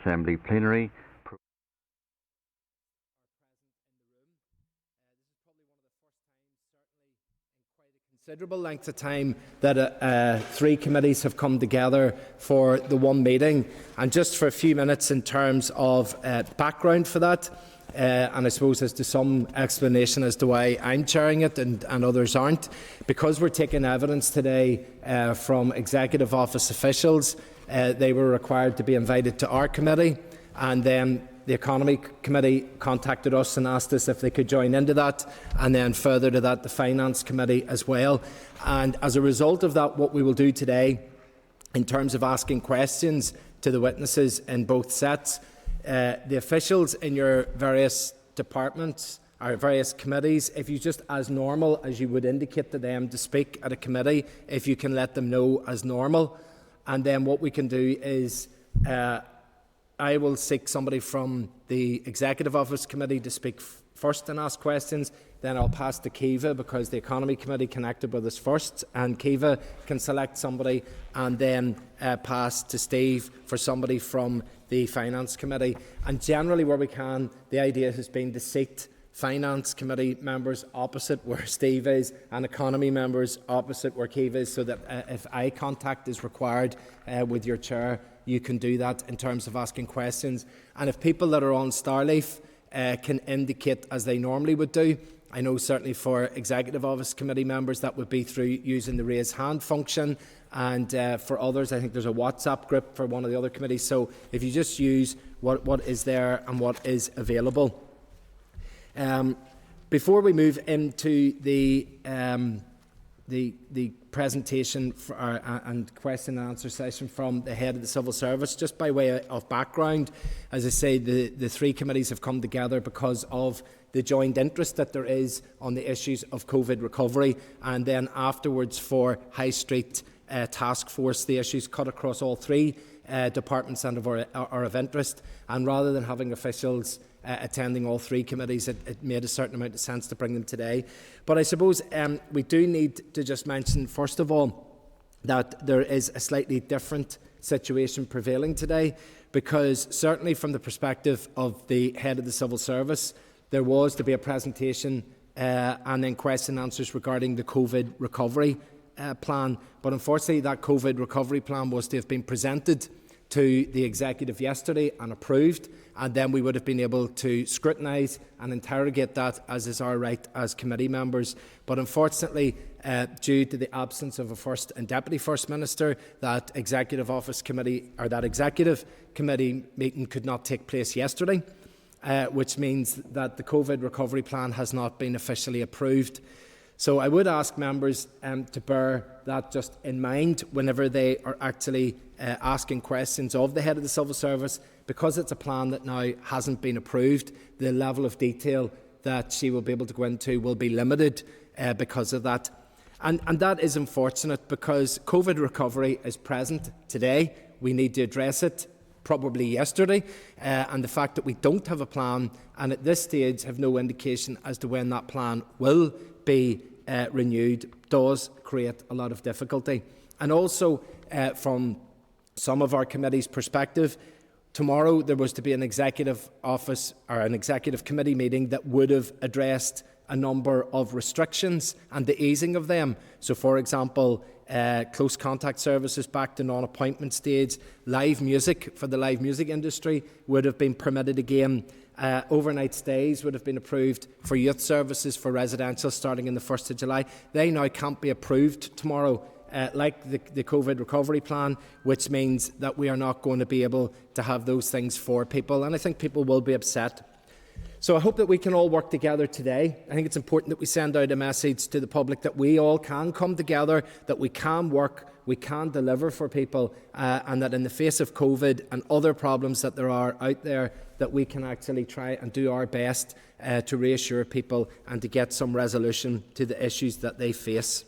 Assembly plenary. Considerable length of time that three committees have come together for the one meeting, and just for a few minutes in terms of background for that, and I suppose as to some explanation as to why I'm chairing it and others aren't. Because we're taking evidence today from Executive Office officials, they were required to be invited to our committee, and then the Economy Committee contacted us and asked us if they could join into that, and then further to that the Finance Committee as well. And as a result of that, what we will do today in terms of asking questions to the witnesses in both sets, the officials in your various departments or various committees, if you just as normal as you would indicate to them to speak at a committee, if you can let them know as normal. And then what we can do is I will seek somebody from the Executive Office Committee to speak first and ask questions. Then I'll pass to Kiva because the Economy Committee connected with us first, and Kiva can select somebody, and then pass to Steve for somebody from the Finance Committee. And generally where we can, the idea has been to seat Finance Committee members opposite where Steve is and Economy members opposite where Kiva is, so that if eye contact is required with your chair, you can do that in terms of asking questions. And if people that are on Starleaf can indicate as they normally would do, I know certainly for Executive Office Committee members that would be through using the raise hand function, and for others I think there's a WhatsApp group for one of the other committees. So if you just use what is there and what is available. Before we move into the presentation and question and answer session from the Head of the Civil Service, just by way of background, as I say, the three committees have come together because of the joint interest that there is on the issues of COVID recovery, and then afterwards for High Street Task Force, the issues cut across all three departments and are of interest. And rather than having officials attending all three committees, it made a certain amount of sense to bring them today. But I suppose we do need to just mention, first of all, that there is a slightly different situation prevailing today, because certainly from the perspective of the Head of the Civil Service, there was to be a presentation and then question and answers regarding the COVID recovery plan. But unfortunately, that COVID recovery plan was to have been presented to the Executive yesterday and approved, and then we would have been able to scrutinise and interrogate that, as is our right as committee members. But unfortunately, due to the absence of a First and Deputy First Minister, that Executive Office Committee, or that Executive Committee meeting could not take place yesterday, which means that the COVID recovery plan has not been officially approved. So I would ask members to bear that just in mind whenever they are actually asking questions of the Head of the Civil Service, because it's a plan that now hasn't been approved. The level of detail that she will be able to go into will be limited because of that. And that is unfortunate, because COVID recovery is present today. We need to address it probably yesterday, and the fact that we don't have a plan and at this stage have no indication as to when that plan will be renewed does create a lot of difficulty. And also from some of our committee's perspective, tomorrow there was to be an Executive Office or an Executive Committee meeting that would have addressed a number of restrictions and the easing of them. So, for example, close contact services back to non-appointment stage, live music for the live music industry would have been permitted again, overnight stays would have been approved for youth services for residential starting in the 1st of July. They now can't be approved tomorrow, like the COVID recovery plan, which means that we are not going to be able to have those things for people, and I think people will be upset. So I hope that we can all work together today. I think it's important that we send out a message to the public that we all can come together, that we can work, we can deliver for people, and that in the face of COVID and other problems that there are out there, that we can actually try and do our best to reassure people and to get some resolution to the issues that they face.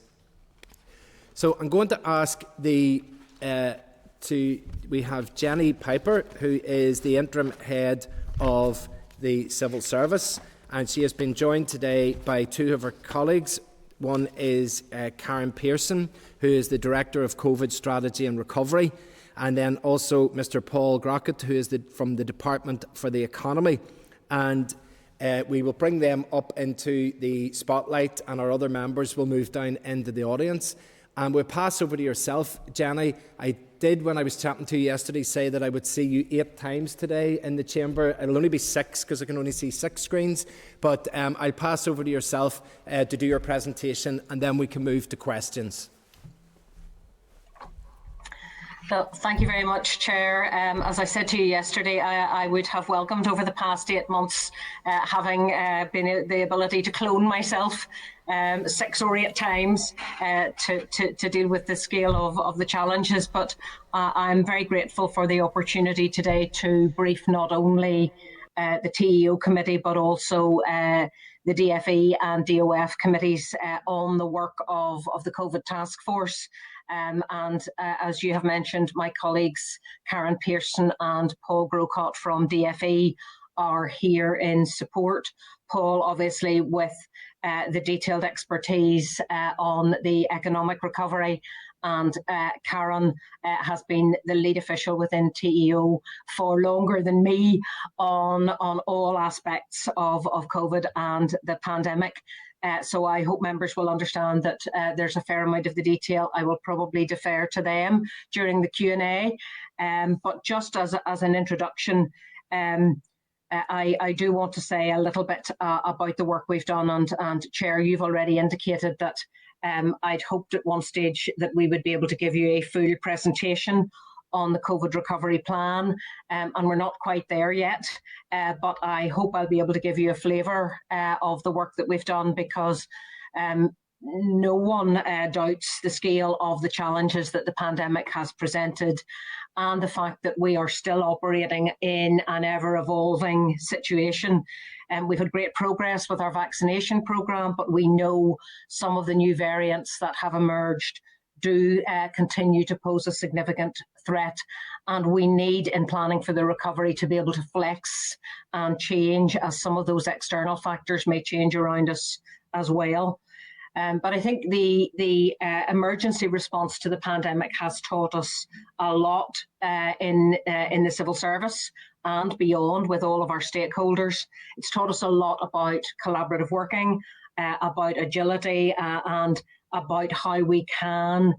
So I'm going to ask we have Jenny Piper, who is the Interim Head of the Civil Service, and she has been joined today by two of her colleagues. One is Karen Pearson, who is the Director of COVID Strategy and Recovery, and then also Mr. Paul Grockett, who is from the Department for the Economy. And we will bring them up into the spotlight, and our other members will move down into the audience. And we'll pass over to yourself, Jenny. I did, when I was chatting to you yesterday, say that I would see you 8 times today in the chamber. It'll only be 6 because I can only see 6 screens. But I'll pass over to yourself to do your presentation, and then we can move to questions. Well, thank you very much, Chair. As I said to you yesterday, I would have welcomed over the past 8 months having been the ability to clone myself 6 or 8 times to deal with the scale of the challenges. But I'm very grateful for the opportunity today to brief not only the TEO committee, but also the DFE and DOF committees on the work of the COVID task force. And as you have mentioned, my colleagues Karen Pearson and Paul Grocott from DFE are here in support. Paul, obviously, with the detailed expertise on the economic recovery, and Karen has been the lead official within TEO for longer than me on all aspects of COVID and the pandemic. So I hope members will understand that there's a fair amount of the detail I will probably defer to them during the Q&A. But just as an introduction, I do want to say a little bit about the work we've done, and Chair, you've already indicated that I'd hoped at one stage that we would be able to give you a full presentation on the COVID recovery plan, and we're not quite there yet, but I hope I'll be able to give you a flavour of the work that we've done, because no one doubts the scale of the challenges that the pandemic has presented, and the fact that we are still operating in an ever-evolving situation. We've had great progress with our vaccination programme, but we know some of the new variants that have emerged do continue to pose a significant threat, and we need, in planning for the recovery, to be able to flex and change as some of those external factors may change around us as well. But I think the emergency response to the pandemic has taught us a lot in the civil service and beyond with all of our stakeholders. It's taught us a lot about collaborative working, about agility, and about how we can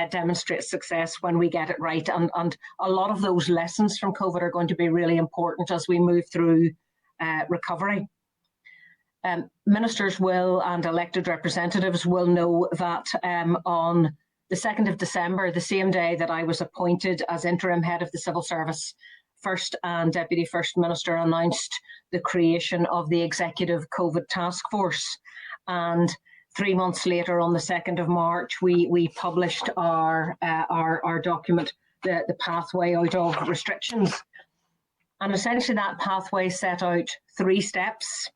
demonstrate success when we get it right. And a lot of those lessons from COVID are going to be really important as we move through recovery. Ministers will, and elected representatives will know that on the 2nd of December, the same day that I was appointed as Interim Head of the Civil Service, First and Deputy First Minister announced the creation of the Executive COVID Task Force. And 3 months later, on the 2nd of March, we published our document, the Pathway Out of Restrictions. And essentially that pathway set out 3 steps.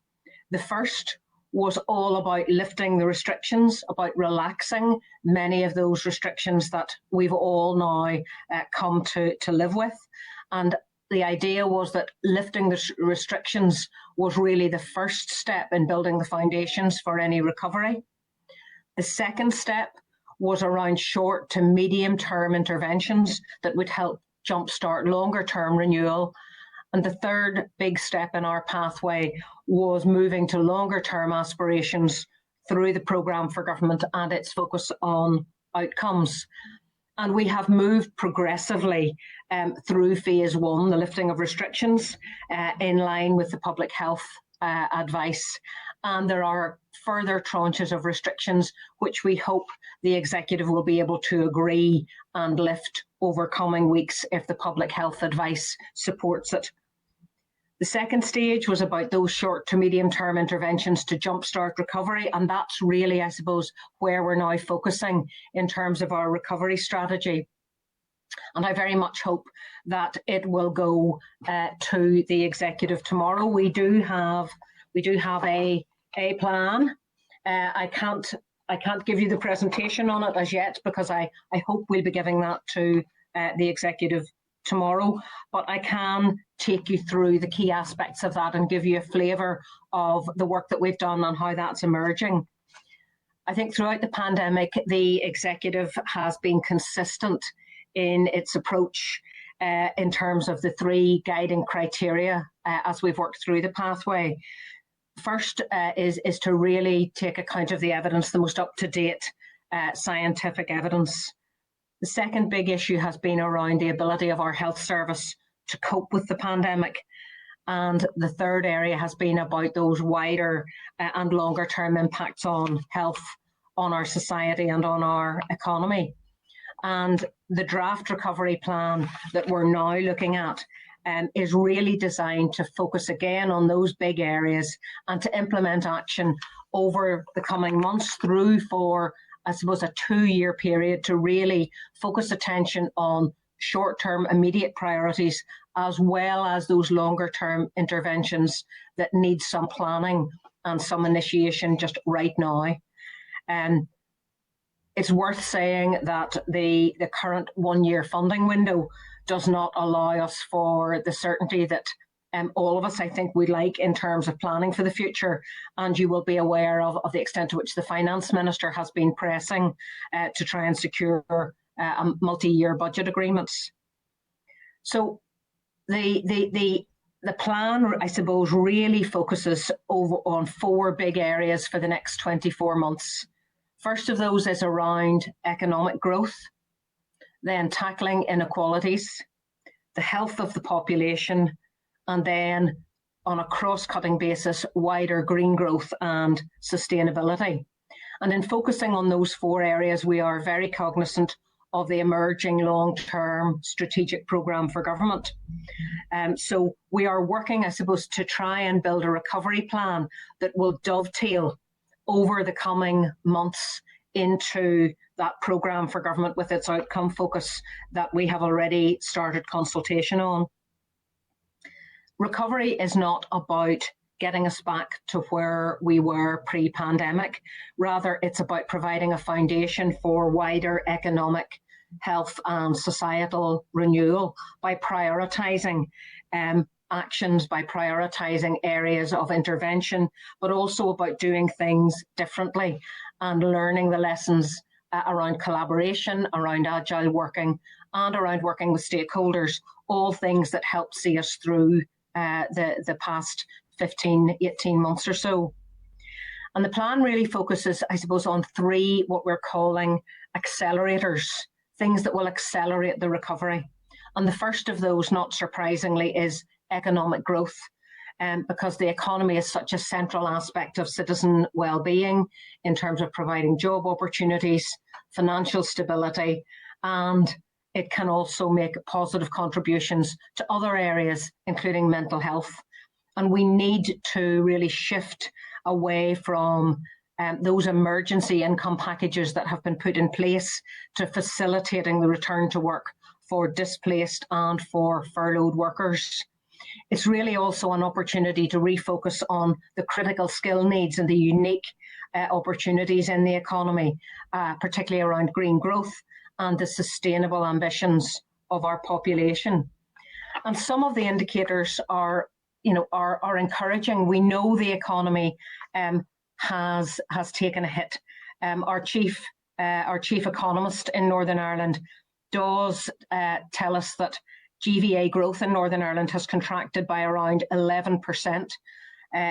The first was all about lifting the restrictions, about relaxing many of those restrictions that we've all now come to live with. And the idea was that lifting the restrictions was really the first step in building the foundations for any recovery. The second step was around short to medium term interventions that would help jumpstart longer term renewal. And the third big step in our pathway was moving to longer term aspirations through the programme for government and its focus on outcomes. And we have moved progressively through phase 1, the lifting of restrictions, in line with the public health advice. And there are further tranches of restrictions which we hope the Executive will be able to agree and lift over coming weeks if the public health advice supports it. The second stage was about those short to medium term interventions to jumpstart recovery, and that's really, I suppose, where we're now focusing in terms of our recovery strategy. And I very much hope that it will go to the Executive tomorrow. We do have a plan. I can't give you the presentation on it as yet, because I hope we'll be giving that to the Executive tomorrow, but I can take you through the key aspects of that and give you a flavour of the work that we've done and how that's emerging. I think throughout the pandemic, the Executive has been consistent in its approach in terms of the 3 guiding criteria as we've worked through the pathway. First is to really take account of the evidence, the most up-to-date scientific evidence. The second big issue has been around the ability of our health service to cope with the pandemic. And the third area has been about those wider and longer term impacts on health, on our society and on our economy. And the draft recovery plan that we're now looking at is really designed to focus again on those big areas and to implement action over the coming months through for, I suppose, a 2-year period to really focus attention on short-term immediate priorities as well as those longer-term interventions that need some planning and some initiation just right now. It's worth saying that the current 1-year funding window does not allow us for the certainty that all of us, I think, would like in terms of planning for the future. And you will be aware of the extent to which the Finance Minister has been pressing to try and secure multi-year budget agreements. So the plan, I suppose, really focuses on 4 big areas for the next 24 months. First of those is around economic growth, then tackling inequalities, the health of the population, and then on a cross-cutting basis, wider green growth and sustainability. And in focusing on those 4 areas, we are very cognizant of the emerging long-term strategic programme for government. So we are working, I suppose, to try and build a recovery plan that will dovetail over the coming months into that programme for government with its outcome focus that we have already started consultation on. Recovery is not about getting us back to where we were pre-pandemic. Rather, it's about providing a foundation for wider economic, health and societal renewal by prioritising actions, by prioritising areas of intervention, but also about doing things differently and learning the lessons around collaboration, around agile working, and around working with stakeholders, all things that help see us through the past 15, 18 months or so. And the plan really focuses, I suppose, on 3 what we're calling accelerators, things that will accelerate the recovery. And the first of those, not surprisingly, is economic growth, because the economy is such a central aspect of citizen well-being in terms of providing job opportunities, financial stability, and it can also make positive contributions to other areas, including mental health. And we need to really shift away from those emergency income packages that have been put in place to facilitating the return to work for displaced and for furloughed workers. It's really also an opportunity to refocus on the critical skill needs and the unique opportunities in the economy, particularly around green growth and the sustainable ambitions of our population. And some of the indicators are encouraging. We know the economy has taken a hit. Our chief economist in Northern Ireland does tell us that GVA growth in Northern Ireland has contracted by around 11%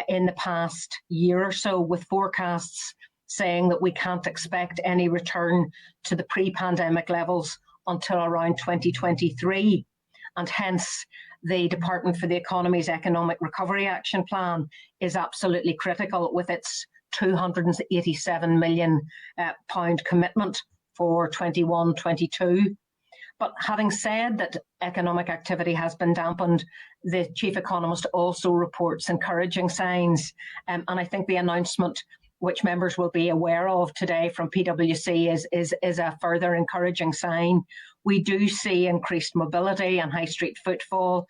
in the past year or so, with forecasts saying that we can't expect any return to the pre-pandemic levels until around 2023. And hence, the Department for the Economy's Economic Recovery Action Plan is absolutely critical with its £287 million commitment for 21-22. But having said that economic activity has been dampened, the chief economist also reports encouraging signs. And I think the announcement, which members will be aware of today from PwC, is a further encouraging sign. We do see increased mobility and high street footfall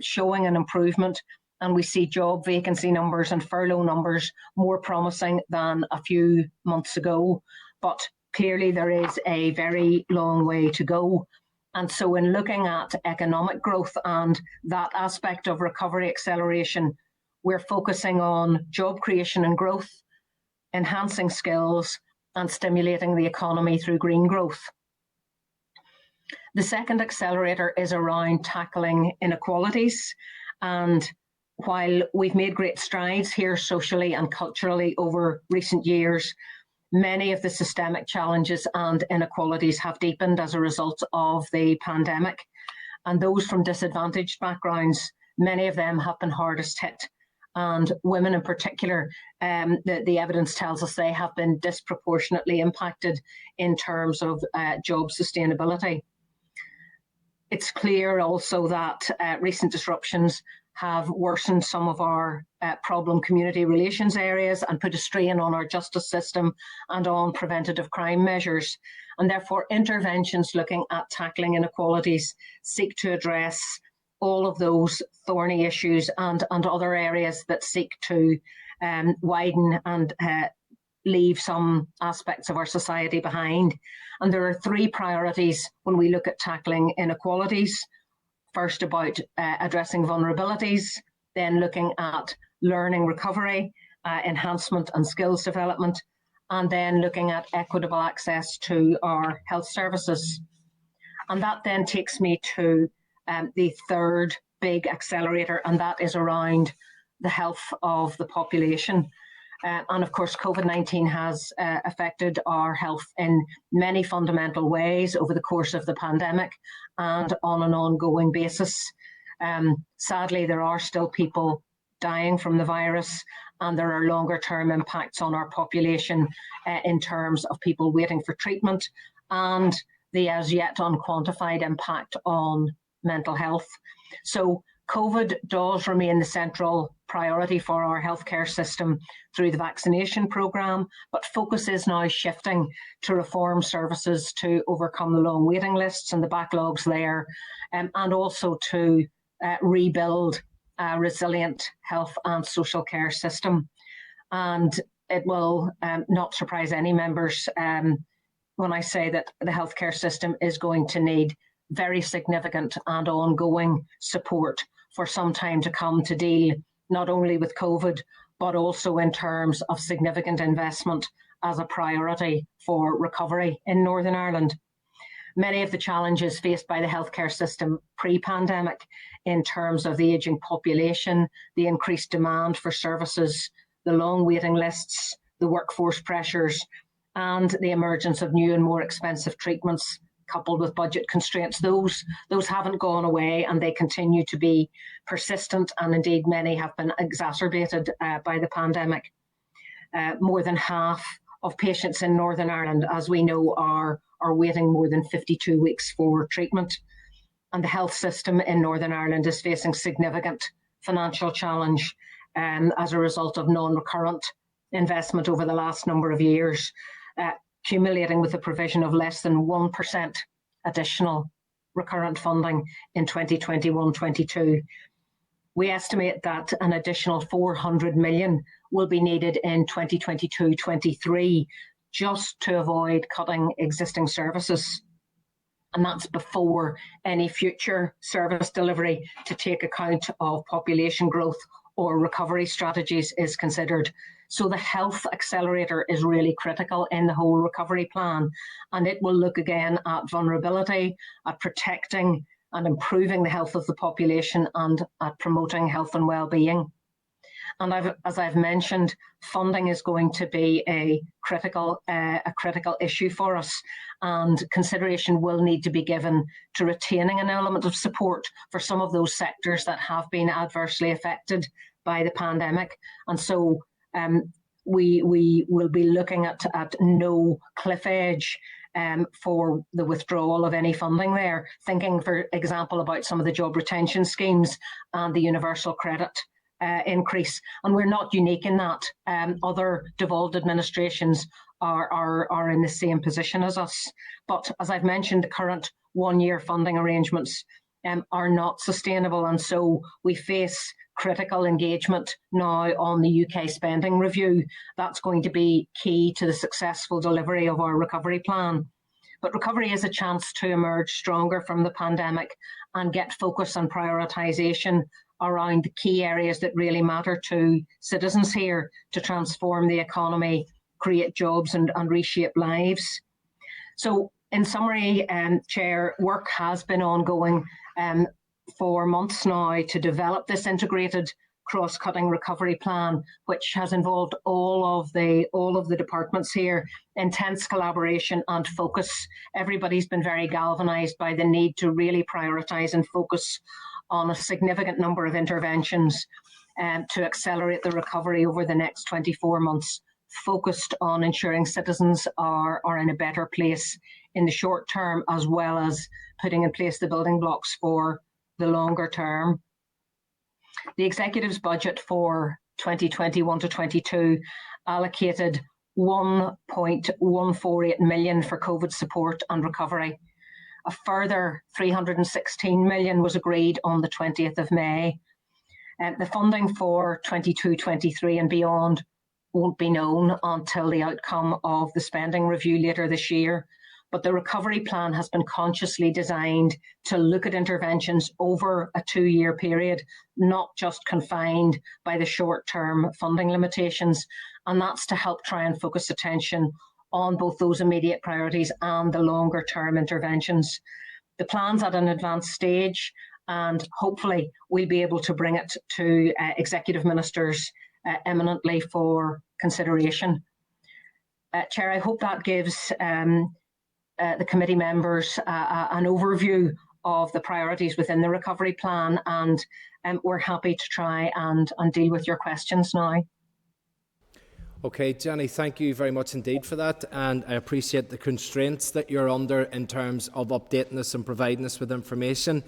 showing an improvement. And we see job vacancy numbers and furlough numbers more promising than a few months ago. But clearly there is a very long way to go. And so in looking at economic growth and that aspect of recovery acceleration, we're focusing on job creation and growth, enhancing skills and stimulating the economy through green growth. The second accelerator is around tackling inequalities. And while we've made great strides here socially and culturally over recent years, many of the systemic challenges and inequalities have deepened as a result of the pandemic. And those from disadvantaged backgrounds, many of them have been hardest hit. And women in particular, the evidence tells us they have been disproportionately impacted in terms of job sustainability. It's clear also that recent disruptions have worsened some of our problem community relations areas and put a strain on our justice system and on preventative crime measures. And therefore, interventions looking at tackling inequalities seek to address all of those thorny issues and other areas that seek to widen and leave some aspects of our society behind. And there are three priorities when we look at tackling inequalities. First, about addressing vulnerabilities, then looking at learning recovery, enhancement and skills development, and then looking at equitable access to our health services. And that then takes me to the third big accelerator, and that is around the health of the population. And of course, COVID-19 has affected our health in many fundamental ways over the course of the pandemic and on an ongoing basis. Sadly, there are still people dying from the virus, and there are longer term impacts on our population in terms of people waiting for treatment and the as yet unquantified impact on mental health. So COVID does remain the central priority for our healthcare system through the vaccination programme, but focus is now shifting to reform services to overcome the long waiting lists and the backlogs there, and also to rebuild a resilient health and social care system. And it will not surprise any members when I say that the healthcare system is going to need very significant and ongoing support for some time to come to deal not only with COVID, but also in terms of significant investment as a priority for recovery in Northern Ireland. Many of the challenges faced by the healthcare system pre-pandemic in terms of the ageing population, the increased demand for services, the long waiting lists, the workforce pressures, and the emergence of new and more expensive treatments coupled with budget constraints, those haven't gone away, and they continue to be persistent, and indeed many have been exacerbated by the pandemic. More than half of patients in Northern Ireland, as we know, are waiting more than 52 weeks for treatment. And the health system in Northern Ireland is facing significant financial challenge as a result of non-recurrent investment over the last number of years, accumulating with the provision of less than 1% additional recurrent funding in 2021-22. We estimate that an additional 400 million will be needed in 2022-23 just to avoid cutting existing services. And that's before any future service delivery to take account of population growth or recovery strategies is considered. So the health accelerator is really critical in the whole recovery plan, and it will look again at vulnerability, at protecting and improving the health of the population, and at promoting health and well-being. And as I've mentioned, funding is going to be a critical issue for us, and consideration will need to be given to retaining an element of support for some of those sectors that have been adversely affected by the pandemic. And so we will be looking at no cliff edge for the withdrawal of any funding there, thinking, for example, about some of the job retention schemes and the universal credit increase. And we're not unique in that. Other devolved administrations are in the same position as us. But as I've mentioned, the current one-year funding arrangements are not sustainable, and so we face critical engagement now on the UK spending review. That's going to be key to the successful delivery of our recovery plan. But recovery is a chance to emerge stronger from the pandemic and get focus and prioritisation around the key areas that really matter to citizens here to transform the economy, create jobs and reshape lives. So in summary, Chair, work has been ongoing for months now to develop this integrated cross-cutting recovery plan, which has involved all of the departments here, intense collaboration and focus. Everybody's been very galvanised by the need to really prioritise and focus on a significant number of interventions to accelerate the recovery over the next 24 months, focused on ensuring citizens are in a better place in the short term, as well as putting in place the building blocks for the longer term. The Executive's budget for 2021 to 22 allocated $1.148 million for COVID support and recovery. A further $316 million was agreed on the 20th of May. The funding for 22-23 and beyond won't be known until the outcome of the spending review later this year. But the recovery plan has been consciously designed to look at interventions over a 2-year period, not just confined by the short-term funding limitations. And that's to help try and focus attention on both those immediate priorities and the longer-term interventions. The plan's at an advanced stage, and hopefully we'll be able to bring it to executive ministers imminently for consideration. Chair, I hope that gives the committee members an overview of the priorities within the recovery plan, and we're happy to try and deal with your questions now. Okay, Jenny, thank you very much indeed for that, and I appreciate the constraints that you're under in terms of updating us and providing us with information.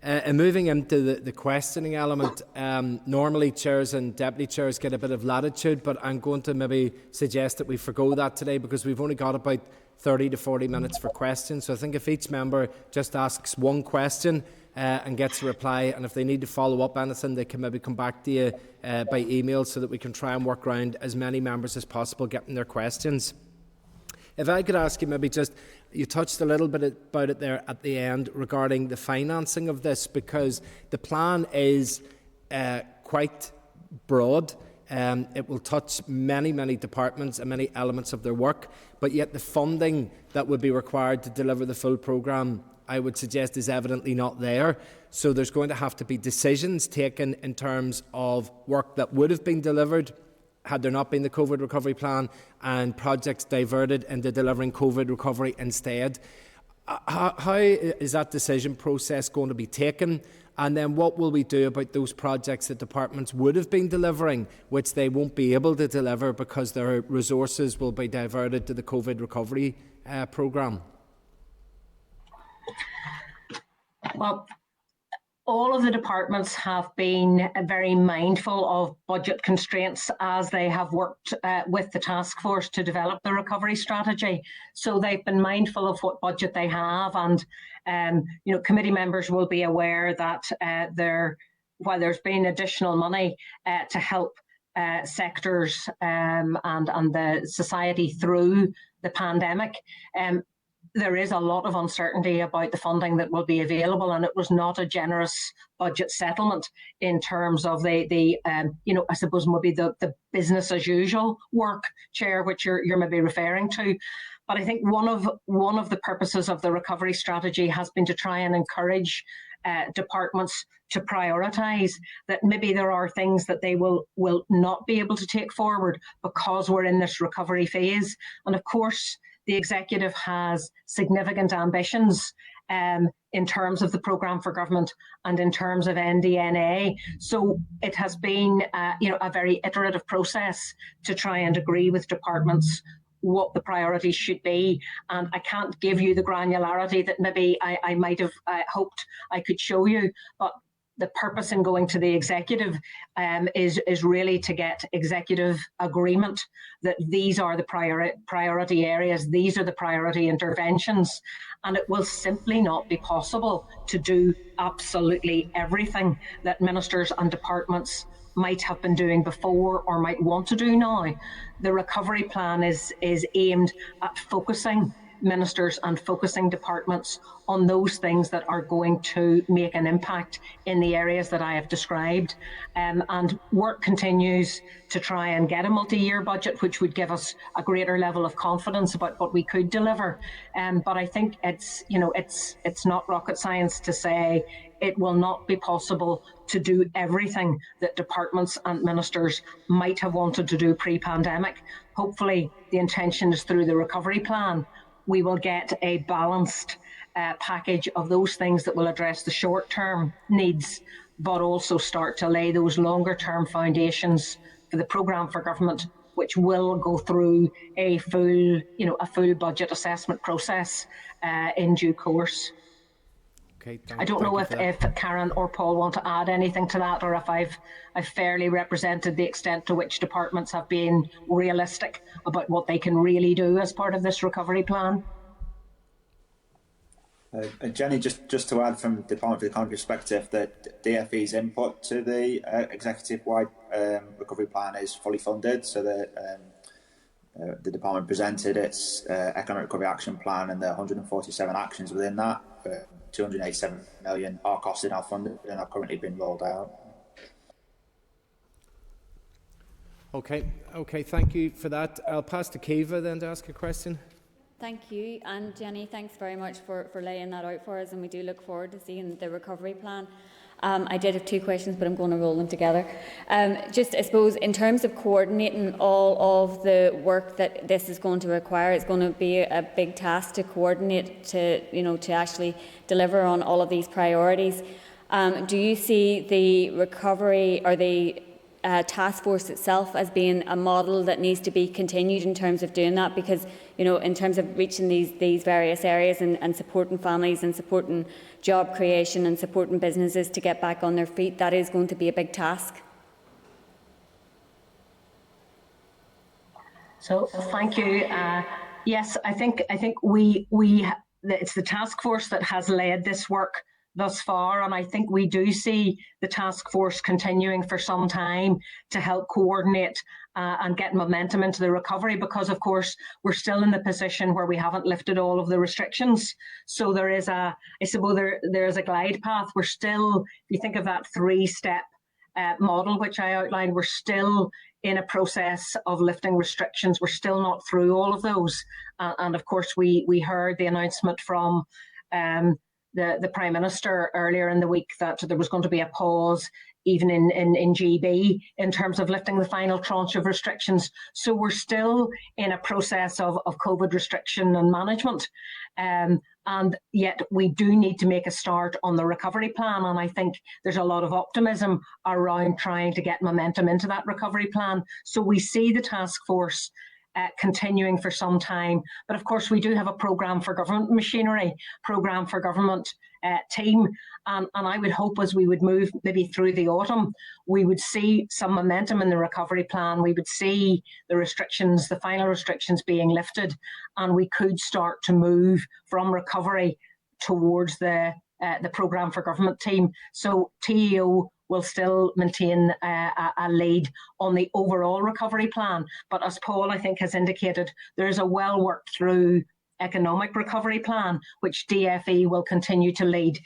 And moving into the questioning element, normally chairs and deputy chairs get a bit of latitude, but I'm going to maybe suggest that we forgo that today because we've only got about 30 to 40 minutes for questions. So I think if each member just asks one question and gets a reply, and if they need to follow up anything, they can maybe come back to you by email so that we can try and work around as many members as possible getting their questions. If I could ask you maybe just, you touched a little bit about it there at the end regarding the financing of this, because the plan is quite broad. It will touch many departments and many elements of their work, but yet the funding that would be required to deliver the full programme, I would suggest, is evidently not there. So there's going to have to be decisions taken in terms of work that would have been delivered had there not been the COVID recovery plan, and projects diverted into delivering COVID recovery instead. How is that decision process going to be taken? And then what will we do about those projects that departments would have been delivering, which they won't be able to deliver because their resources will be diverted to the COVID recovery programme? Well, all of the departments have been very mindful of budget constraints as they have worked with the task force to develop the recovery strategy. So they've been mindful of what budget they have, and committee members will be aware that while there's been additional money to help sectors and the society through the pandemic, there is a lot of uncertainty about the funding that will be available, and it was not a generous budget settlement in terms of I suppose maybe the business as usual work, Chair, which you're maybe referring to. But I think one of the purposes of the recovery strategy has been to try and encourage departments to prioritise that maybe there are things that they will not be able to take forward because we're in this recovery phase. And of course, the Executive has significant ambitions in terms of the programme for government and in terms of NDNA. So it has been a very iterative process to try and agree with departments what the priorities should be. And I can't give you the granularity that maybe I might have hoped I could show you, but the purpose in going to the Executive is really to get executive agreement that these are the priority areas, these are the priority interventions, and it will simply not be possible to do absolutely everything that ministers and departments might have been doing before or might want to do now. The recovery plan is aimed at focusing ministers and focusing departments on those things that are going to make an impact in the areas that I have described. And work continues to try and get a multi-year budget, which would give us a greater level of confidence about what we could deliver. But I think it's not rocket science to say it will not be possible to do everything that departments and ministers might have wanted to do pre-pandemic. Hopefully, the intention is through the recovery plan, we will get a balanced package of those things that will address the short-term needs, but also start to lay those longer-term foundations for the programme for government, which will go through a full budget assessment process in due course. Okay, I don't know if Karen or Paul want to add anything to that, or if I've fairly represented the extent to which departments have been realistic about what they can really do as part of this recovery plan. Jenny, just to add from the Department for the Economy perspective, that DFE's input to the executive-wide recovery plan is fully funded, so that the department presented its economic recovery action plan and the 147 actions within that. 287 million are costed, are funded, and are currently being rolled out. Okay, thank you for that. I'll pass to Kiva then to ask a question. Thank you, and Jenny, thanks very much for laying that out for us, and we do look forward to seeing the recovery plan. I did have two questions, but I'm going to roll them together. Just, I suppose, in terms of coordinating all of the work that this is going to require, it's going to be a big task to coordinate to actually deliver on all of these priorities. Do you see the recovery or the task force itself as being a model that needs to be continued in terms of doing that? Because, in terms of reaching these various areas and supporting families and supporting job creation and supporting businesses to get back on their feet, that is going to be a big task. So thank you. Yes, I think it's the task force that has led this work thus far, and I think we do see the task force continuing for some time to help coordinate and get momentum into the recovery, because of course we're still in the position where we haven't lifted all of the restrictions. So there is there is a glide path. We're still, if you think of that three-step model which I outlined, we're still in a process of lifting restrictions. We're still not through all of those, and of course we heard the announcement from the Prime Minister earlier in the week that there was going to be a pause even in GB in terms of lifting the final tranche of restrictions. So we're still in a process of COVID restriction and management. And yet we do need to make a start on the recovery plan. And I think there's a lot of optimism around trying to get momentum into that recovery plan. So we see the task force continuing for some time. But of course, we do have a programme for government machinery, programme for government team. And I would hope as we would move maybe through the autumn, we would see some momentum in the recovery plan. We would see the restrictions, the final restrictions being lifted, and we could start to move from recovery towards the programme for government team. So TEO will still maintain a lead on the overall recovery plan. But as Paul, I think, has indicated, there is a well worked through economic recovery plan, which DFE will continue to lead.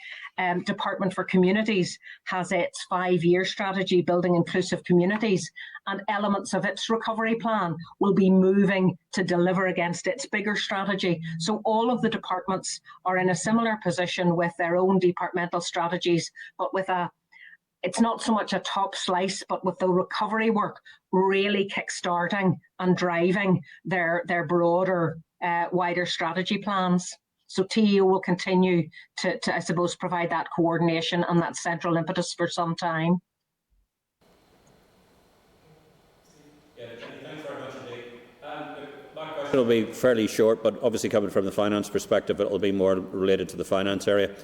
Department for Communities has its 5-year strategy, Building Inclusive Communities, and elements of its recovery plan will be moving to deliver against its bigger strategy. So all of the departments are in a similar position with their own departmental strategies, but with it's not so much a top slice, but with the recovery work really kick-starting and driving their broader, wider strategy plans. So TEO will continue to, I suppose, provide that coordination and that central impetus for some time. Yeah, thanks very much indeed. My question will be fairly short, but obviously coming from the finance perspective, it will be more related to the finance area.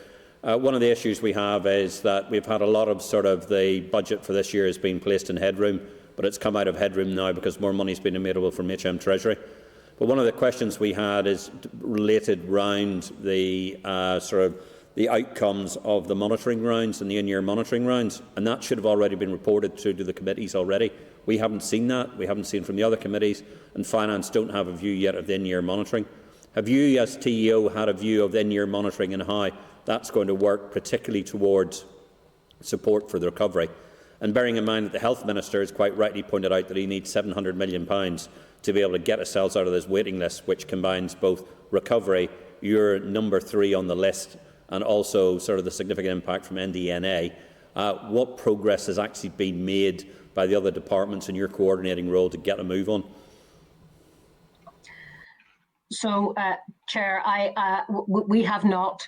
One of the issues we have is that we've had a lot of the budget for this year has been placed in headroom, but it's come out of headroom now because more money has been available from HM Treasury. But one of the questions we had is related round the the outcomes of the monitoring rounds and the in-year monitoring rounds, and that should have already been reported to the committees already. We haven't seen that. We haven't seen from the other committees, and Finance don't have a view yet of the in-year monitoring. Have you, as TEO, had a view of in-year monitoring and how that's going to work, particularly towards support for the recovery? And bearing in mind that the Health Minister has quite rightly pointed out that he needs £700 million to be able to get ourselves out of this waiting list, which combines both recovery, your number 3 on the list, and also sort of the significant impact from NDNA. What progress has actually been made by the other departments in your coordinating role to get a move on? So, Chair, we have not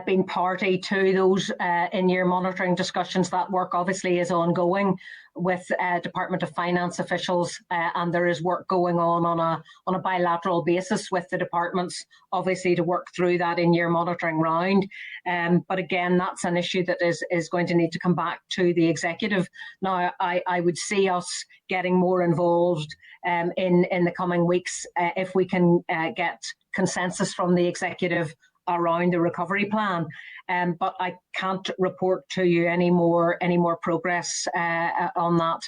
been party to those in-year monitoring discussions. That work obviously is ongoing with Department of Finance officials, and there is work going on a bilateral basis with the departments, obviously, to work through that in-year monitoring round. But again, that's an issue that is going to need to come back to the executive. Now, I would see us getting more involved in the coming weeks if we can get consensus from the executive around the recovery plan, but I can't report to you any more progress on that.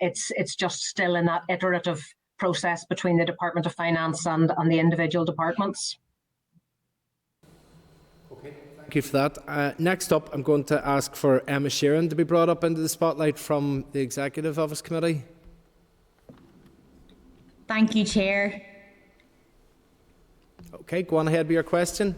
It's just still in that iterative process between the Department of Finance and the individual departments. Okay, thank you for that. Next up, I'm going to ask for Emma Sheeran to be brought up into the spotlight from the Executive Office Committee. Thank you, Chair. Okay, go on ahead with your question.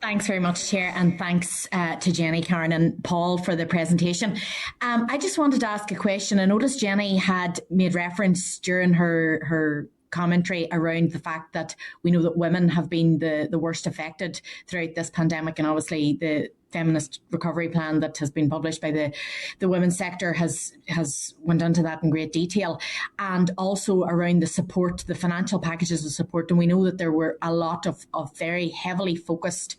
Thanks very much, Chair, and thanks to Jenny, Karen and Paul for the presentation. I just wanted to ask a question. I noticed Jenny had made reference during her commentary around the fact that we know that women have been the worst affected throughout this pandemic, and obviously the feminist recovery plan that has been published by the women's sector has went into that in great detail, and also around the support, the financial packages of support. And we know that there were a lot of very heavily focused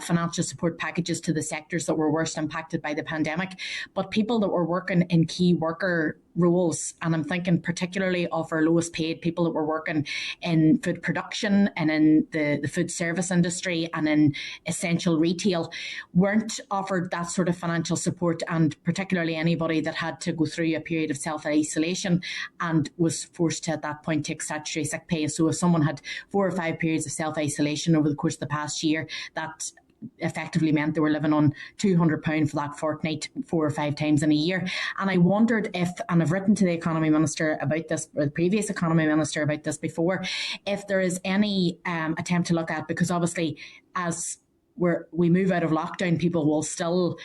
financial support packages to the sectors that were worst impacted by the pandemic, but people that were working in key worker roles, and I'm thinking particularly of our lowest paid people that were working in food production and in the food service industry and in essential retail, weren't offered that sort of financial support, and particularly anybody that had to go through a period of self-isolation and was forced to at that point take statutory sick pay. So if someone had 4 or 5 periods of self-isolation over the course of the past year, that effectively meant they were living on £200 for that fortnight 4 or 5 times in a year. And I wondered if, and I've written to the Economy Minister about this, or the previous Economy Minister about this before, if there is any attempt to look at, because obviously as we move out of lockdown, people will still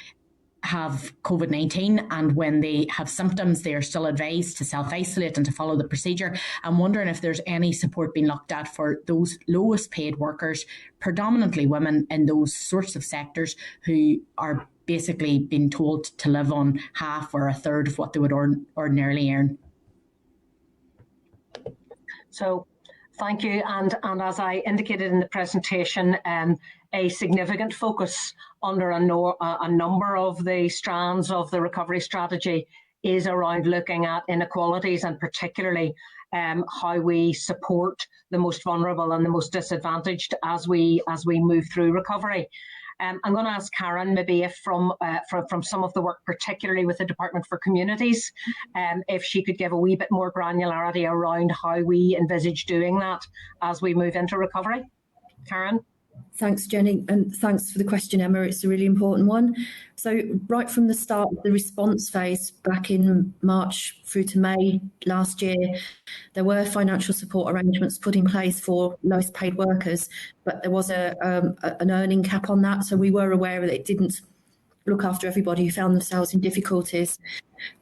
have COVID-19, and when they have symptoms, they are still advised to self-isolate and to follow the procedure. I'm wondering if there's any support being looked at for those lowest paid workers, predominantly women in those sorts of sectors, who are basically being told to live on half or a third of what they would ordinarily earn. So thank you. And as I indicated in the presentation, a significant focus under a number of the strands of the recovery strategy is around looking at inequalities, and particularly how we support the most vulnerable and the most disadvantaged as we move through recovery. I'm going to ask Karen, maybe if from some of the work, particularly with the Department for Communities, if she could give a wee bit more granularity around how we envisage doing that as we move into recovery. Karen? Thanks, Jenny, and thanks for the question, Emma. It's a really important one. So right from the start of the response phase back in March through to May last year, there were financial support arrangements put in place for lowest paid workers, but there was an earning cap on that. So we were aware that it didn't look after everybody who found themselves in difficulties.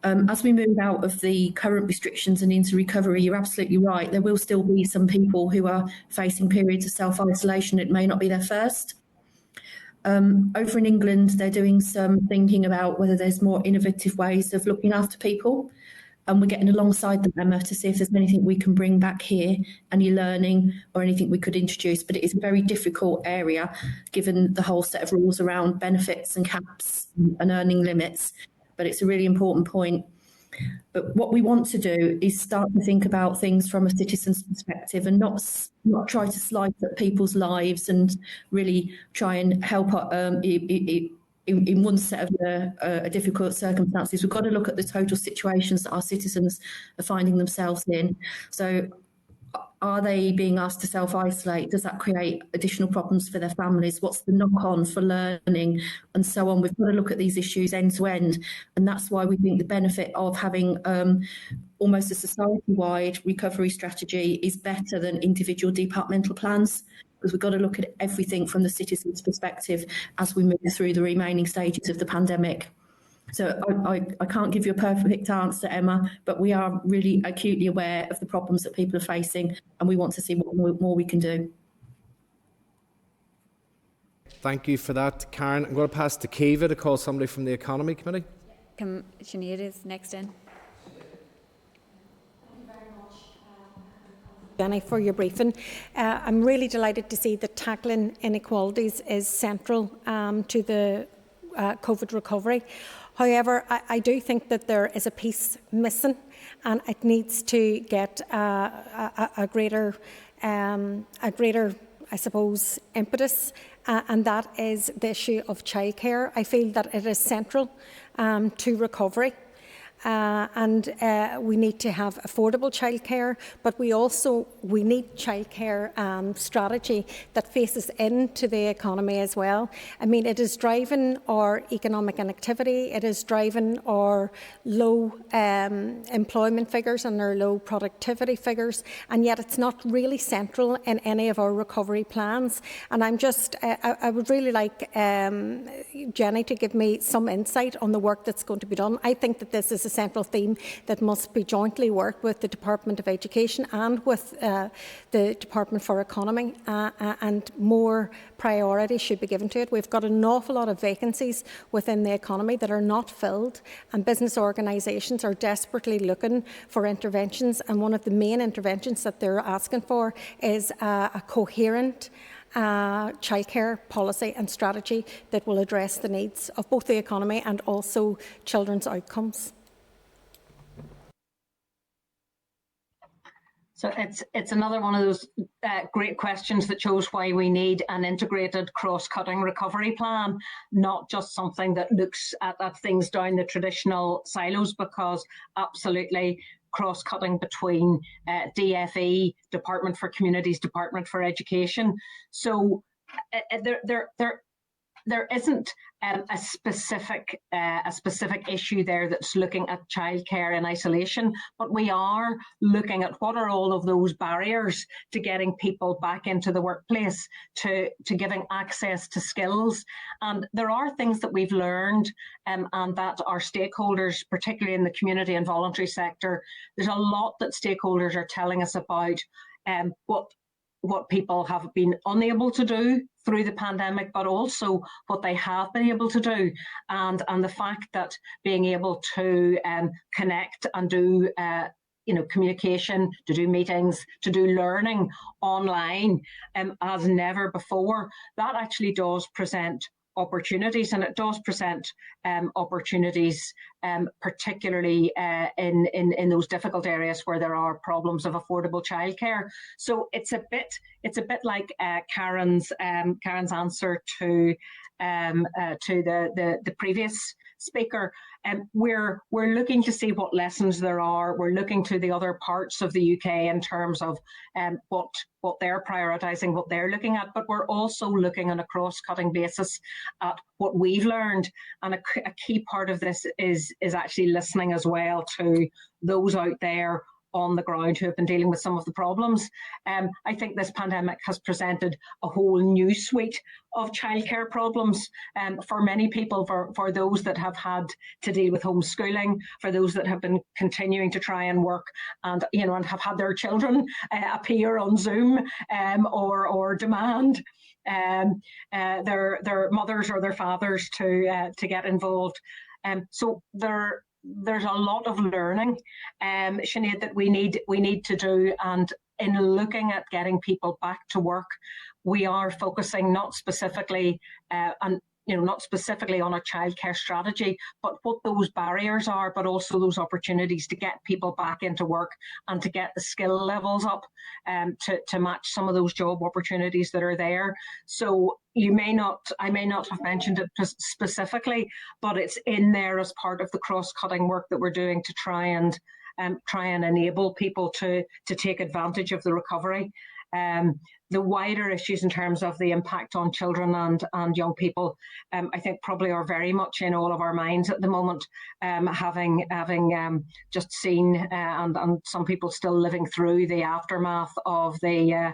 As we move out of the current restrictions and into recovery, you're absolutely right. There will still be some people who are facing periods of self-isolation. It may not be their first. Over in England, they're doing some thinking about whether there's more innovative ways of looking after people. And we're getting alongside them, Emma, to see if there's anything we can bring back here, any learning or anything we could introduce. But it is a very difficult area, given the whole set of rules around benefits and caps and earning limits. But it's a really important point. But what we want to do is start to think about things from a citizen's perspective, and not try to slice at people's lives and really try and help in one set of difficult circumstances. We've got to look at the total situations that our citizens are finding themselves in. So are they being asked to self-isolate? Does that create additional problems for their families? What's the knock-on for learning and so on? We've got to look at these issues end to end, and that's why we think the benefit of having almost a society-wide recovery strategy is better than individual departmental plans, because we've got to look at everything from the citizen's perspective as we move through the remaining stages of the pandemic. So I can't give you a perfect answer, Emma, but we are really acutely aware of the problems that people are facing, and we want to see what more we can do. Thank you for that, Karen. I'm going to pass to Kiva to call somebody from the Economy Committee. Sinead is next in. Jenny, for your briefing. I'm really delighted to see that tackling inequalities is central to the COVID recovery. However, I do think that there is a piece missing, and it needs to get a greater, I suppose, impetus, and that is the issue of childcare. I feel that it is central to recovery. And we need to have affordable childcare, but we need childcare strategy that faces into the economy as well. I mean, it is driving our economic inactivity, it is driving our low employment figures and our low productivity figures, and yet it's not really central in any of our recovery plans. And I'm just, I would really like Jenny to give me some insight on the work that's going to be done. I think that this is a central theme that must be jointly worked with the Department of Education and with the Department for Economy, and more priority should be given to it. We've got an awful lot of vacancies within the economy that are not filled, and business organisations are desperately looking for interventions, and one of the main interventions that they're asking for is a coherent childcare policy and strategy that will address the needs of both the economy and also children's outcomes. So it's another one of those great questions that shows why we need an integrated cross-cutting recovery plan, not just something that looks at things down the traditional silos, because absolutely cross-cutting between DFE, Department for Communities, Department for Education. So there isn't a specific issue there that's looking at childcare in isolation, but we are looking at what are all of those barriers to getting people back into the workplace, to giving access to skills. And there are things that we've learned and that our stakeholders, particularly in the community and voluntary sector, there's a lot that stakeholders are telling us about what people have been unable to do through the pandemic, but also what they have been able to do, and the fact that being able to connect and do communication, to do meetings, to do learning online as never before, that actually does present opportunities, and it does present opportunities, particularly in those difficult areas where there are problems of affordable childcare. So it's a bit like Karen's answer to the previous speaker. We're looking to see what lessons there are. We're looking to the other parts of the UK in terms of what they're prioritising, what they're looking at, but we're also looking on a cross-cutting basis at what we've learned. And a key part of this is actually listening as well to those out there on the ground who have been dealing with some of the problems. I think this pandemic has presented a whole new suite of childcare problems for many people, for those that have had to deal with homeschooling, for those that have been continuing to try and work and have had their children appear on Zoom or demand their mothers or their fathers to get involved. So there's a lot of learning, Sinead, that we need to do, and in looking at getting people back to work, we are focusing not specifically on a childcare strategy, but what those barriers are, but also those opportunities to get people back into work and to get the skill levels up to match some of those job opportunities that are there. So I may not have mentioned it specifically, but it's in there as part of the cross-cutting work that we're doing to try and try and enable people to take advantage of the recovery. The wider issues in terms of the impact on children and young people, I think probably are very much in all of our minds at the moment, having just seen and some people still living through the aftermath of the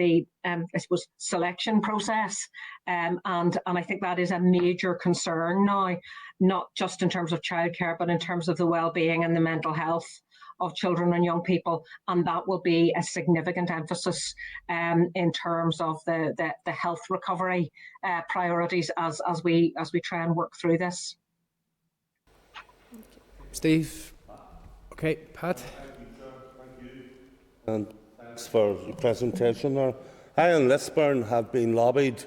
I suppose selection process, and I think that is a major concern now, not just in terms of childcare, but in terms of the well-being and the mental health of children and young people, and that will be a significant emphasis in terms of the health recovery priorities as we try and work through this. Steve, okay, Pat. And thanks for the presentation there. I and Lisburn have been lobbied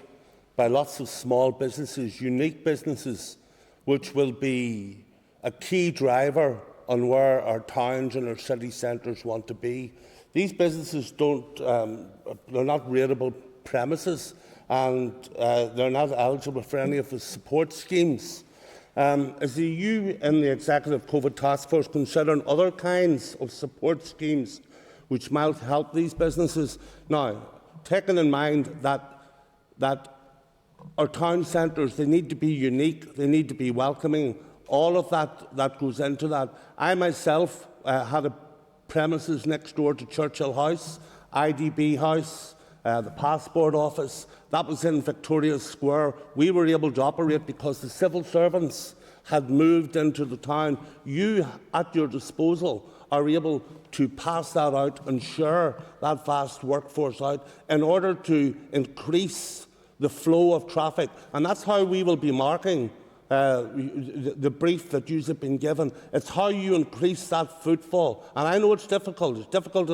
by lots of small businesses, unique businesses, which will be a key driver on where our towns and our city centres want to be. These businesses they're not rateable premises, and they're not eligible for any of the support schemes. Is the EU and the Executive COVID Task Force considering other kinds of support schemes which might help these businesses? Now, taking in mind that our town centres, they need to be unique, they need to be welcoming, all of that goes into that. I myself had a premises next door to Churchill House, IDB House, the Passport Office. That was in Victoria Square. We were able to operate because the civil servants had moved into the town. You, at your disposal, are able to pass that out and share that vast workforce out in order to increase the flow of traffic. And that's how we will be marking the brief that you have been given. It's how you increase that footfall. And I know it's difficult. It's difficult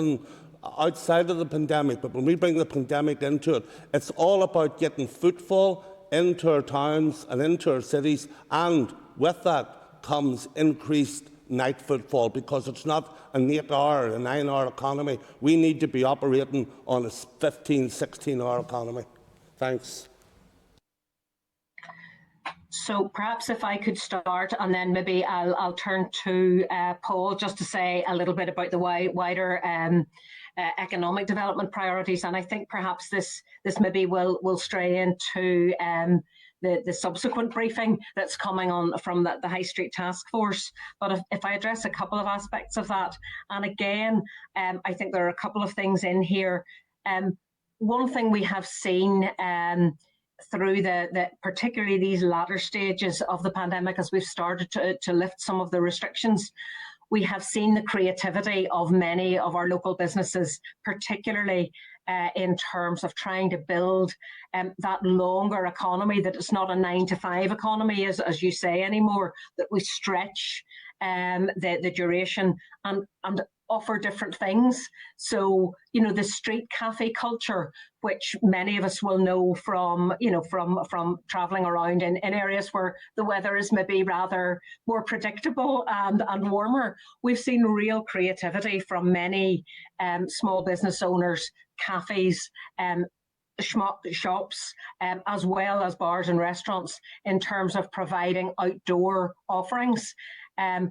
outside of the pandemic, but when we bring the pandemic into it, it's all about getting footfall into our towns and into our cities, and with that comes increased night footfall, because it's not an 8-hour, a 9-hour economy. We need to be operating on a 15, 16-hour economy. Thanks. So perhaps if I could start, and then maybe I'll turn to Paul just to say a little bit about the wider economic development priorities. And I think perhaps this maybe will stray into the subsequent briefing that's coming on from the High Street Task Force. But if I address a couple of aspects of that, and again, I think there are a couple of things in here. One thing we have seen through particularly these latter stages of the pandemic, as we've started to lift some of the restrictions, we have seen the creativity of many of our local businesses, particularly in terms of trying to build that longer economy, that it's not a 9-to-5 economy, as you say, anymore, that we stretch the duration and offer different things. So, the street cafe culture, which many of us will know from travelling around in areas where the weather is maybe rather more predictable and warmer. We've seen real creativity from many small business owners, cafes, shops, as well as bars and restaurants, in terms of providing outdoor offerings. And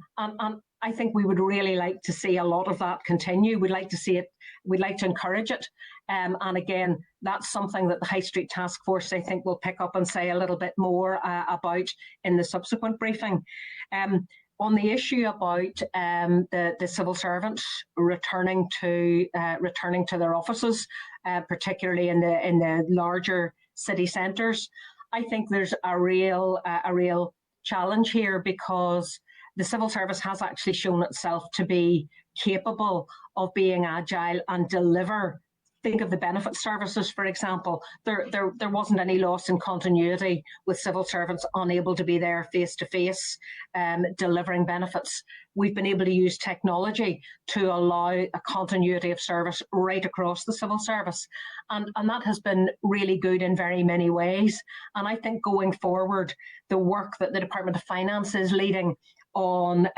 I think we would really like to see a lot of that continue. We'd like to see it. We'd like to encourage it. And again, that's something that the High Street Task Force, I think, will pick up and say a little bit more about in the subsequent briefing. On the issue about the civil servants returning to their offices, particularly in the larger city centres, I think there's a real challenge here, because the civil service has actually shown itself to be capable of being agile and deliver. Think of the benefit services, for example. There wasn't any loss in continuity with civil servants unable to be there face-to-face delivering benefits. We've been able to use technology to allow a continuity of service right across the civil service. And that has been really good in very many ways. And I think going forward, the work that the Department of Finance is leading on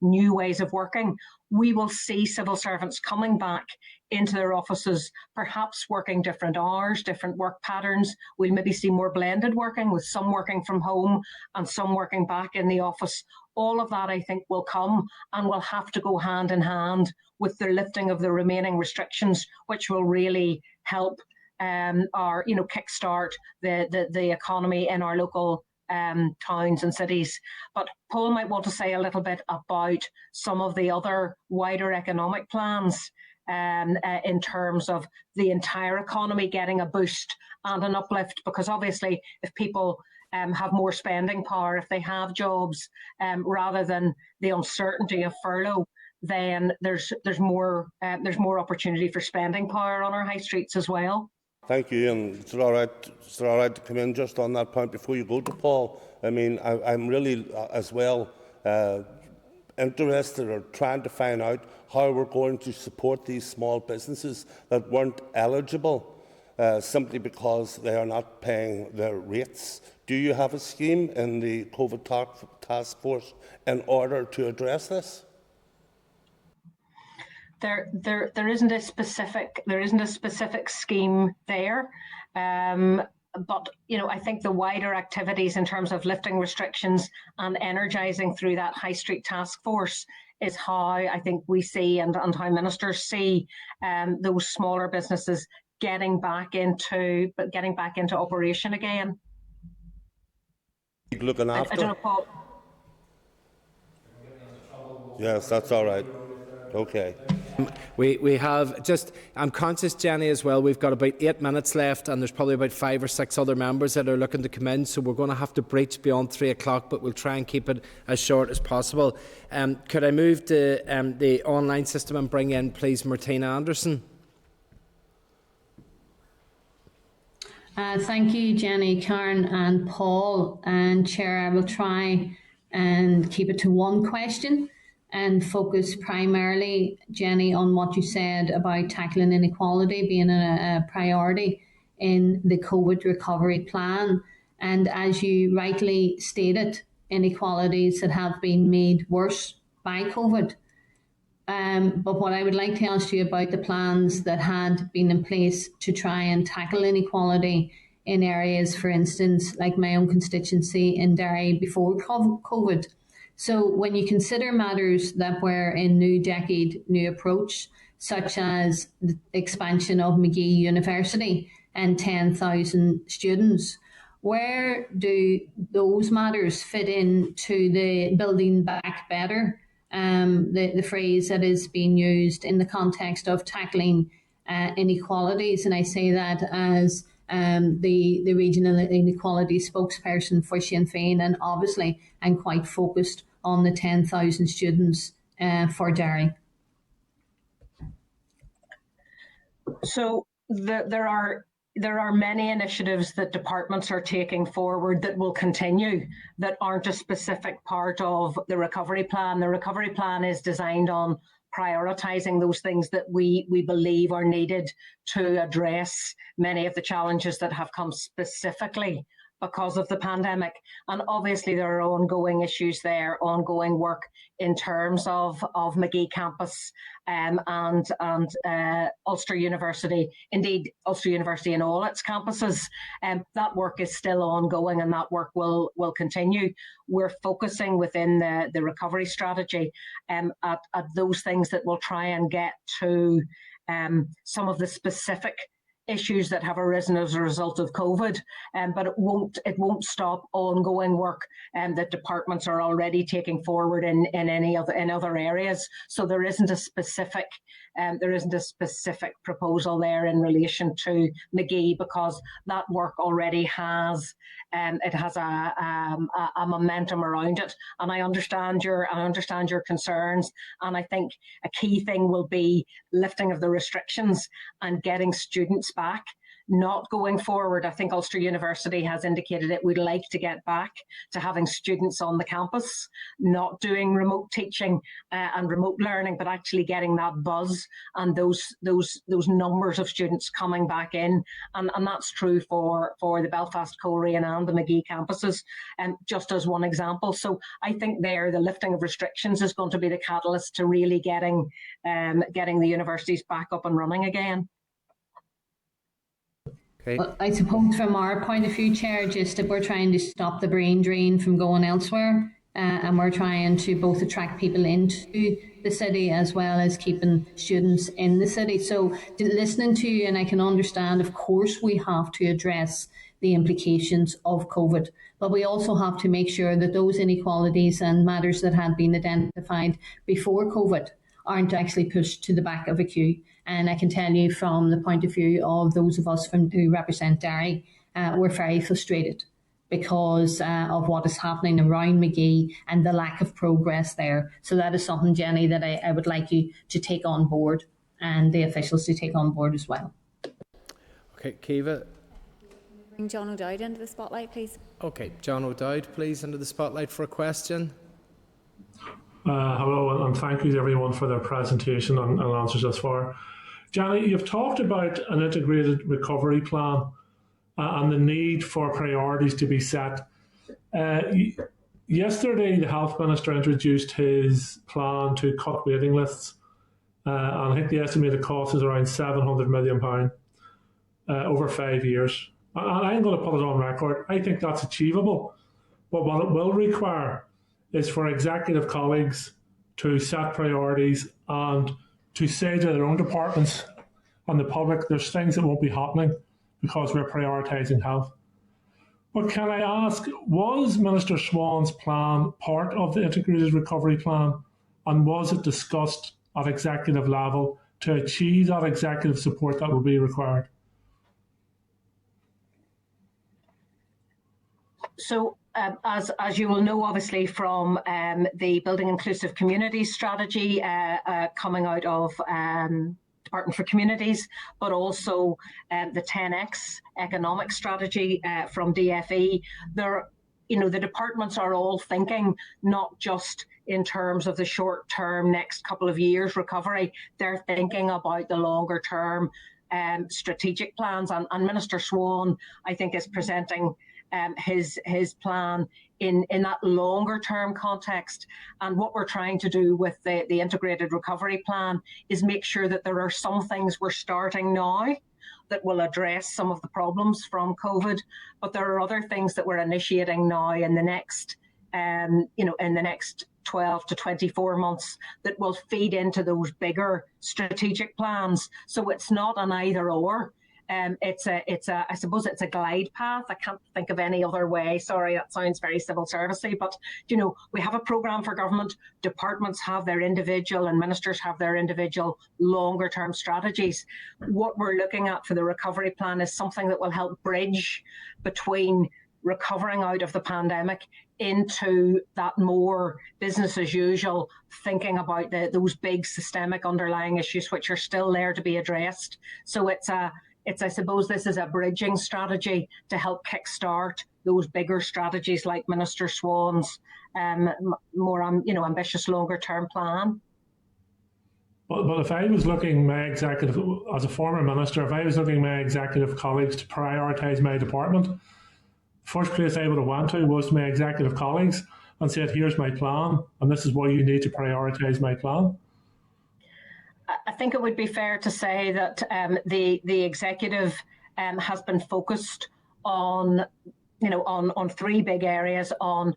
new ways of working, we will see civil servants coming back into their offices, perhaps working different hours, different work patterns. We'll maybe see more blended working, with some working from home and some working back in the office. All of that, I think, will come and will have to go hand in hand with the lifting of the remaining restrictions, which will really help kickstart the economy in our local towns and cities. But Paul might want to say a little bit about some of the other wider economic plans in terms of the entire economy getting a boost and an uplift, because obviously if people have more spending power, if they have jobs, rather than the uncertainty of furlough, then there's more opportunity for spending power on our high streets as well. Thank you, and it's all right to come in just on that point before you go to Paul. I mean, I'm really as well interested or trying to find out how we're going to support these small businesses that weren't eligible simply because they are not paying their rates. Do you have a scheme in the COVID task force in order to address this? There isn't a specific scheme there, but I think the wider activities in terms of lifting restrictions and energising through that high street task force is how I think we see and how ministers see those smaller businesses getting back into operation again. Looking after. I don't know, Paul. Yes, that's all right. Okay. We have just, I'm conscious, Jenny, as well, we've got about 8 minutes left and there's probably about 5 or 6 other members that are looking to come in, so we're going to have to breach beyond 3 o'clock, but we'll try and keep it as short as possible. Could I move to the online system and bring in, please, Martina Anderson? Thank you, Jenny, Karen and Paul. And Chair, I will try and keep it to one question and focus primarily, Jenny, on what you said about tackling inequality being a priority in the COVID recovery plan. And as you rightly stated, inequalities that have been made worse by COVID. But what I would like to ask you about the plans that had been in place to try and tackle inequality in areas, for instance, like my own constituency in Derry before COVID. So when you consider matters that were in New Decade, New Approach, such as the expansion of Magee University and 10,000 students, where do those matters fit into the Building Back Better, the phrase that is being used in the context of tackling inequalities? And I say that as the regional inequality spokesperson for Sinn Féin, and obviously I'm quite focused on the 10,000 students for Derry. So there are many initiatives that departments are taking forward that will continue, that aren't a specific part of the recovery plan. The recovery plan is designed on prioritising those things that we believe are needed to address many of the challenges that have come specifically because of the pandemic. And obviously there are ongoing issues there, ongoing work in terms of Magee campus and Ulster University, indeed Ulster University and all its campuses. That work is still ongoing and that work will continue. We're focusing within the recovery strategy at those things that will try and get to some of the specific issues that have arisen as a result of COVID, but it won't stop ongoing work that departments are already taking forward in other areas. So there isn't a specific proposal there in relation to Magee, because that work already has a momentum around it. And I understand your concerns, and I think a key thing will be lifting of the restrictions and getting students back. not going forward. I think Ulster University has indicated it would like to get back to having students on the campus, not doing remote teaching and remote learning, but actually getting that buzz and those numbers of students coming back in. And that's true for the Belfast, Coleraine and the Magee campuses, just as one example. So I think there the lifting of restrictions is going to be the catalyst to really getting the universities back up and running again. Okay. Well, I suppose from our point of view, Chair, just that we're trying to stop the brain drain from going elsewhere, and we're trying to both attract people into the city as well as keeping students in the city. So listening to you, and I can understand, of course, we have to address the implications of COVID, but we also have to make sure that those inequalities and matters that had been identified before COVID aren't actually pushed to the back of a queue. And I can tell you from the point of view of those of us who represent Derry, we're very frustrated because of what is happening around Magee and the lack of progress there. So that is something, Jenny, that I would like you to take on board and the officials to take on board as well. Okay, Kiva. Bring John O'Dowd into the spotlight, please. Okay, John O'Dowd, please, into the spotlight for a question. Hello, and thank you to everyone for their presentation and answers thus far. Jenny, you've talked about an integrated recovery plan and the need for priorities to be set. Yesterday, the Health Minister introduced his plan to cut waiting lists, and I think the estimated cost is around £700 million over 5 years. And I'm going to put it on record, I think that's achievable, but what it will require is for executive colleagues to set priorities and to say to their own departments and the public, there's things that won't be happening because we're prioritising health. But can I ask, was Minister Swan's plan part of the integrated recovery plan, and was it discussed at executive level to achieve that executive support that will be required? So as you will know, obviously, from the Building Inclusive Communities strategy coming out of Department for Communities, but also the 10X economic strategy from DFE, the departments are all thinking not just in terms of the short-term next couple of years recovery, they're thinking about the longer-term strategic plans. And Minister Swan, I think, is presenting his plan in that longer term context. And what we're trying to do with the integrated recovery plan is make sure that there are some things we're starting now that will address some of the problems from COVID, but there are other things that we're initiating now in the next in the next 12 to 24 months that will feed into those bigger strategic plans. So it's not an either or. I suppose it's a glide path. I can't think of any other way. Sorry, that sounds very civil servicey, but we have a programme for government. Departments have their individual and ministers have their individual longer term strategies. What we're looking at for the recovery plan is something that will help bridge between recovering out of the pandemic into that more business as usual, thinking about those big systemic underlying issues which are still there to be addressed. So I suppose this is a bridging strategy to help kickstart those bigger strategies like Minister Swan's more ambitious longer term plan. But if I was looking my executive, as a former minister, if I was looking my executive colleagues to prioritise my department, first place I would have went to was my executive colleagues and said, here's my plan, and this is why you need to prioritise my plan. I think it would be fair to say that the executive has been focused on three big areas: on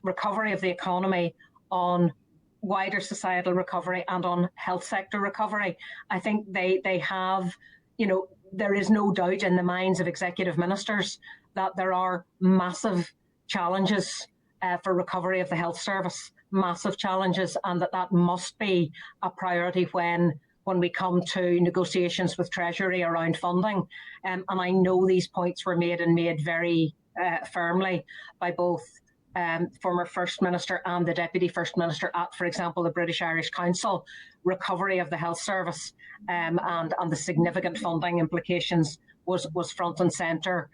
recovery of the economy, on wider societal recovery, and on health sector recovery. I think they have, there is no doubt in the minds of executive ministers that there are massive challenges for recovery of the health service. Massive challenges, and that must be a priority when we come to negotiations with Treasury around funding. And I know these points were made very firmly by both former First Minister and the Deputy First Minister at, for example, the British Irish Council. Recovery of the health service and the significant funding implications was front and centre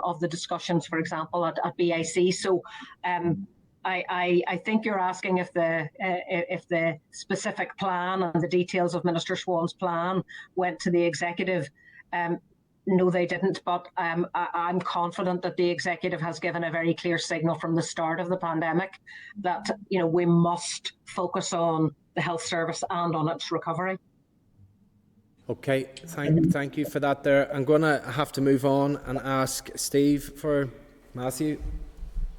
of the discussions, for example, at BIC. So I think you're asking if the specific plan and the details of Minister Swan's plan went to the executive. No, they didn't, but I'm confident that the executive has given a very clear signal from the start of the pandemic that we must focus on the health service and on its recovery. Okay, thank you for that there. I'm going to have to move on and ask Steve for Matthew.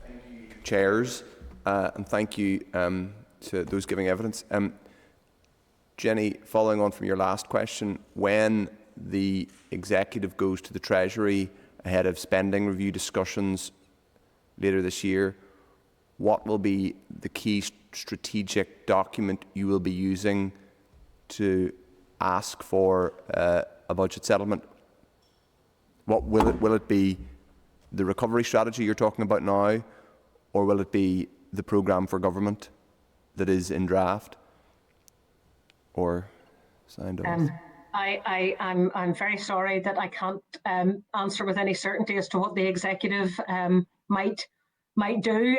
Thank you, chairs, and thank you to those giving evidence. Jenny, following on from your last question, when the executive goes to the Treasury ahead of spending review discussions later this year, what will be the key strategic document you will be using to ask for a budget settlement? What will it be the recovery strategy you're talking about now, or will it be the programme for government that is in draft or signed off? I'm very sorry that I can't answer with any certainty as to what the executive might do,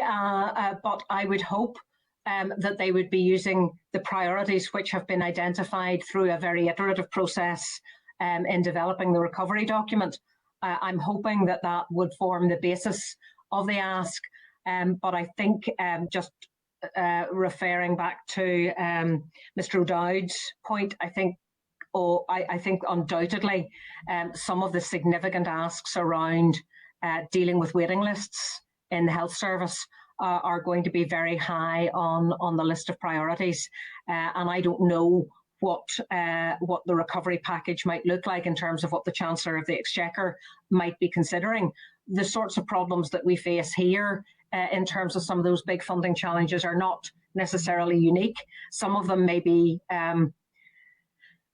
but I would hope that they would be using the priorities which have been identified through a very iterative process in developing the recovery document. I'm hoping that would form the basis of the ask, but I think just referring back to Mr. O'Dowd's point, I think undoubtedly some of the significant asks around dealing with waiting lists in the health service are going to be very high on the list of priorities, and I don't know what the recovery package might look like in terms of what the Chancellor of the Exchequer might be considering. The sorts of problems that we face here in terms of some of those big funding challenges are not necessarily unique. Some of them may be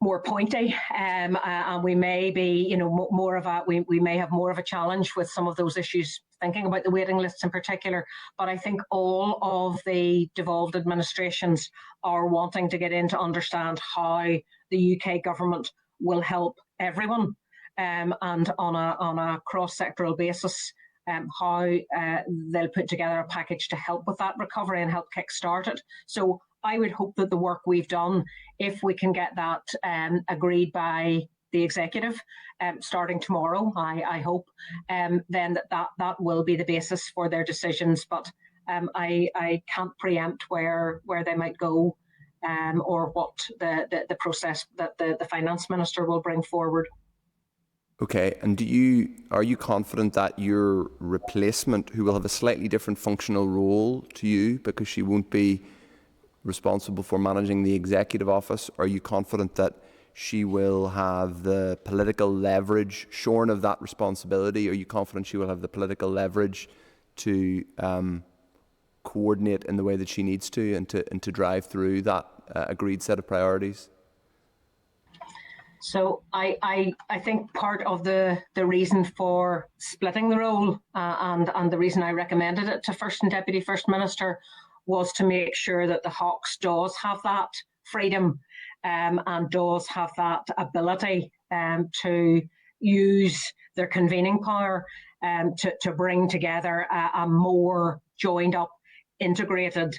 more pointy, and we may be, we may have more of a challenge with some of those issues, thinking about the waiting lists in particular. But I think all of the devolved administrations are wanting to get in to understand how the UK government will help everyone, and on a cross-sectoral basis, how they'll put together a package to help with that recovery and help kickstart it. So I would hope that the work we've done, if we can get that agreed by the executive starting tomorrow, I hope, then that will be the basis for their decisions. But I can't preempt where they might go or what the process that the Finance Minister will bring forward. Okay, and are you confident that your replacement, who will have a slightly different functional role to you because she won't be responsible for managing the executive office, are you confident that she will have the political leverage shorn of that responsibility? Are you confident she will have the political leverage to coordinate in the way that she needs to and to drive through that agreed set of priorities? So I think part of the reason for splitting the role and the reason I recommended it to First and Deputy First Minister was to make sure that the Hawks does have that freedom and does have that ability to use their convening power to bring together a more joined up, integrated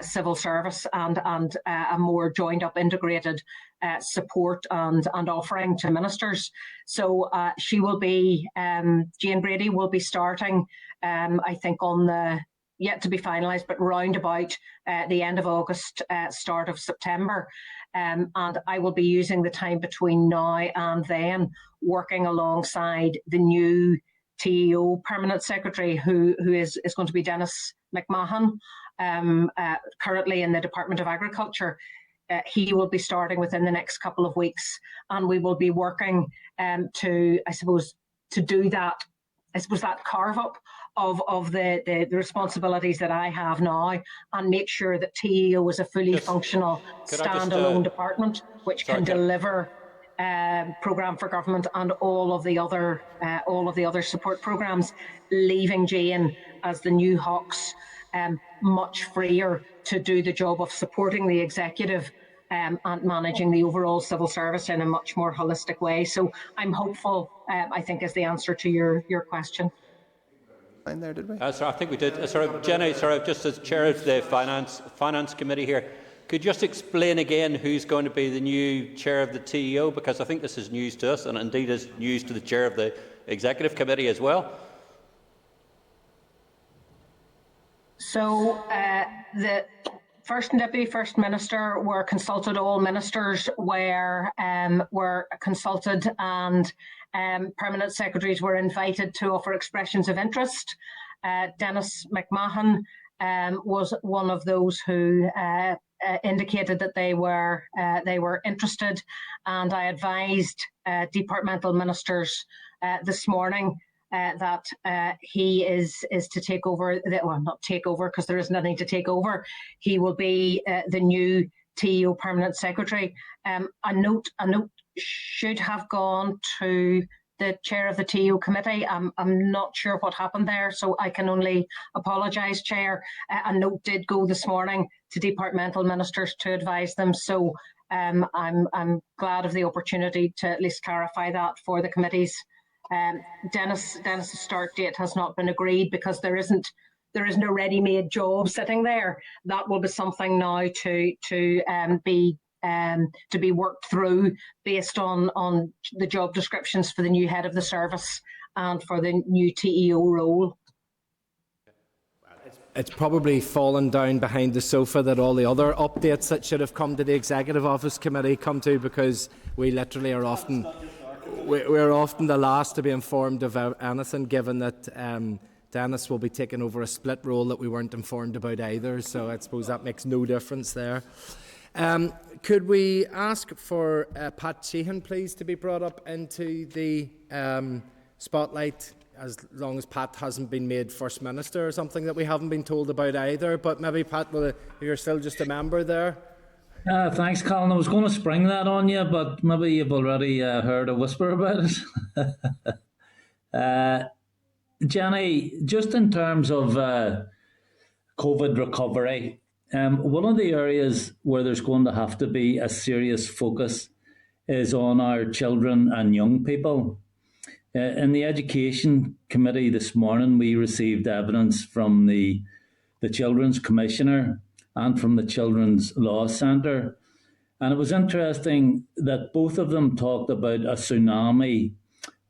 civil service and a more joined up, integrated support and offering to ministers. So she will be, Jane Brady will be starting, I think, on the yet to be finalised, but round about the end of August, start of September. And I will be using the time between now and then working alongside the new TEO Permanent Secretary, who is going to be Dennis McMahon, currently in the Department of Agriculture. He will be starting within the next couple of weeks, and we will be working to do that, that carve up of the responsibilities that I have now, and make sure that TEO is a fully functional standalone department which can deliver programme for government and all of the other support programmes, leaving Jane as the new Hawks much freer to do the job of supporting the executive and managing the overall civil service in a much more holistic way. So I'm hopeful, I think, is the answer to your question. There, did we? Sorry, I think we did. Jenny, just as chair of the finance committee here, could you just explain again who's going to be the new chair of the TEO? Because I think this is news to us, and indeed is news to the chair of the executive committee as well. So the First and Deputy First Minister were consulted. All ministers were consulted, and permanent secretaries were invited to offer expressions of interest. Dennis McMahon was one of those who indicated that they were interested, and I advised departmental ministers this morning that he is to take over. Well, not take over, because there isn't anything to take over. He will be the new TEO permanent secretary. A note should have gone to the chair of the TEO committee. I'm not sure what happened there, so I can only apologise, Chair. A note did go this morning to departmental ministers to advise them. So I'm glad of the opportunity to at least clarify that for the committees. Dennis's start date has not been agreed because there isn't a ready-made job sitting there. That will be something now to be worked through based on the job descriptions for the new head of the service and for the new TEO role. It's probably fallen down behind the sofa that all the other updates that should have come to the Executive Office Committee come to, because we literally are often we're often the last to be informed of anything, given that Dennis will be taking over a split role that we weren't informed about either. So I suppose that makes no difference there. Could we ask for Pat Sheehan, please, to be brought up into the spotlight, as long as Pat hasn't been made First Minister or something that we haven't been told about either. But maybe, Pat, you're still just a member there. Thanks, Colin. I was going to spring that on you, but maybe you've already heard a whisper about it. Jenny, just in terms of COVID recovery, one of the areas where there's going to have to be a serious focus is on our children and young people. In the Education Committee this morning, we received evidence from the Children's Commissioner and from the Children's Law Centre. And it was interesting that both of them talked about a tsunami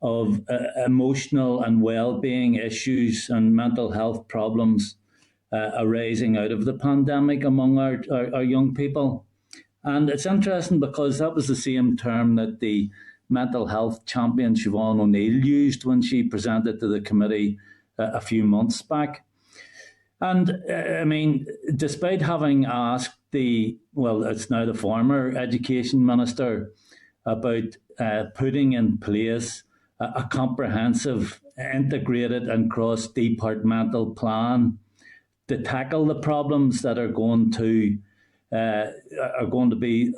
of emotional and well-being issues and mental health problems arising out of the pandemic among our young people. And it's interesting because that was the same term that the mental health champion Siobhan O'Neill used when she presented to the committee a few months back. And I mean, despite having asked it's now the former Education Minister about putting in place a comprehensive, integrated and cross-departmental plan to tackle the problems that are going to be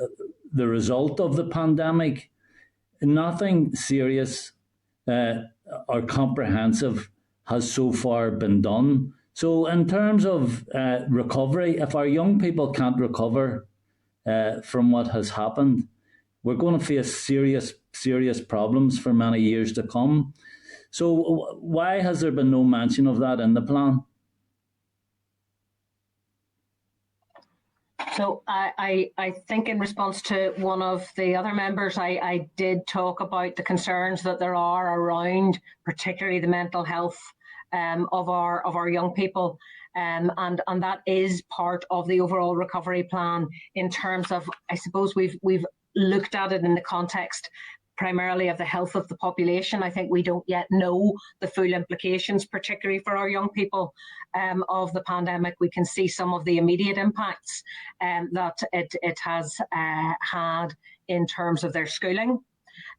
the result of the pandemic, nothing serious or comprehensive has so far been done. So in terms of recovery, if our young people can't recover from what has happened, we're going to face serious problems for many years to come. So why has there been no mention of that in the plan? So I think in response to one of the other members, I did talk about the concerns that there are around particularly the mental health of our young people, and that is part of the overall recovery plan. In terms of, I suppose we've looked at it in the context primarily of the health of the population. I think we don't yet know the full implications, particularly for our young people, of the pandemic. We can see some of the immediate impacts that it has had in terms of their schooling.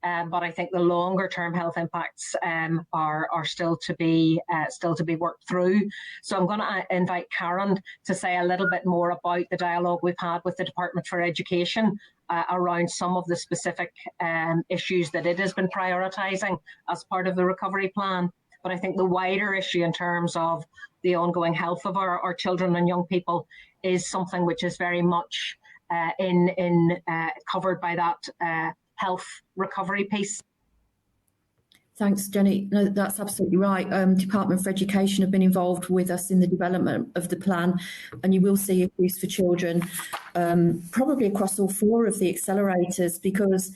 But I think the longer term health impacts are still to be worked through. So I'm going to invite Karen to say a little bit more about the dialogue we've had with the Department for Education around some of the specific issues that it has been prioritising as part of the recovery plan. But I think the wider issue in terms of the ongoing health of our children and young people is something which is very much covered by that health recovery piece. Thanks, Jenny. No, that's absolutely right. Department for Education have been involved with us in the development of the plan, and you will see issues for children probably across all 4 of the accelerators, because,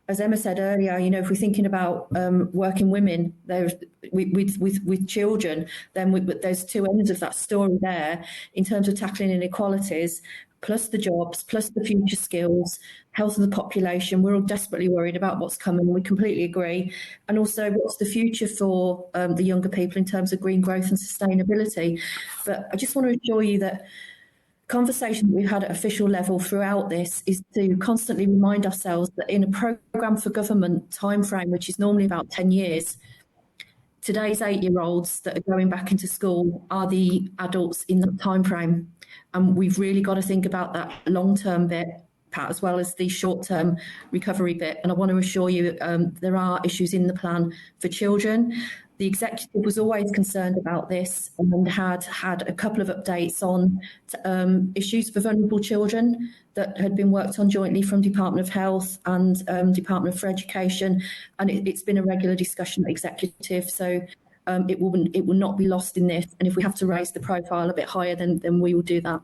as Emma said earlier, you know, if we're thinking about working women there with children, then there's 2 ends of that story there in terms of tackling inequalities, plus the jobs, plus the future skills, health of the population. We're all desperately worried about what's coming. We completely agree. And also, what's the future for the younger people in terms of green growth and sustainability? But I just want to assure you that conversation that we've had at official level throughout this is to constantly remind ourselves that in a programme for government timeframe, which is normally about 10 years, today's 8-year-olds that are going back into school are the adults in that timeframe. And we've really got to think about that long-term bit, Pat, as well as the short-term recovery bit. And I want to assure you there are issues in the plan for children. The executive was always concerned about this and had a couple of updates on issues for vulnerable children that had been worked on jointly from Department of Health and Department for Education. And it's been a regular discussion at executive. So it will not be lost in this. And if we have to raise the profile a bit higher, then we will do that.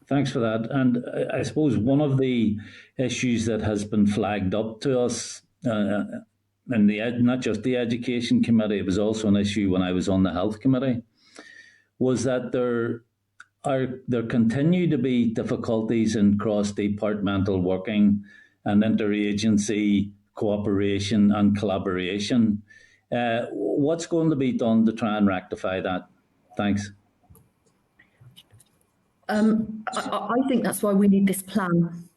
Thanks for that. And I suppose one of the issues that has been flagged up to us, and not just the Education Committee, it was also an issue when I was on the Health Committee, was that there continue to be difficulties in cross-departmental working and interagency cooperation and collaboration. What's going to be done to try and rectify that? Thanks. I think that's why we need this plan.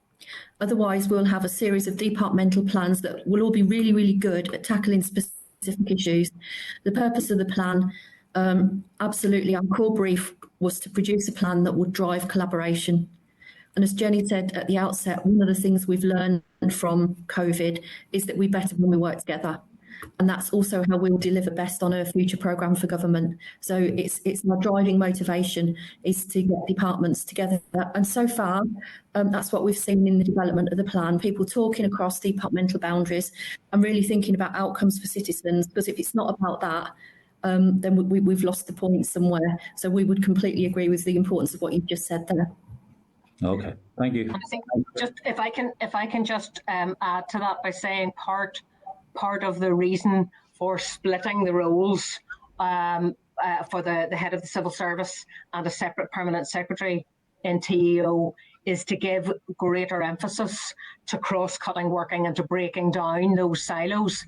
Otherwise, we'll have a series of departmental plans that will all be really, really good at tackling specific issues. The purpose of the plan, absolutely, our core brief was to produce a plan that would drive collaboration. And as Jenny said at the outset, one of the things we've learned from COVID is that we're better when we work together. And that's also how we'll deliver best on a future programme for government. So it's my driving motivation is to get departments together. And so far, that's what we've seen in the development of the plan, people talking across departmental boundaries and really thinking about outcomes for citizens. Because if it's not about that, then we've lost the point somewhere. So we would completely agree with the importance of what you've just said there. Okay, thank you. I think just if I can just add to that by saying part of the reason for splitting the roles for the head of the civil service and a separate permanent secretary in TEO is to give greater emphasis to cross-cutting working and to breaking down those silos.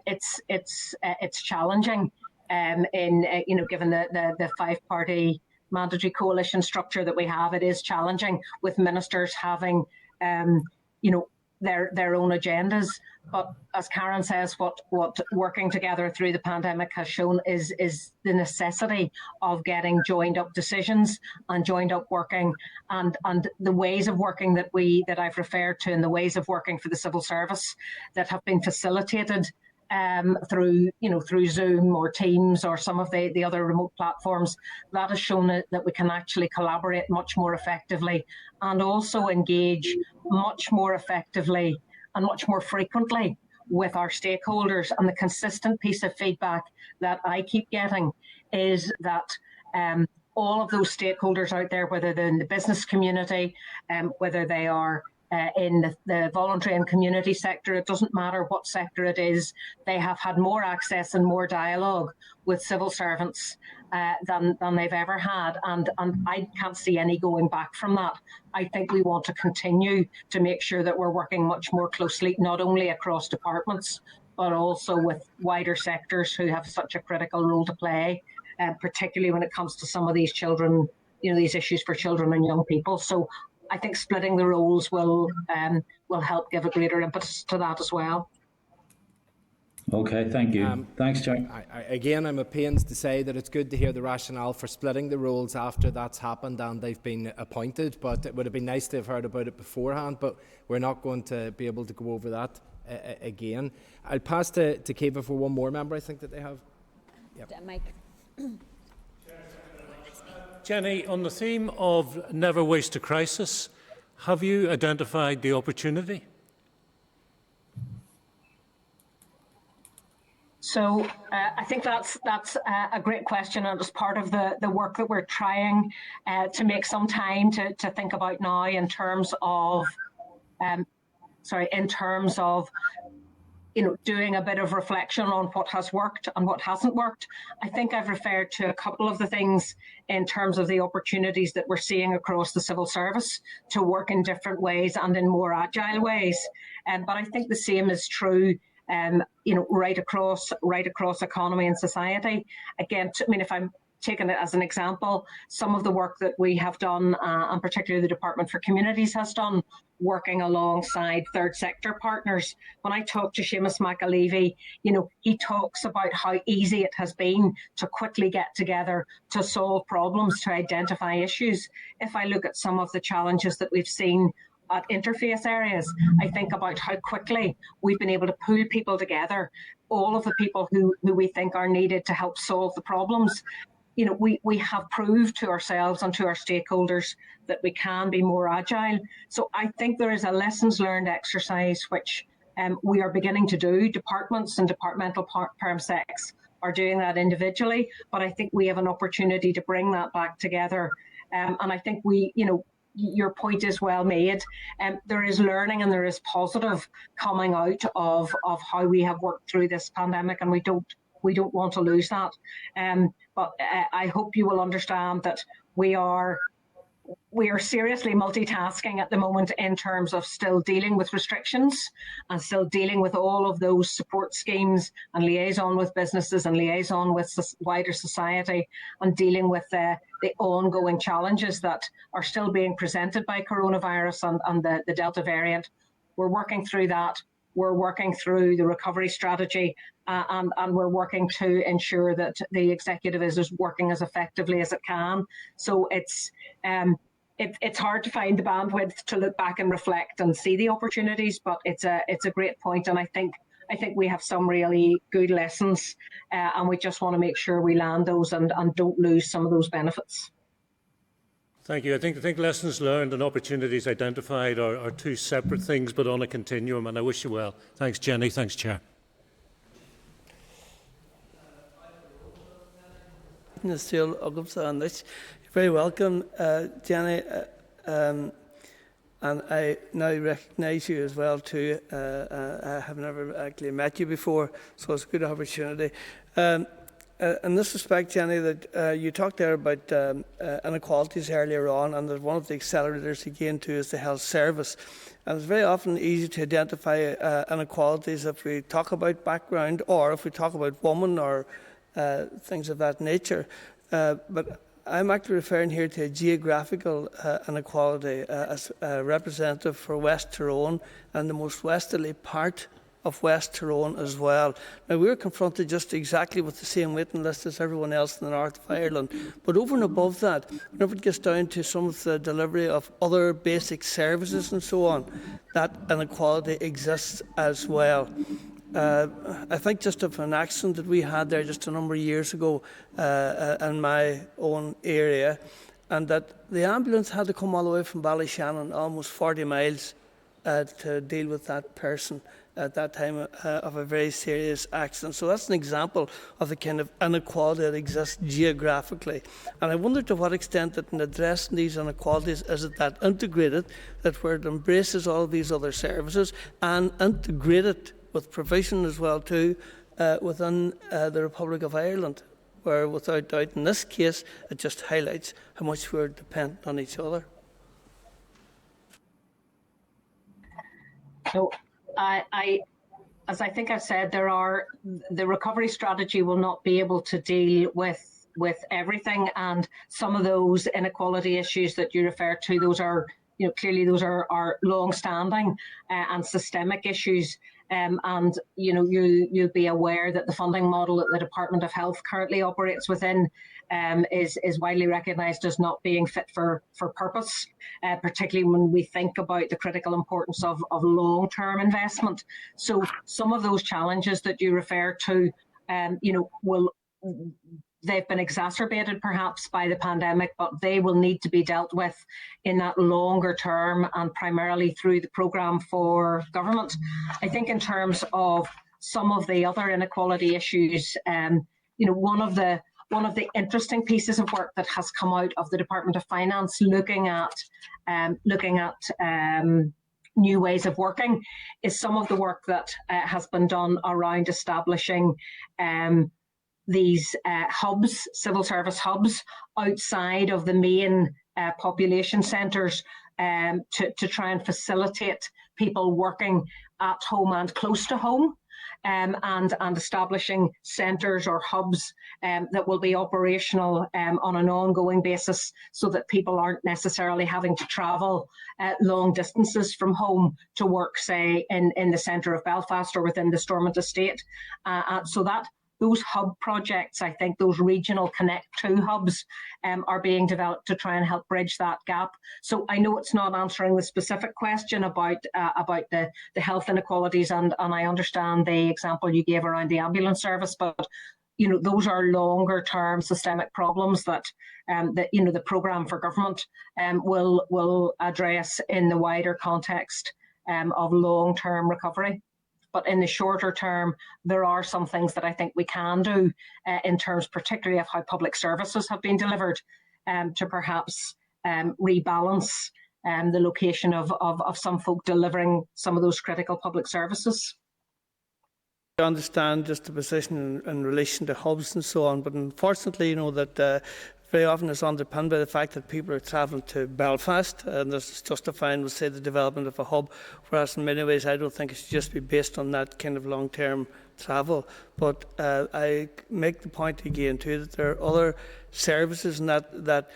It's challenging given the 5-party mandatory coalition structure that we have. It is challenging with ministers having their own agendas. But as Karen says, what working together through the pandemic has shown is the necessity of getting joined up decisions and joined up working, and the ways of working that I've referred to, and the ways of working for the civil service that have been facilitated through Zoom or Teams or some of the other remote platforms, that has shown that we can actually collaborate much more effectively and also engage much more effectively and much more frequently with our stakeholders. And the consistent piece of feedback that I keep getting is that all of those stakeholders out there, whether they're in the business community, whether they are in the voluntary and community sector, it doesn't matter what sector it is, they have had more access and more dialogue with civil servants than they've ever had. And I can't see any going back from that. I think we want to continue to make sure that we're working much more closely, not only across departments, but also with wider sectors who have such a critical role to play, particularly when it comes to some of these children, these issues for children and young people. So I think splitting the roles will help give a greater impetus to that as well. Okay, thank you. Thanks, Chair. Again, I'm at pains to say that it's good to hear the rationale for splitting the roles after that's happened and they've been appointed, but it would have been nice to have heard about it beforehand, but we're not going to be able to go over that again. I'll pass to Kiva for one more member, I think, that they have. Yep. Mike. Jenny, on the theme of never waste a crisis, Have you identified the opportunity? So I think that's a great question, and it's part of the work that we're trying to make some time to think about now in terms of doing a bit of reflection on what has worked and what hasn't worked. I think I've referred to a couple of the things in terms of the opportunities that we're seeing across the civil service to work in different ways and in more agile ways. But I think the same is true right across economy and society. Again, if I'm taking it as an example, some of the work that we have done, and particularly the Department for Communities has done, working alongside third sector partners. When I talk to Seamus McAlevey, he talks about how easy it has been to quickly get together to solve problems, to identify issues. If I look at some of the challenges that we've seen at interface areas, I think about how quickly we've been able to pull people together, all of the people who we think are needed to help solve the problems. We have proved to ourselves and to our stakeholders that we can be more agile. So I think there is a lessons learned exercise which we are beginning to do. Departments and departmental permsecs are doing that individually, but I think we have an opportunity to bring that back together. And I think your point is well made. There is learning and there is positive coming out of how we have worked through this pandemic, and we don't want to lose that. But I hope you will understand that we are seriously multitasking at the moment in terms of still dealing with restrictions and still dealing with all of those support schemes and liaison with businesses and liaison with wider society, and dealing with the ongoing challenges that are still being presented by coronavirus and the Delta variant. We're working through that. We're working through the recovery strategy, and we're working to ensure that the executive is working as effectively as it can. So it's hard to find the bandwidth to look back and reflect and see the opportunities, but it's a great point, and I think we have some really good lessons, and we just want to make sure we land those and don't lose some of those benefits. Thank you. I think lessons learned and opportunities identified are two separate things, but on a continuum, and I wish you well. Thanks, Jenny. Thanks, Chair. You're very welcome, Jenny, and I now recognise you as well too. I have never actually met you before, so it's a good opportunity. In this respect, Jenny, that you talked there about inequalities earlier on, and that one of the accelerators again too is the health service. And it's very often easy to identify inequalities if we talk about background or if we talk about women or things of that nature. But I'm actually referring here to a geographical inequality as a representative for West Tyrone and the most westerly part of West Tyrone as well. Now, we're confronted just exactly with the same waiting list as everyone else in the north of Ireland. But over and above that, whenever it gets down to some of the delivery of other basic services and so on, that inequality exists as well. I think just of an accident that we had there just a number of years ago in my own area, and that the ambulance had to come all the way from Ballyshannon, almost 40 miles, to deal with that person at that time of a very serious accident. So that's an example of the kind of inequality that exists geographically. And I wonder to what extent that in addressing these inequalities, is it that integrated, that where it embraces all of these other services and integrated with provision as well too within the Republic of Ireland, where without doubt in this case it just highlights how much we're dependent on each other. So as I think I've said, the recovery strategy will not be able to deal with everything, and some of those inequality issues that you refer to, those are clearly those are long-standing and systemic issues. And you'll be aware that the funding model that the Department of Health currently operates within is widely recognised as not being fit for purpose, particularly when we think about the critical importance of long-term investment. So some of those challenges that you refer to, will they've been exacerbated perhaps by the pandemic, but they will need to be dealt with in that longer term and primarily through the programme for government. I think in terms of some of the other inequality issues, one of the interesting pieces of work that has come out of the Department of Finance looking at new ways of working is some of the work that has been done around establishing these hubs, civil service hubs, outside of the main population centres to try and facilitate people working at home and close to home. And establishing centres or hubs that will be operational on an ongoing basis so that people aren't necessarily having to travel long distances from home to work, say, in the centre of Belfast or within the Stormont estate. So that those hub projects, I think those regional Connect 2 hubs are being developed to try and help bridge that gap. So I know it's not answering the specific question about the health inequalities, and I understand the example you gave around the ambulance service, but those are longer term systemic problems that the programme for government will address in the wider context of long term recovery. But in the shorter term, there are some things that I think we can do in terms particularly of how public services have been delivered to perhaps rebalance the location of some folk delivering some of those critical public services. I understand just the position in relation to hubs and so on, but unfortunately, that very often it's underpinned by the fact that people are travelling to Belfast, and this is justifying, we'll say, the development of a hub, whereas in many ways I don't think it should just be based on that kind of long-term travel. But I make the point again too that there are other services and that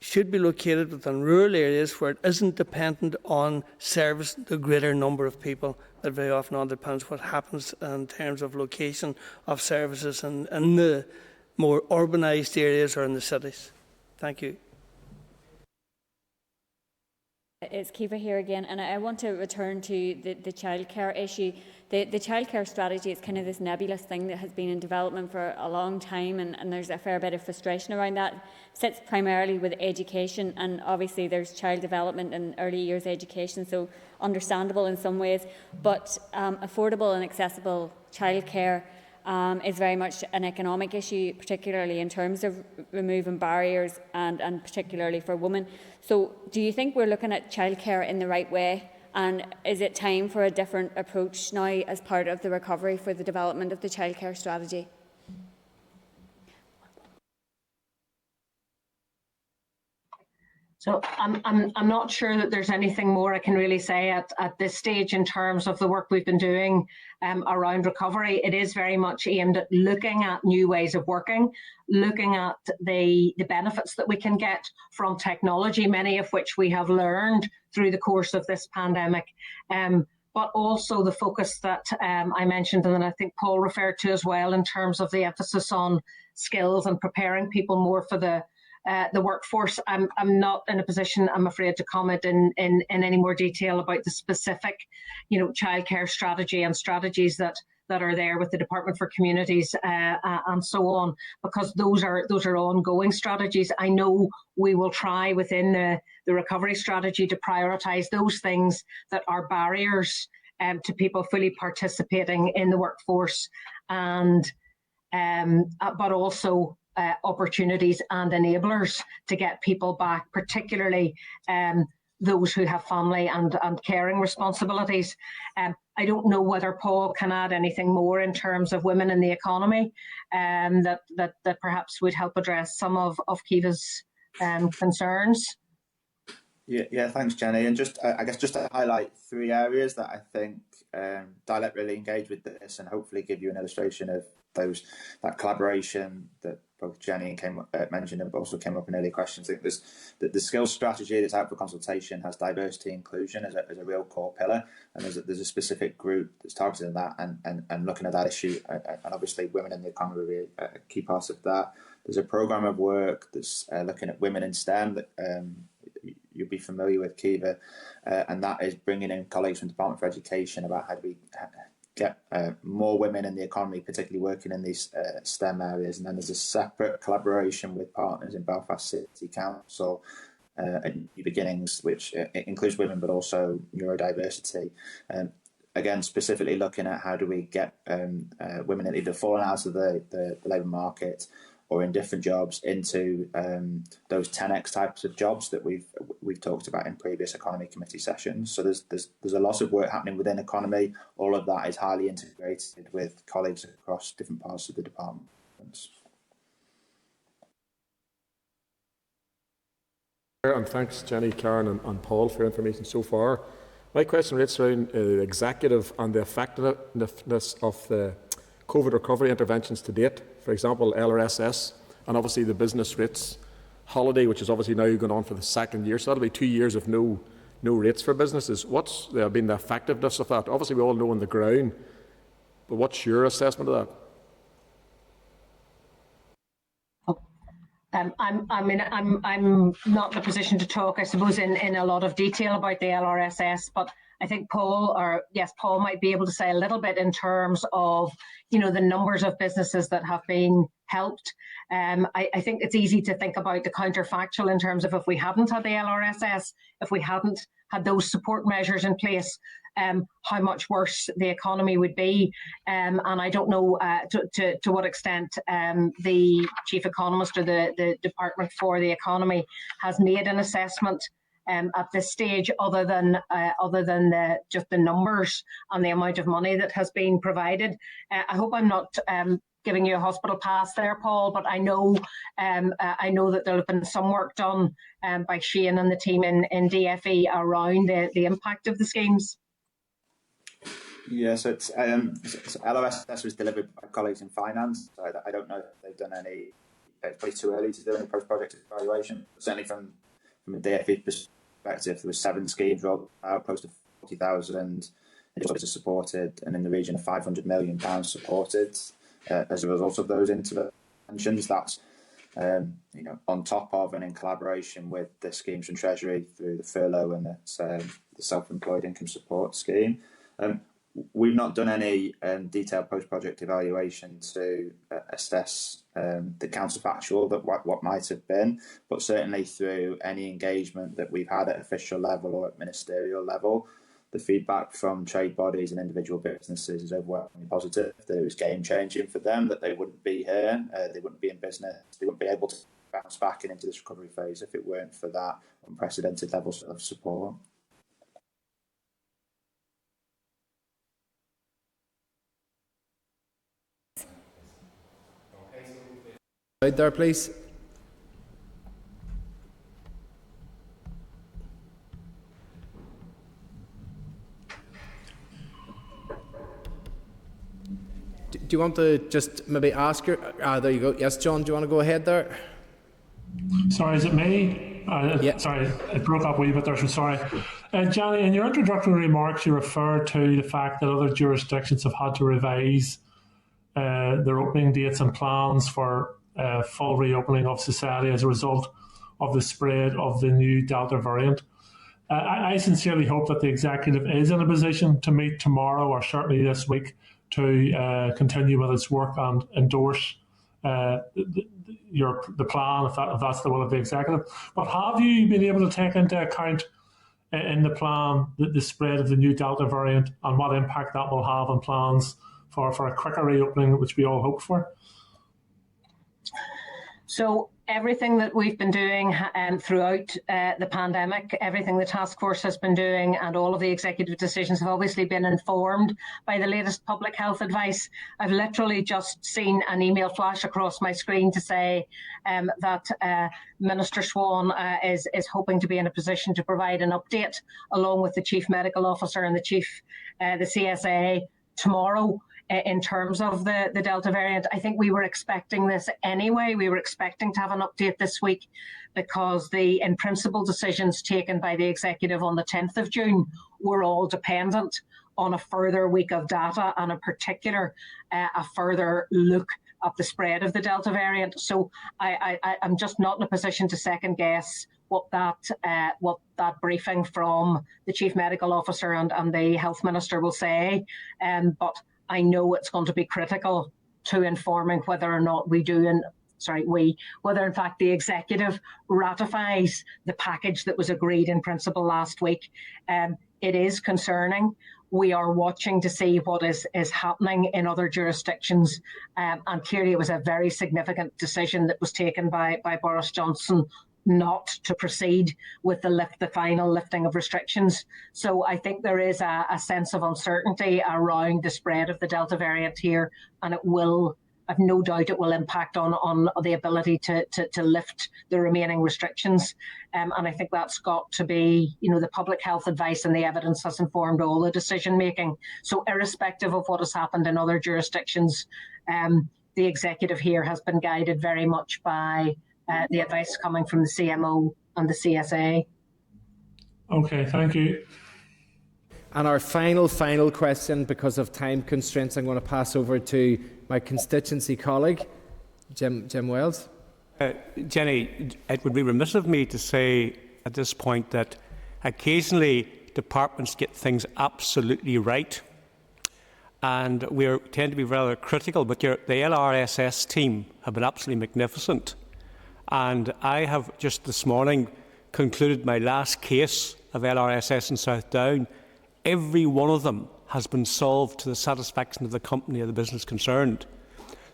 should be located within rural areas where it isn't dependent on service the greater number of people that very often underpins what happens in terms of location of services in the more urbanised areas or in the cities. Thank you. It's Kiva here again, and I want to return to the childcare issue. The childcare strategy is kind of this nebulous thing that has been in development for a long time, and there's a fair bit of frustration around that. It sits primarily with education, and obviously there's child development and early years education, so understandable in some ways, but affordable and accessible childcare is very much an economic issue, particularly in terms of removing barriers and particularly for women. So do you think we're looking at childcare in the right way? And is it time for a different approach now as part of the recovery for the development of the childcare strategy? So I'm not sure that there's anything more I can really say at this stage in terms of the work we've been doing around recovery. It is very much aimed at looking at new ways of working, looking at the benefits that we can get from technology, many of which we have learned through the course of this pandemic. But also the focus that I mentioned, and I think Paul referred to as well, in terms of the emphasis on skills and preparing people more for the workforce. I'm not in a position, I'm afraid, to comment in any more detail about the specific, childcare strategy and strategies that are there with the Department for Communities and so on, because those are ongoing strategies. I know we will try within the recovery strategy to prioritise those things that are barriers to people fully participating in the workforce, and but also opportunities and enablers to get people back, particularly those who have family and caring responsibilities. I don't know whether Paul can add anything more in terms of women in the economy that perhaps would help address some of Kiva's concerns. Yeah, thanks, Jenny. And I guess just to highlight three areas that I think directly engage with this, and hopefully give you an illustration of that collaboration that both Jenny and mentioned, and also came up in earlier questions. I think the skills strategy that's out for consultation has diversity inclusion as a real core pillar, and there's a specific group that's targeted at that and looking at that issue, and obviously women in the economy will be a key part of that. There's a programme of work that's looking at women in STEM that you'll be familiar with, Kiva, and that is bringing in colleagues from the Department for Education about how do we get more women in the economy, particularly working in these STEM areas. And then there's a separate collaboration with partners in Belfast City Council at New Beginnings, which includes women but also neurodiversity. Again, specifically looking at how do we get women that either fallen out of the labour market or in different jobs into those 10x types of jobs that we've talked about in previous economy committee sessions. So there's a lot of work happening within economy. All of that is highly integrated with colleagues across different parts of the departments. And thanks, Jenny, Karen and Paul, for your information so far. My question relates around the executive and the effectiveness of the COVID recovery interventions to date. For example, LRSS and obviously the business rates holiday, which is obviously now going on for the second year. So that'll be 2 years of no rates for businesses. What's been the effectiveness of that? Obviously, we all know on the ground, but what's your assessment of that? I'm not in a position to talk, I suppose, in a lot of detail about the LRSS, but I think Paul might be able to say a little bit in terms of, the numbers of businesses that have been helped. I think it's easy to think about the counterfactual in terms of if we hadn't had the LRSS, if we hadn't had those support measures in place, how much worse the economy would be. And I don't know to what extent the chief economist or the Department for the Economy has made an assessment at this stage, other than just the numbers and the amount of money that has been provided. I hope I'm not giving you a hospital pass there, Paul, but I know that there have been some work done by Shane and the team in DFE around the impact of the schemes. Yes, it's LRSS was delivered by colleagues in finance. So I don't know if they've done any. It's probably too early to do any post-project evaluation. Certainly from a DFE perspective, there were 7 schemes rolled out, close to 40,000 individuals supported, and in the region of £500 million supported as a result of those interventions. That's on top of and in collaboration with the schemes from Treasury through the furlough and the self-employed income support scheme. We've not done any detailed post-project evaluation to assess the counterfactual that what might have been, but certainly through any engagement that we've had at official level or at ministerial level, the feedback from trade bodies and individual businesses is overwhelmingly positive, that it was game-changing for them, that they wouldn't be here, they wouldn't be in business, they wouldn't be able to bounce back into this recovery phase if it weren't for that unprecedented levels of support. Right there, please. Do you want to just maybe ask her? There you go. Yes, John, do you want to go ahead there? Sorry, is it me? Yeah. Sorry, it broke up a wee bit there, so sorry. Johnny, in your introductory remarks, you referred to the fact that other jurisdictions have had to revise their opening dates and plans for full reopening of society as a result of the spread of the new Delta variant. I sincerely hope that the executive is in a position to meet tomorrow or certainly this week to continue with its work and endorse the plan, if that's the will of the executive. But have you been able to take into account in the plan the spread of the new Delta variant and what impact that will have on plans for a quicker reopening, which we all hope for? So everything that we've been doing throughout the pandemic, everything the task force has been doing and all of the executive decisions have obviously been informed by the latest public health advice. I've literally just seen an email flash across my screen to say that Minister Swan is hoping to be in a position to provide an update along with the Chief Medical Officer and the CSA tomorrow in terms of the Delta variant. I think we were expecting this anyway. We were expecting to have an update this week because the in principle decisions taken by the executive on the 10th of June were all dependent on a further week of data and in particular a further look at the spread of the Delta variant. So I'm just not in a position to second guess what that briefing from the Chief Medical Officer and the Health Minister will say, but I know it's going to be critical to informing whether or not whether in fact the Executive ratifies the package that was agreed in principle last week. It is concerning. We are watching to see what is happening in other jurisdictions, and clearly it was a very significant decision that was taken by Boris Johnson not to proceed with the final lifting of restrictions. So I think there is a sense of uncertainty around the spread of the Delta variant here, and I've no doubt it will impact on the ability to lift the remaining restrictions. And I think that's got to be, the public health advice and the evidence has informed all the decision making. So irrespective of what has happened in other jurisdictions, the Executive here has been guided very much by the advice coming from the CMO and the CSA. Okay, thank you. And our final question, because of time constraints, I'm going to pass over to my constituency colleague, Jim Wells. Jenny, it would be remiss of me to say at this point that occasionally departments get things absolutely right, and we tend to be rather critical, but the LRSS team have been absolutely magnificent. And I have just this morning concluded my last case of LRSS in South Down. Every one of them has been solved to the satisfaction of the company or the business concerned.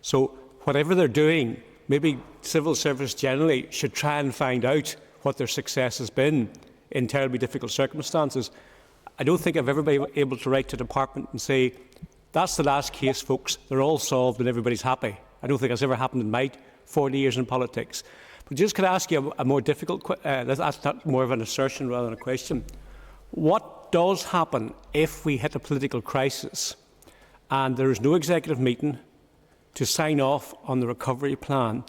So whatever they're doing, maybe civil service generally should try and find out what their success has been in terribly difficult circumstances. I don't think I've ever been able to write to the department and say, that's the last case, folks, they're all solved and everybody's happy. I don't think that's ever happened in my 40 years in politics. But just could I ask you a more difficult question? That's not more of an assertion rather than a question. What does happen if we hit a political crisis and there is no executive meeting to sign off on the recovery plan?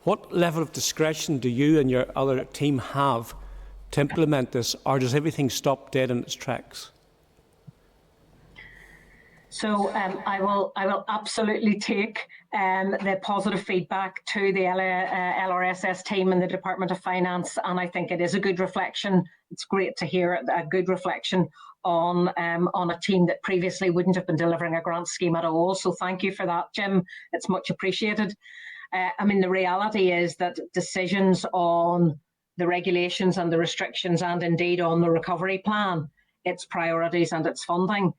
What level of discretion do you and your other team have to implement this, or does everything stop dead in its tracks? So I will absolutely take the positive feedback to the LRSS team and the Department of Finance, and I think it is a good reflection. It's great to hear a good reflection on a team that previously wouldn't have been delivering a grant scheme at all. So thank you for that, Jim. It's much appreciated. The reality is that decisions on the regulations and the restrictions, and indeed on the recovery plan, its priorities and its funding,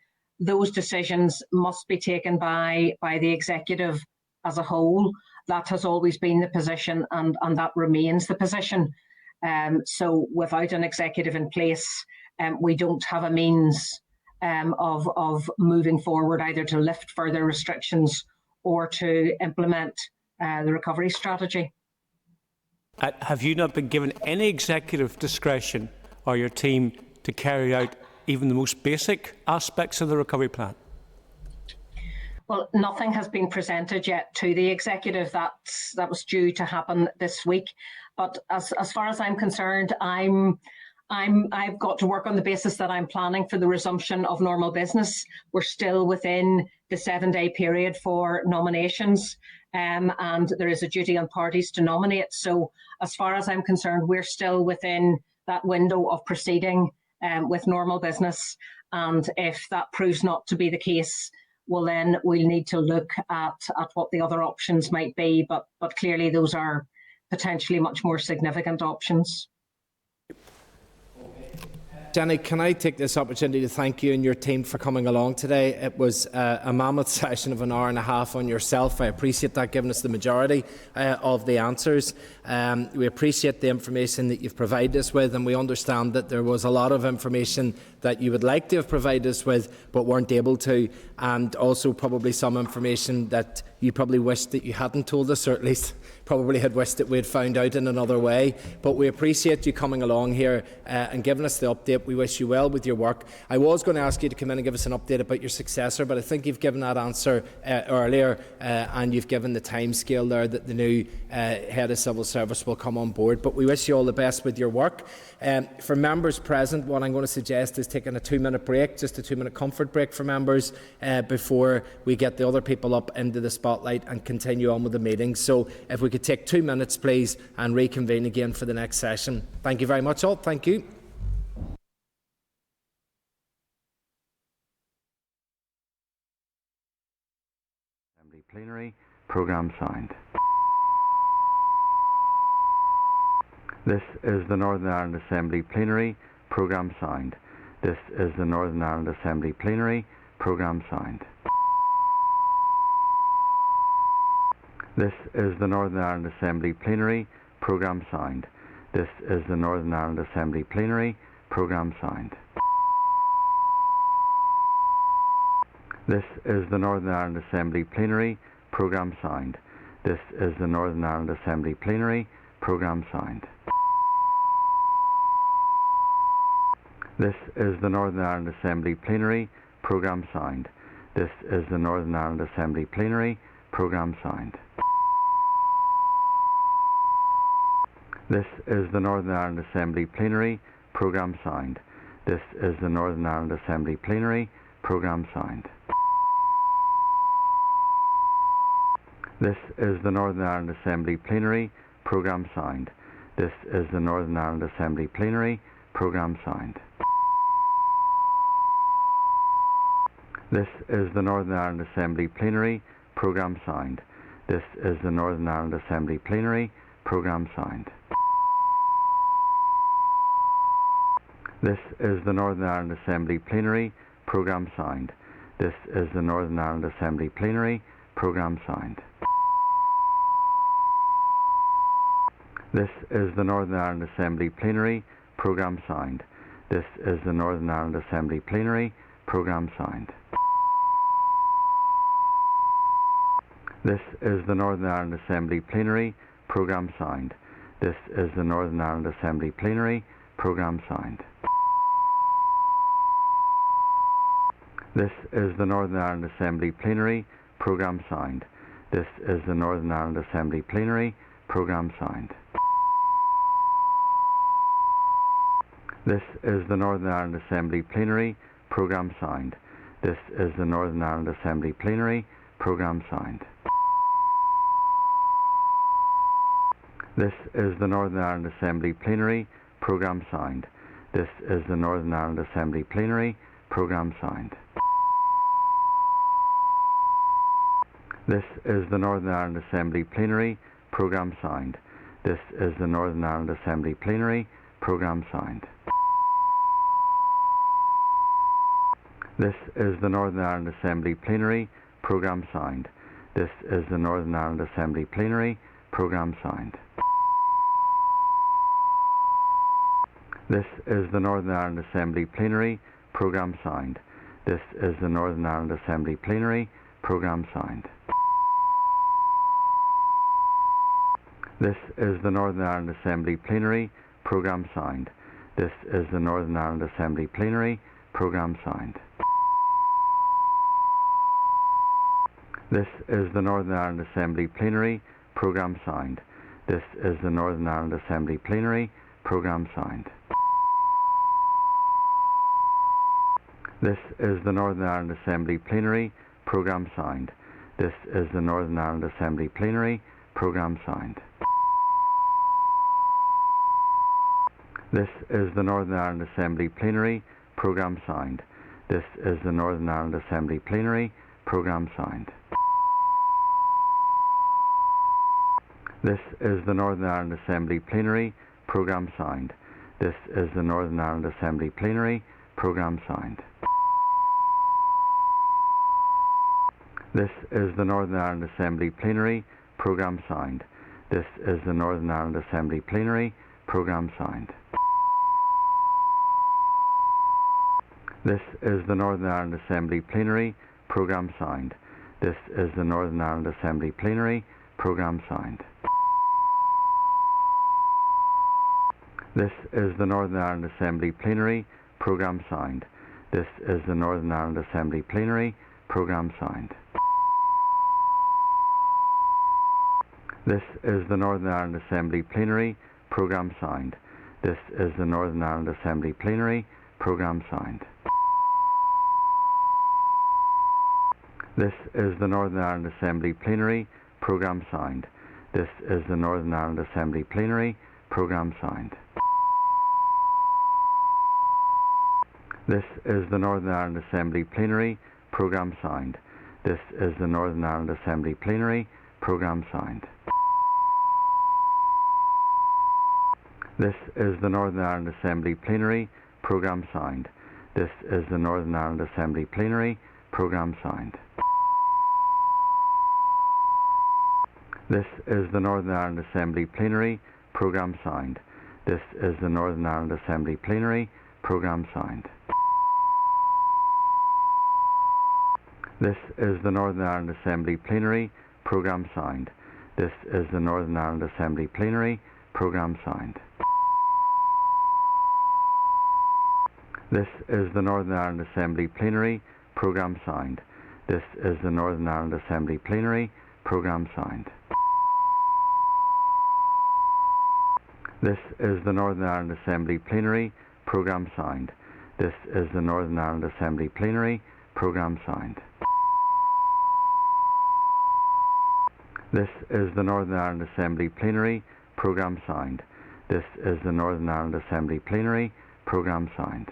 those decisions must be taken by the Executive as a whole. That has always been the position, and that remains the position. So without an Executive in place, we don't have a means of moving forward, either to lift further restrictions or to implement the recovery strategy. Have you not been given any executive discretion, or your team, to carry out even the most basic aspects of the recovery plan? Well, nothing has been presented yet to the Executive. That was due to happen this week. But as far as I'm concerned, I've got to work on the basis that I'm planning for the resumption of normal business. We're still within the 7-day period for nominations, and there is a duty on parties to nominate. So as far as I'm concerned, we're still within that window of proceeding with normal business. And if that proves not to be the case, well, then we'll need to look at what the other options might be. But clearly those are potentially much more significant options. Jenny, can I take this opportunity to thank you and your team for coming along today? It was a mammoth session of an hour and a half on yourself. I appreciate that, giving us the majority of the answers. We appreciate the information that you've provided us with, and we understand that there was a lot of information that you would like to have provided us with but weren't able to, and also probably some information that you probably wished that you hadn't told us, or at least probably had wished that we had found out in another way. But we appreciate you coming along here and giving us the update. We wish you well with your work. I was going to ask you to come in and give us an update about your successor, but I think you've given that answer earlier, and you've given the timescale there that the new Head of Civil Service will come on board. But we wish you all the best with your work. For members present, what I'm going to suggest is taking a 2-minute break, just a 2-minute comfort break for members before we get the other people up into the spotlight and continue on with the meeting. So if we could take 2 minutes, please, and reconvene again for the next session. Thank you very much all. Thank you. Assembly Plenary, programme signed. This is the Northern Ireland Assembly Plenary, programme signed. This is the Northern Ireland Assembly Plenary, programme signed. This is the Northern Ireland Assembly Plenary, programme signed. This is the Northern Ireland Assembly Plenary, programme signed. This is the Northern Ireland Assembly Plenary, programme signed. This is the Northern Ireland Assembly Plenary, programme signed. This is the Northern Ireland Assembly Plenary, programme signed. This is the Northern Ireland Assembly Plenary, programme signed. This is the Northern Ireland Assembly Plenary, programme signed. This is the Northern Ireland Assembly Plenary, programme signed. This is the Northern Ireland Assembly Plenary, programme signed. This is the Northern Ireland Assembly Plenary, programme signed. This is the Northern Ireland Assembly Plenary, programme signed. This is the Northern Ireland Assembly Plenary, programme signed. This is the Northern Ireland Assembly Plenary, programme signed. This is the Northern Ireland Assembly Plenary, programme signed. This is the Northern Ireland Assembly Plenary, programme signed. This is the Northern Ireland Assembly Plenary, programme signed. This is the Northern Ireland Assembly Plenary, programme signed. This is the Northern Ireland Assembly Plenary, programme signed. This is the Northern Ireland Assembly Plenary, programme signed. This is the Northern Ireland Assembly Plenary, programme signed. This is the Northern Ireland Assembly Plenary, programme signed. This is the Northern Ireland Assembly Plenary, programme signed. This is the Northern Ireland Assembly Plenary, programme signed. This is the Northern Ireland Assembly Plenary, programme signed. This is the Northern Ireland Assembly Plenary, programme signed. This is the Northern Ireland Assembly Plenary, programme signed. This is the Northern Ireland Assembly Plenary, programme signed. This is the Northern Ireland Assembly Plenary, programme signed. This is the Northern Ireland Assembly Plenary, programme signed. This is the Northern Ireland Assembly Plenary, programme signed. This is the Northern Ireland Assembly Plenary, programme signed. This is the Northern Ireland Assembly Plenary, programme signed. This is the Northern Ireland Assembly Plenary, programme signed. This is the Northern Ireland Assembly Plenary, programme signed. This is the Northern Ireland Assembly Plenary, programme signed. This is the Northern Ireland Assembly Plenary, programme signed. This is the Northern Ireland Assembly Plenary, programme signed. This is the Northern Ireland Assembly Plenary, programme signed. This is the Northern Ireland Assembly Plenary, programme signed. This is the Northern Ireland Assembly Plenary, programme signed. This is the Northern Ireland Assembly Plenary, programme signed. This is the Northern Ireland Assembly Plenary, programme signed. This is the Northern Ireland Assembly Plenary, programme signed. This is the Northern Ireland Assembly Plenary, programme signed. This is the Northern Ireland Assembly Plenary, programme signed. This is the Northern Ireland Assembly Plenary, programme signed. This is the Northern Ireland Assembly Plenary, programme signed. This is the Northern Ireland Assembly Plenary, Programme signed. This is the Northern Ireland Assembly Plenary. Programme signed. This is the Northern Ireland Assembly Plenary. Programme signed. This is the Northern Ireland Assembly Plenary. Programme signed. This is the Northern Ireland Assembly Plenary. Programme signed. This is the Northern Ireland Assembly Plenary. Programme signed. This is the Northern Ireland Assembly Plenary. Programme signed. This is the Northern Ireland Assembly Plenary. Programme signed. This is the Northern Ireland Assembly Plenary. Programme signed. This is the Northern Ireland Assembly Plenary. Programme signed. This is the Northern Ireland Assembly Plenary. Programme signed. This is the Northern Ireland Assembly Plenary. Programme signed. This is the Northern Ireland Assembly Plenary. Programme signed. This is the Northern Ireland Assembly Plenary. Programme signed. This is the Northern Ireland Assembly Plenary. Programme signed. This is the Northern Ireland Assembly Plenary. Programme signed. This is the Northern Ireland Assembly Plenary. Programme signed.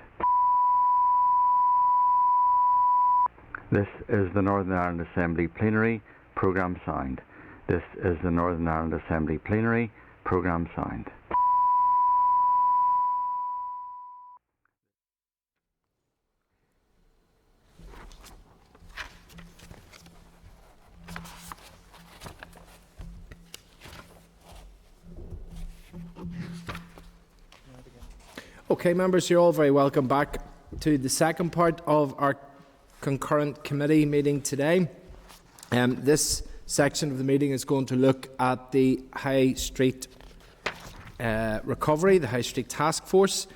This is the Northern Ireland Assembly Plenary. Programme signed. This is the Northern Ireland Assembly Plenary. Programme signed. Okay, members, you're all very welcome back to the second part of our concurrent committee meeting today. This section of the meeting is going to look at the High Street recovery, the High Street Task Force,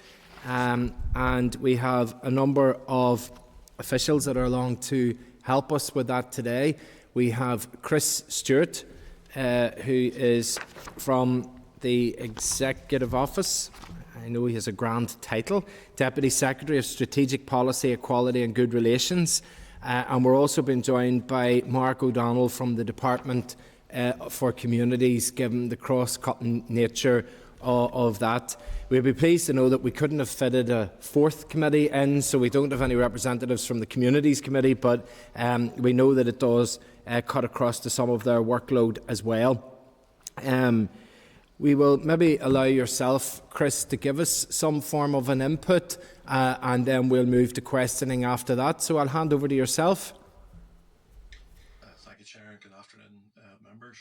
and we have a number of officials that are along to help us with that today. We have Chris Stewart, who is from the Executive Office. I know he has a grand title, Deputy Secretary of Strategic Policy, Equality and Good Relations. And we're also being joined by Mark O'Donnell from the Department for Communities, given the cross-cutting nature of that. We'll be pleased to know that we couldn't have fitted a fourth committee in, so we don't have any representatives from the Communities Committee, but we know that it does cut across to some of their workload as well. We will maybe allow yourself, Chris, to give us some form of an input, and then we'll move to questioning after that. So I'll hand over to yourself. Thank you, Chair, and good afternoon, members.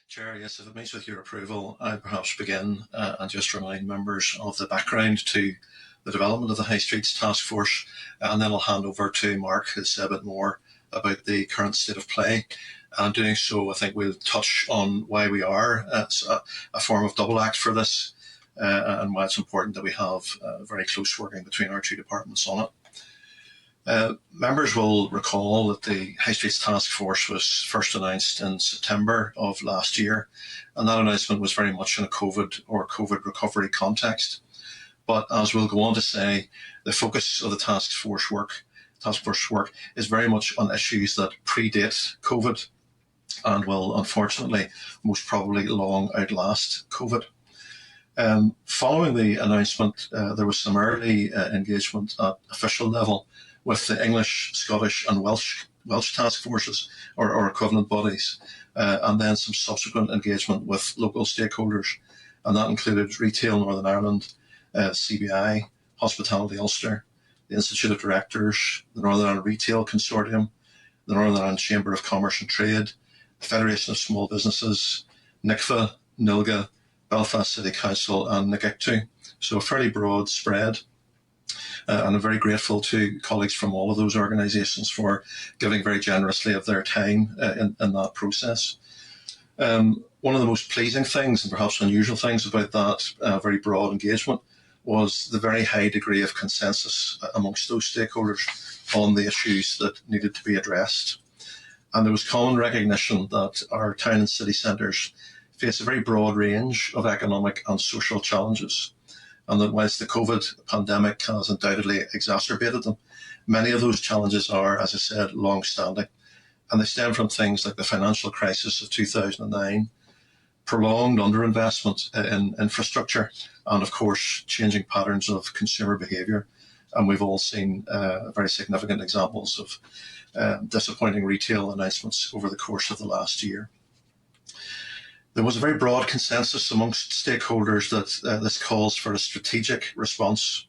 Chair, yes, if it meets with your approval, I'll perhaps begin and just remind members of the background to the development of the High Streets Task Force, and then I'll hand over to Mark, who'll say a bit more about the current state of play. And doing so, I think we'll touch on why we are a form of double act for this, and why it's important that we have very close working between our two departments on it. Members will recall that the High Streets Task Force was first announced in September of last year, and that announcement was very much in a COVID recovery context. But as we'll go on to say, the focus of the task force work is very much on issues that predate COVID and will unfortunately most probably long outlast COVID. Following the announcement, there was some early engagement at official level with the English, Scottish and Welsh task forces or equivalent bodies, and then some subsequent engagement with local stakeholders, and that included Retail Northern Ireland, CBI, Hospitality Ulster, the Institute of Directors, the Northern Ireland Retail Consortium, the Northern Ireland Chamber of Commerce and Trade, the Federation of Small Businesses, NICFA, NILGA, Belfast City Council and NICICTU. So a fairly broad spread. And I'm very grateful to colleagues from all of those organisations for giving very generously of their time in that process. One of the most pleasing things and perhaps unusual things about that very broad engagement was the very high degree of consensus amongst those stakeholders on the issues that needed to be addressed. And there was common recognition that our town and city centres face a very broad range of economic and social challenges. and that whilst the COVID pandemic has undoubtedly exacerbated them, many of those challenges are, as I said, long-standing, and they stem from things like the financial crisis of 2009, prolonged underinvestment in infrastructure, and of course changing patterns of consumer behaviour. And we've all seen very significant examples of disappointing retail announcements over the course of the last year. There was a very broad consensus amongst stakeholders that this calls for a strategic response,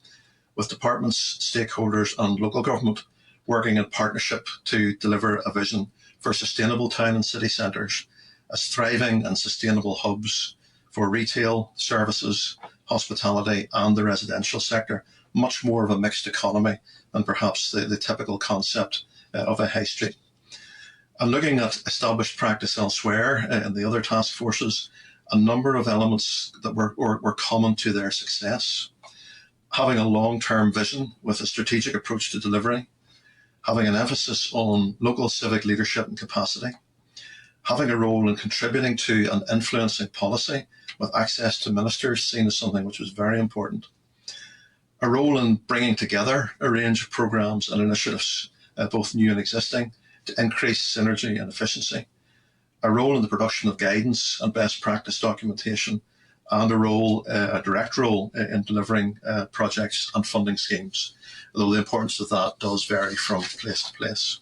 with departments, stakeholders and local government working in partnership to deliver a vision for sustainable town and city centres as thriving and sustainable hubs for retail, services, hospitality and the residential sector, much more of a mixed economy than perhaps the typical concept of a high street. And looking at established practice elsewhere in the other task forces, a number of elements that were common to their success. Having a long-term vision with a strategic approach to delivery, having an emphasis on local civic leadership and capacity, having a role in contributing to and influencing policy with access to ministers seen as something which was very important, a role in bringing together a range of programmes and initiatives, both new and existing, to increase synergy and efficiency, a role in the production of guidance and best practice documentation, and a direct role in delivering projects and funding schemes, although the importance of that does vary from place to place.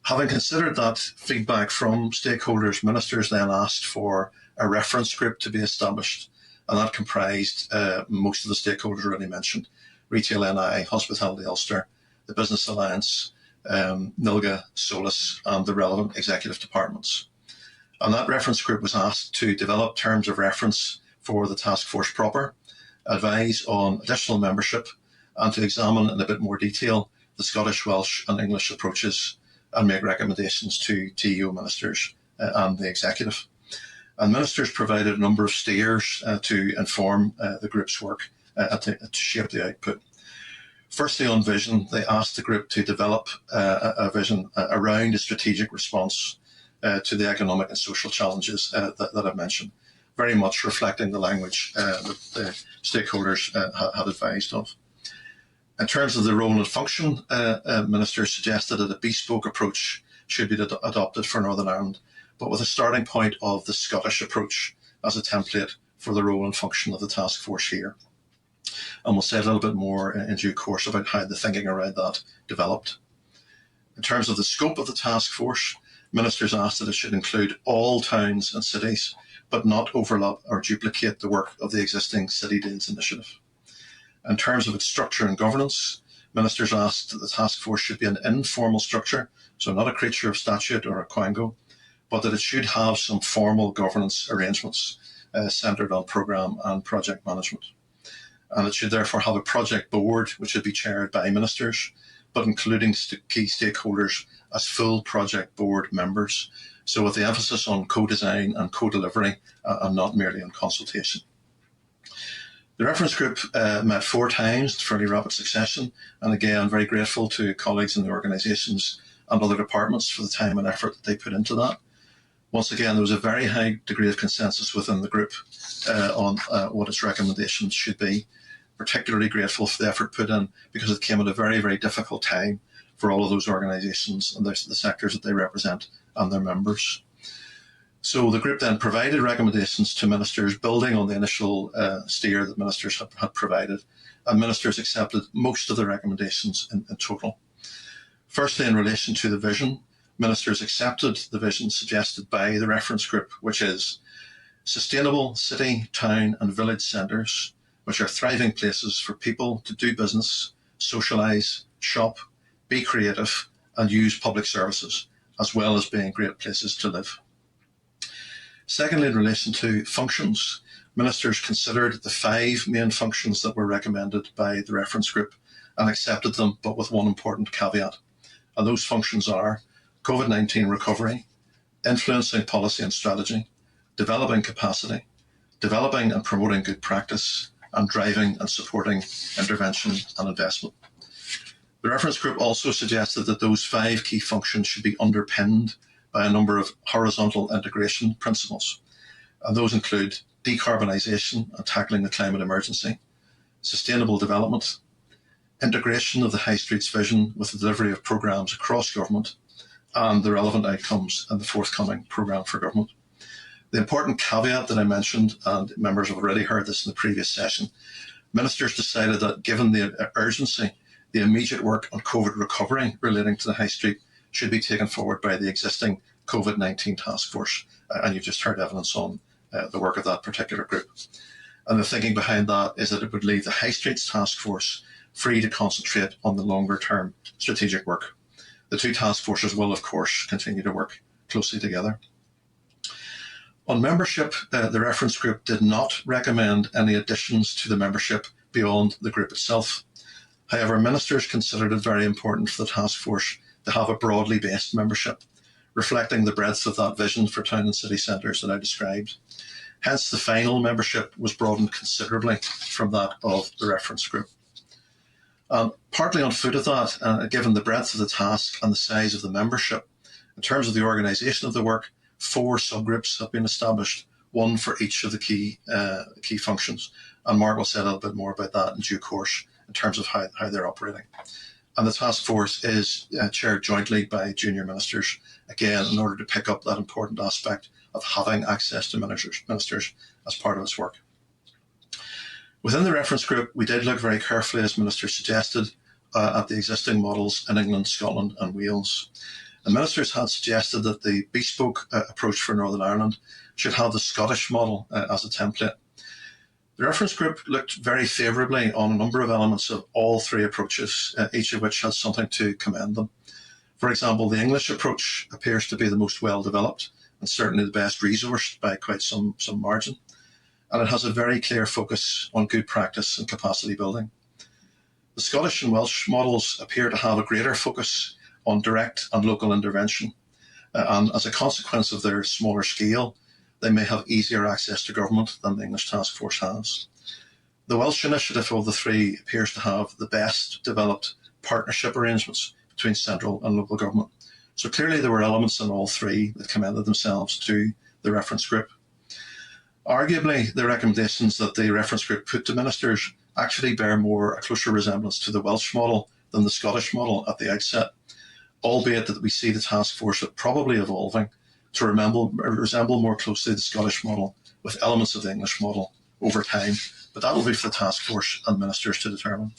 Having considered that feedback from stakeholders, ministers then asked for a reference group to be established, and that comprised most of the stakeholders already mentioned: Retail NI, Hospitality Ulster, the Business Alliance, NILGA, SOLAS and the relevant executive departments. And that reference group was asked to develop terms of reference for the task force proper, advise on additional membership, and to examine in a bit more detail the Scottish, Welsh and English approaches and make recommendations to TEO ministers and the executive. And ministers provided a number of steers to inform the group's work and to shape the output. Firstly, on vision, they asked the group to develop a vision around a strategic response to the economic and social challenges that I've mentioned, very much reflecting the language that the stakeholders had advised of. In terms of the role and function, ministers suggested that a bespoke approach should be adopted for Northern Ireland, but with a starting point of the Scottish approach as a template for the role and function of the task force here. And we'll say a little bit more in due course about how the thinking around that developed. In terms of the scope of the task force, ministers asked that it should include all towns and cities, but not overlap or duplicate the work of the existing City Deals initiative. In terms of its structure and governance, ministers asked that the task force should be an informal structure, so not a creature of statute or a quango, but that it should have some formal governance arrangements centred on programme and project management. And it should therefore have a project board which should be chaired by ministers, but including key stakeholders as full project board members, so with the emphasis on co-design and co-delivery and not merely on consultation. The reference group met 4 times in fairly rapid succession, and again, very grateful to colleagues in the organisations and other departments for the time and effort that they put into that. Once again, there was a very high degree of consensus within the group on what its recommendations should be. Particularly grateful for the effort put in because it came at a very, very difficult time for all of those organisations and the sectors that they represent and their members. So the group then provided recommendations to ministers building on the initial steer that ministers had provided, and ministers accepted most of the recommendations in total. Firstly, in relation to the vision, ministers accepted the vision suggested by the reference group, which is sustainable city, town and village centres, which are thriving places for people to do business, socialise, shop, be creative and use public services, as well as being great places to live. Secondly, in relation to functions, ministers considered the 5 main functions that were recommended by the reference group and accepted them, but with one important caveat. And those functions are COVID-19 recovery, influencing policy and strategy, developing capacity, developing and promoting good practice, and driving and supporting intervention and investment. The reference group also suggested that those 5 key functions should be underpinned by a number of horizontal integration principles. And those include decarbonisation and tackling the climate emergency, sustainable development, integration of the High Street's vision with the delivery of programmes across government, and the relevant outcomes in the forthcoming programme for government. The important caveat that I mentioned, and members have already heard this in the previous session, ministers decided that given the urgency, the immediate work on COVID recovery relating to the High Street should be taken forward by the existing COVID-19 task force. And you've just heard evidence on the work of that particular group. And the thinking behind that is that it would leave the High Street's task force free to concentrate on the longer term strategic work. The two task forces will, of course, continue to work closely together. On membership, the reference group did not recommend any additions to the membership beyond the group itself. However, ministers considered it very important for the task force to have a broadly based membership, reflecting the breadth of that vision for town and city centres that I described. Hence, the final membership was broadened considerably from that of the reference group. Partly on foot of that, given the breadth of the task and the size of the membership, in terms of the organisation of the work, 4 subgroups have been established, one for each of the key functions. And Mark will say a little bit more about that in due course in terms of how they're operating. And the task force is chaired jointly by junior ministers, again, in order to pick up that important aspect of having access to ministers as part of its work. Within the reference group, we did look very carefully, as ministers suggested, at the existing models in England, Scotland and Wales. The ministers had suggested that the bespoke approach for Northern Ireland should have the Scottish model as a template. The reference group looked very favourably on a number of elements of all 3 approaches, each of which has something to commend them. For example, the English approach appears to be the most well developed and certainly the best resourced by quite some margin. And it has a very clear focus on good practice and capacity building. The Scottish and Welsh models appear to have a greater focus on direct and local intervention. And as a consequence of their smaller scale, they may have easier access to government than the English task force has. The Welsh initiative of the 3 appears to have the best developed partnership arrangements between central and local government. So clearly there were elements in all 3 that commended themselves to the reference group. Arguably, the recommendations that the reference group put to ministers actually bear a closer resemblance to the Welsh model than the Scottish model at the outset, albeit that we see the task force probably evolving to resemble more closely the Scottish model with elements of the English model over time. But that will be for the task force and ministers to determine.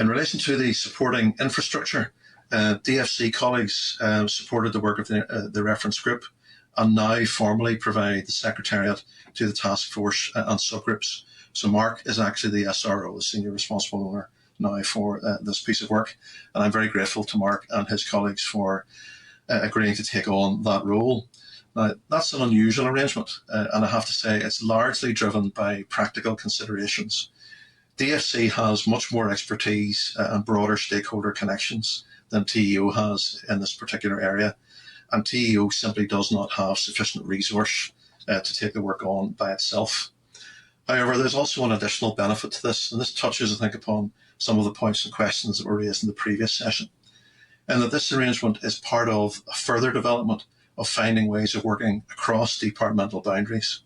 In relation to the supporting infrastructure, DFC colleagues supported the work of the reference group and now formally provide the secretariat to the task force and subgroups. So Mark is actually the SRO, the senior responsible owner now for this piece of work. And I'm very grateful to Mark and his colleagues for agreeing to take on that role. Now, that's an unusual arrangement, and I have to say it's largely driven by practical considerations. DFC has much more expertise and broader stakeholder connections than TEO has in this particular area, and TEO simply does not have sufficient resource to take the work on by itself. However, there's also an additional benefit to this, and this touches, I think, upon some of the points and questions that were raised in the previous session, and that this arrangement is part of a further development of finding ways of working across departmental boundaries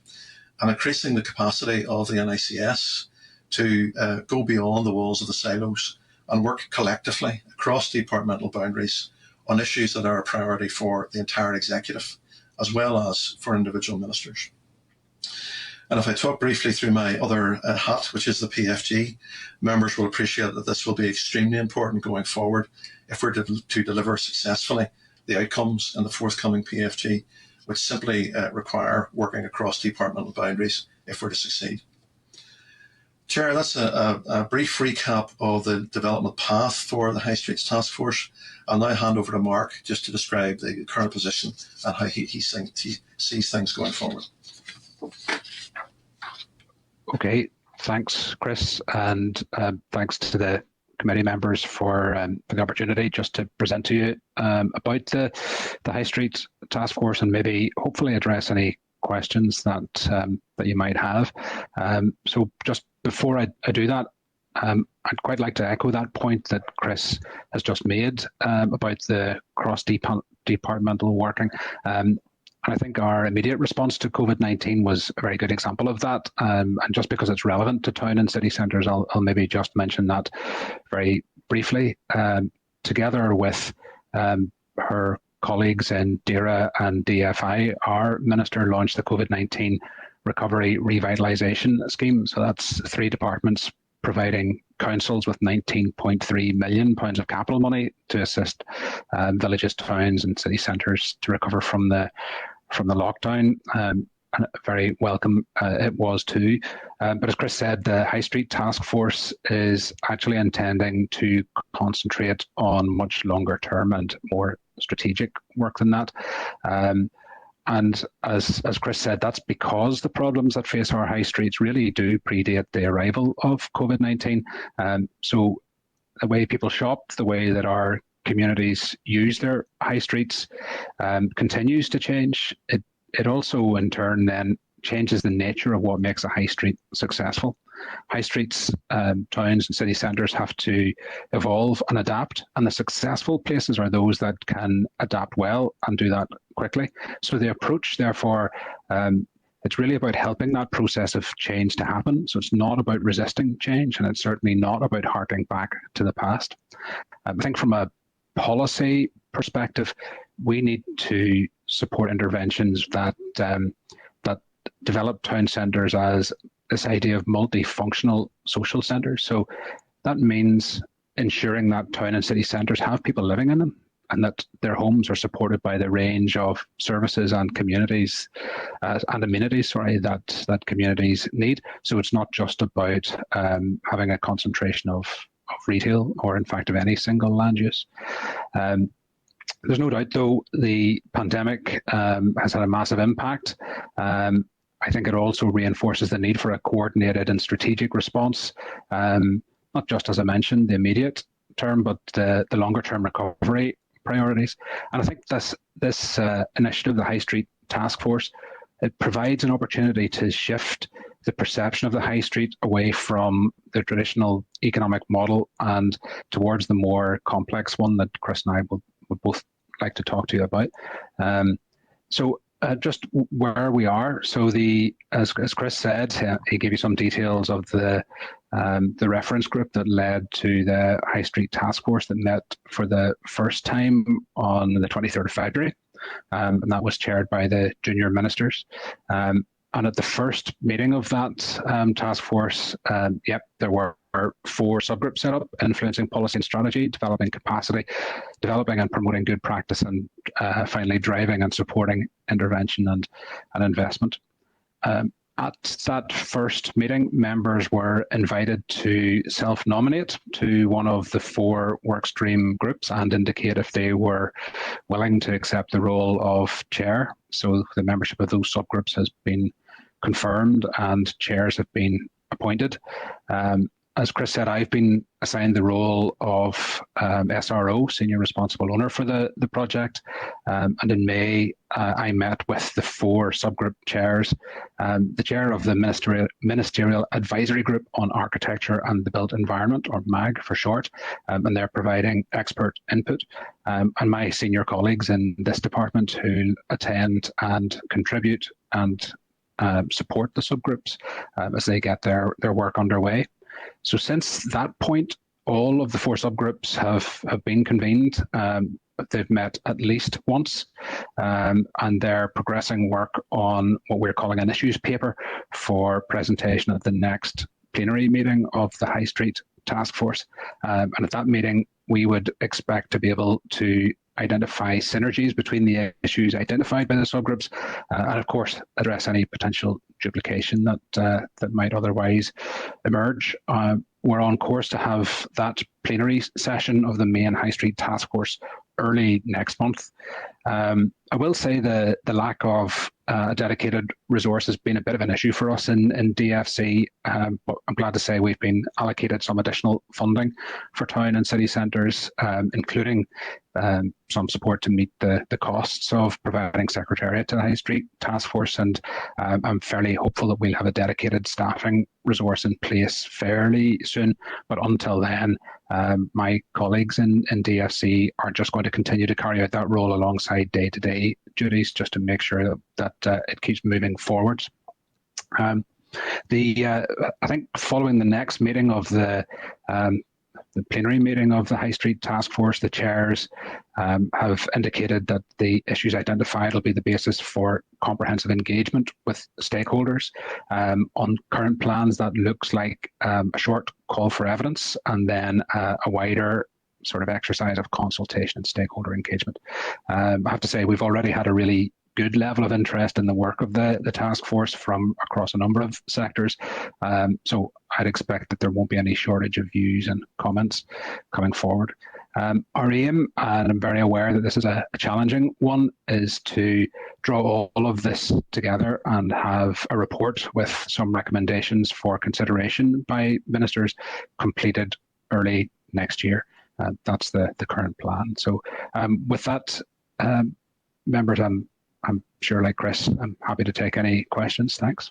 and increasing the capacity of the NICS to go beyond the walls of the silos and work collectively across departmental boundaries on issues that are a priority for the entire executive, as well as for individual ministers. And if I talk briefly through my other hat, which is the PFG, members will appreciate that this will be extremely important going forward if we're to deliver successfully the outcomes in the forthcoming PFG, which simply require working across departmental boundaries if we're to succeed. Chair, that's a brief recap of the development path for the High Streets Task Force. I'll now hand over to Mark just to describe the current position and how he sees things going forward. Okay, thanks, Chris, and thanks to the committee members for the opportunity just to present to you about the High Street Task Force and maybe hopefully address any questions that you might have. So just before I do that, I'd quite like to echo that point that Chris has just made about the cross-departmental working. I think our immediate response to COVID-19 was a very good example of that. And just because it's relevant to town and city centres, I'll maybe just mention that very briefly. Together with her colleagues in DAERA and DFI, our Minister launched the COVID-19 Recovery Revitalisation Scheme. So that's 3 departments providing councils with £19.3 million of capital money to assist villages, towns and city centres to recover from the lockdown. And very welcome it was too. But as Chris said, the High Street Task Force is actually intending to concentrate on much longer term and more strategic work than that. And as Chris said, that's because the problems that face our high streets really do predate the arrival of COVID-19. So the way people shop, the way that our communities use their high streets continues to change. It also, in turn, then changes the nature of what makes a high street successful. High streets, towns and city centres have to evolve and adapt, and the successful places are those that can adapt well and do that quickly. So the approach, therefore, it's really about helping that process of change to happen. So it's not about resisting change, and it's certainly not about harking back to the past. I think from a policy perspective, we need to support interventions that develop town centres as this idea of multifunctional social centres. So that means ensuring that town and city centres have people living in them, and that their homes are supported by the range of services and communities and amenities, that communities need. So it's not just about having a concentration of retail or, in fact, of any single land use. There's no doubt, though, the pandemic has had a massive impact. I think it also reinforces the need for a coordinated and strategic response, not just, as I mentioned, the immediate term, but the longer term recovery priorities. And I think this initiative, the High Street Task Force, it provides an opportunity to shift the perception of the high street away from the traditional economic model and towards the more complex one that Chris and I would both like to talk to you about. Just where we are. So as Chris said, he gave you some details of the reference group that led to the High Street Task Force that met for the first time on the 23rd of February. And that was chaired by the junior ministers. And at the first meeting of that task force, there were 4 subgroups set up: influencing policy and strategy, developing capacity, developing and promoting good practice, and finally driving and supporting intervention and investment. At that first meeting, members were invited to self-nominate to one of the 4 workstream groups and indicate if they were willing to accept the role of chair. So the membership of those subgroups has been confirmed and chairs have been appointed. As Chris said, I've been assigned the role of SRO, Senior Responsible Owner, for the project. And in May, I met with the 4 subgroup chairs, the chair of the Ministerial Advisory Group on Architecture and the Built Environment, or MAG for short, and they're providing expert input. And my senior colleagues in this department who attend and contribute and support the subgroups as they get their work underway. So since that point, all of the 4 subgroups have been convened. They've met at least once, and they're progressing work on what we're calling an issues paper for presentation at the next plenary meeting of the High Street Task Force. And at that meeting, we would expect to be able to identify synergies between the issues identified by the subgroups, and of course address any potential duplication that might otherwise emerge. We're on course to have that plenary session of the main High Street Task Force early next month. I will say the lack of a dedicated resource has been a bit of an issue for us in DFC, but I'm glad to say we've been allocated some additional funding for town and city centres, including some support to meet the costs of providing secretariat to the High Street Task Force, and I'm fairly hopeful that we'll have a dedicated staffing resource in place fairly soon. But until then, my colleagues in DFC are just going to continue to carry out that role alongside day-to-day duties, just to make sure that it keeps moving forwards. I think following the next meeting of the plenary meeting of the High Street Task Force, the chairs have indicated that the issues identified will be the basis for comprehensive engagement with stakeholders. On current plans, that looks like a short call for evidence and then a wider sort of exercise of consultation and stakeholder engagement. I have to say, we've already had a really good level of interest in the work of the task force from across a number of sectors. So I'd expect that there won't be any shortage of views and comments coming forward. Our aim, and I'm very aware that this is a challenging one, is to draw all of this together and have a report with some recommendations for consideration by ministers completed early next year. That's the current plan. So with that, members, I'm sure, like Chris, I'm happy to take any questions. Thanks.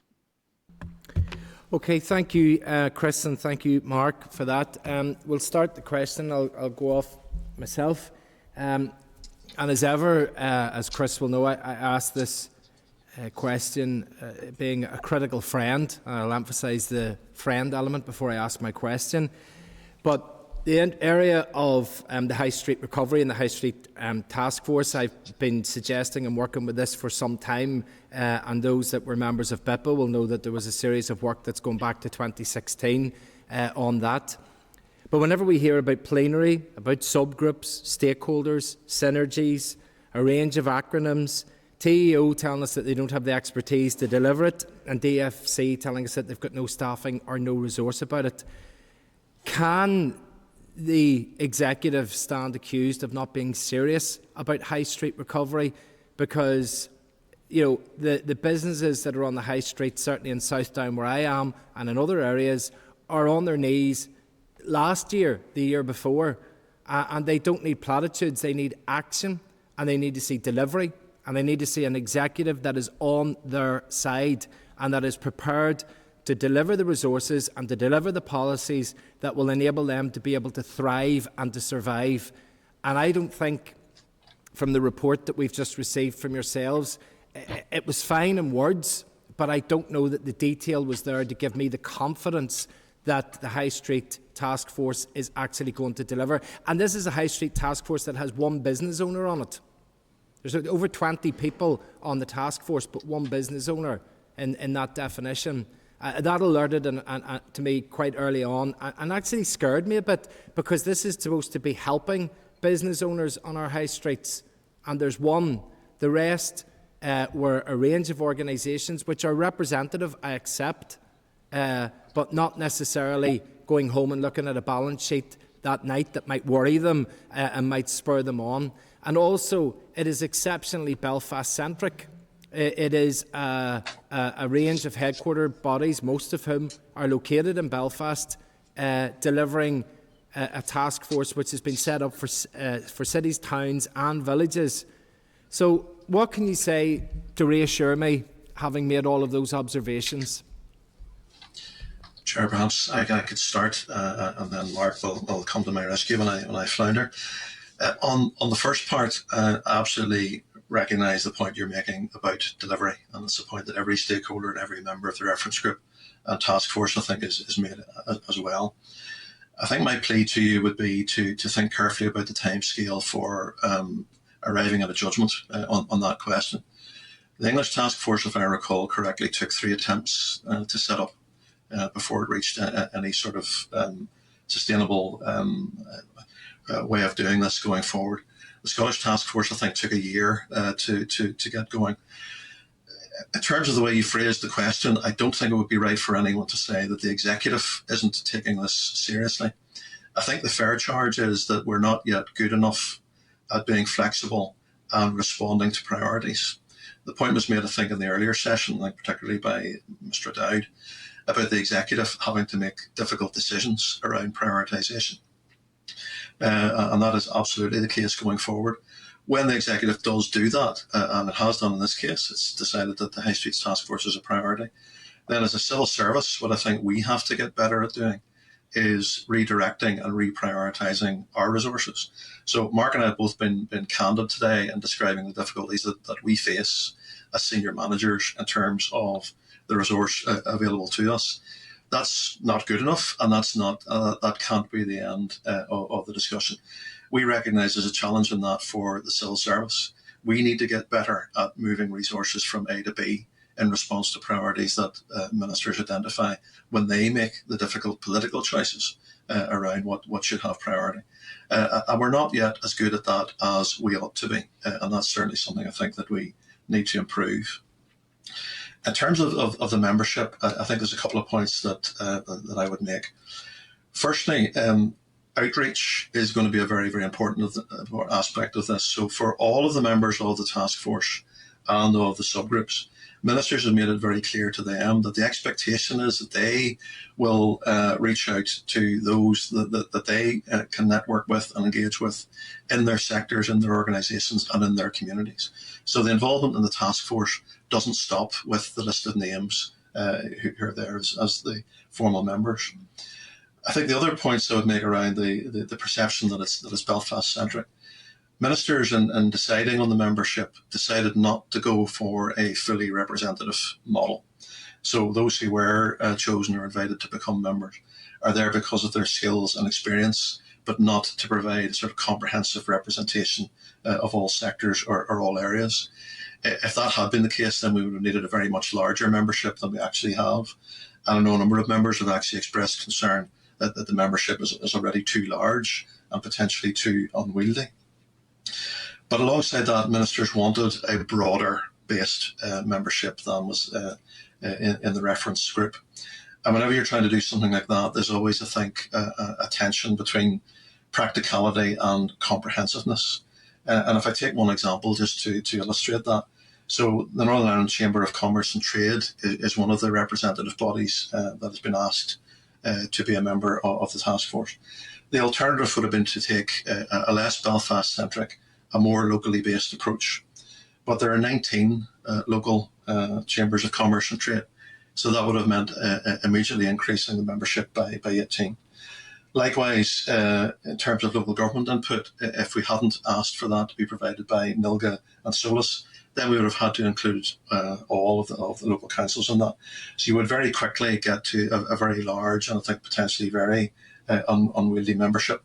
Okay, thank you, Chris, and thank you, Mark, for that. We'll start the question. I'll go off myself. And as ever, as Chris will know, I asked this question being a critical friend. I'll emphasise the friend element before I ask my question. But the area of the High Street recovery and the High Street Task Force, I've been suggesting and working with this for some time, and those that were members of BIPA will know that there was a series of work that's going back to 2016 on that. But whenever we hear about plenary, about subgroups, stakeholders, synergies, a range of acronyms, TEO telling us that they don't have the expertise to deliver it, and DFC telling us that they've got no staffing or no resource about it, can the executive stand accused of not being serious about High Street recovery? Because, you know, the businesses that are on the High Street, certainly in Southdown where I am and in other areas, are on their knees last year, the year before, and they don't need platitudes. They need action, and they need to see delivery, and they need to see an executive that is on their side and that is prepared to deliver the resources and to deliver the policies that will enable them to be able to thrive and to survive. And I don't think, from the report that we've just received from yourselves, it was fine in words, but I don't know that the detail was there to give me the confidence that the High Street Task Force is actually going to deliver. And this is a High Street Task Force that has one business owner on it. There's over 20 people on the task force, but one business owner in that definition. That alerted to me quite early on and actually scared me a bit, because this is supposed to be helping business owners on our high streets, and there's one. The rest were a range of organisations which are representative, I accept, but not necessarily going home and looking at a balance sheet that night that might worry them and might spur them on. And also, it is exceptionally Belfast-centric. It is a range of headquarter bodies, most of whom are located in Belfast, delivering a task force which has been set up for cities, towns and villages. So what can you say to reassure me, having made all of those observations? Chair, perhaps I could start, and then Mark will come to my rescue when I flounder. On the first part, I absolutely recognise the point you're making about delivery, and it's a point that every stakeholder and every member of the reference group and task force, I think, is made as well. I think my plea to you would be to think carefully about the timescale for arriving at a judgment on that question. The English task force, if I recall correctly, took 3 attempts to set up before it reached any sort of sustainable way of doing this going forward. The Scottish Task Force, I think, took a year to get going. In terms of the way you phrased the question, I don't think it would be right for anyone to say that the executive isn't taking this seriously. I think the fair charge is that we're not yet good enough at being flexible and responding to priorities. The point was made, I think, in the earlier session, like particularly by Mr. Dowd, about the executive having to make difficult decisions around prioritisation. and that is absolutely the case going forward. When the executive does do that, and it has done in this case, it's decided that the High Streets Task Force is a priority. Then as a civil service, what I think we have to get better at doing is redirecting and reprioritising our resources. So Mark and I have both been candid today in describing the difficulties that we face as senior managers in terms of the resource available to us. That's not good enough, and that can't be the end of the discussion. We recognise there's a challenge in that for the civil service. We need to get better at moving resources from A to B in response to priorities that ministers identify when they make the difficult political choices around what should have priority. And we're not yet as good at that as we ought to be, and that's certainly something I think that we need to improve. In terms of the membership, I think there's a couple of points that I would make. Firstly, outreach is going to be a very, very important aspect of this. So for all of the members of the task force and of the subgroups, ministers have made it very clear to them that the expectation is that they will reach out to those that they can network with and engage with in their sectors, in their organisations and in their communities. So the involvement in the task force doesn't stop with the list of names who are there as the formal members. I think the other points I would make around the perception that it's Belfast-centric. Ministers, in deciding on the membership, decided not to go for a fully representative model. So those who were chosen or invited to become members are there because of their skills and experience, but not to provide a sort of comprehensive representation of all sectors or all areas. If that had been the case, then we would have needed a very much larger membership than we actually have. And I know a number of members have actually expressed concern that the membership is already too large and potentially too unwieldy. But alongside that, ministers wanted a broader based membership than was in the reference group. And whenever you're trying to do something like that, there's always, I think, a tension between practicality and comprehensiveness. And if I take one example just to illustrate that, so the Northern Ireland Chamber of Commerce and Trade is one of the representative bodies that has been asked to be a member of the task force. The alternative would have been to take a less Belfast-centric, a more locally based approach. But there are 19 local chambers of commerce and trade, so that would have meant immediately increasing the membership by 18. Likewise, in terms of local government input, if we hadn't asked for that to be provided by NILGA and SOLAS, then we would have had to include all of the local councils in that. So you would very quickly get to a very large and I think potentially very unwieldy membership.